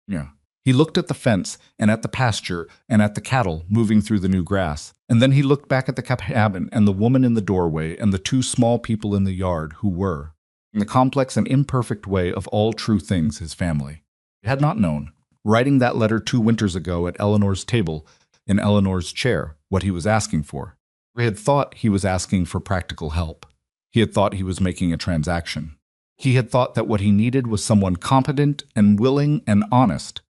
"Yeah." He looked at the fence and at the pasture and at the cattle moving through the new grass, and then he looked back at the cabin and the woman in the doorway and the two small people in the yard who were, in the complex and imperfect way of all true things, his family. He had not known, writing that letter 2 winters ago at Eleanor's table, in Eleanor's chair, what he was asking for. He had thought he was asking for practical help. He had thought he was making a transaction. He had thought that what he needed was someone competent and willing and honest,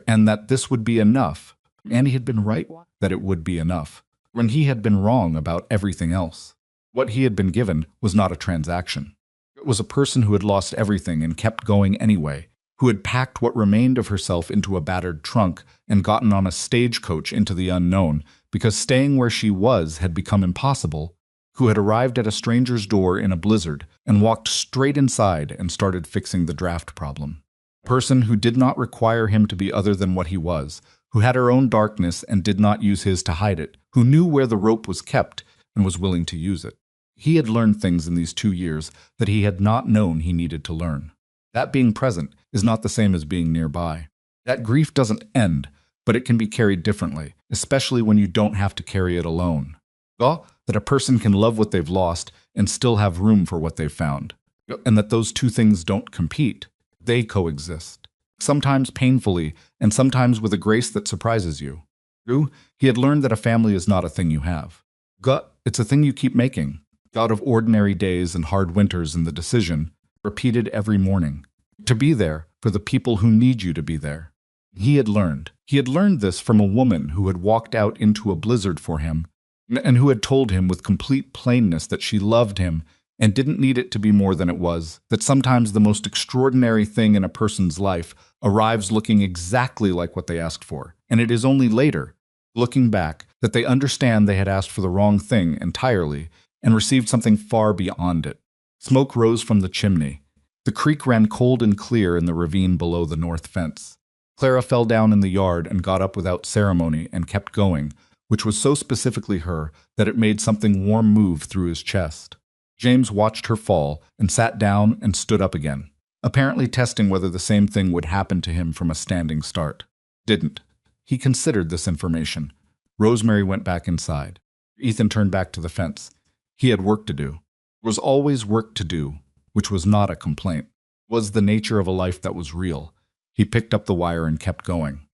and that this would be enough, and he had been right that it would be enough, when he had been wrong about everything else. What he had been given was not a transaction. It was a person who had lost everything and kept going anyway, who had packed what remained of herself into a battered trunk and gotten on a stagecoach into the unknown, because staying where she was had become impossible, who had arrived at a stranger's door in a blizzard and walked straight inside and started fixing the draft problem. Person who did not require him to be other than what he was, who had her own darkness and did not use his to hide it, who knew where the rope was kept and was willing to use it. He had learned things in these 2 years that he had not known he needed to learn. That being present is not the same as being nearby. That grief doesn't end, but it can be carried differently, especially when you don't have to carry it alone. That a person can love what they've lost and still have room for what they've found, and that those two things don't compete. They coexist, sometimes painfully, and sometimes with a grace that surprises you. He had learned that a family is not a thing you have. It's a thing you keep making, out of ordinary days and hard winters and the decision, repeated every morning, to be there for the people who need you to be there. He had learned this from a woman who had walked out into a blizzard for him, and who had told him with complete plainness that she loved him and didn't need it to be more than it was, that sometimes the most extraordinary thing in a person's life arrives looking exactly like what they asked for, and it is only later, looking back, that they understand they had asked for the wrong thing entirely and received something far beyond it. Smoke rose from the chimney. The creek ran cold and clear in the ravine below the north fence. Clara fell down in the yard and got up without ceremony and kept going, which was so specifically her that it made something warm move through his chest. James watched her fall and sat down and stood up again, apparently testing whether the same thing would happen to him from a standing start. Didn't. He considered this information. Rosemary went back inside. Ethan turned back to the fence. He had work to do. There was always work to do, which was not a complaint. It was the nature of a life that was real. He picked up the wire and kept going.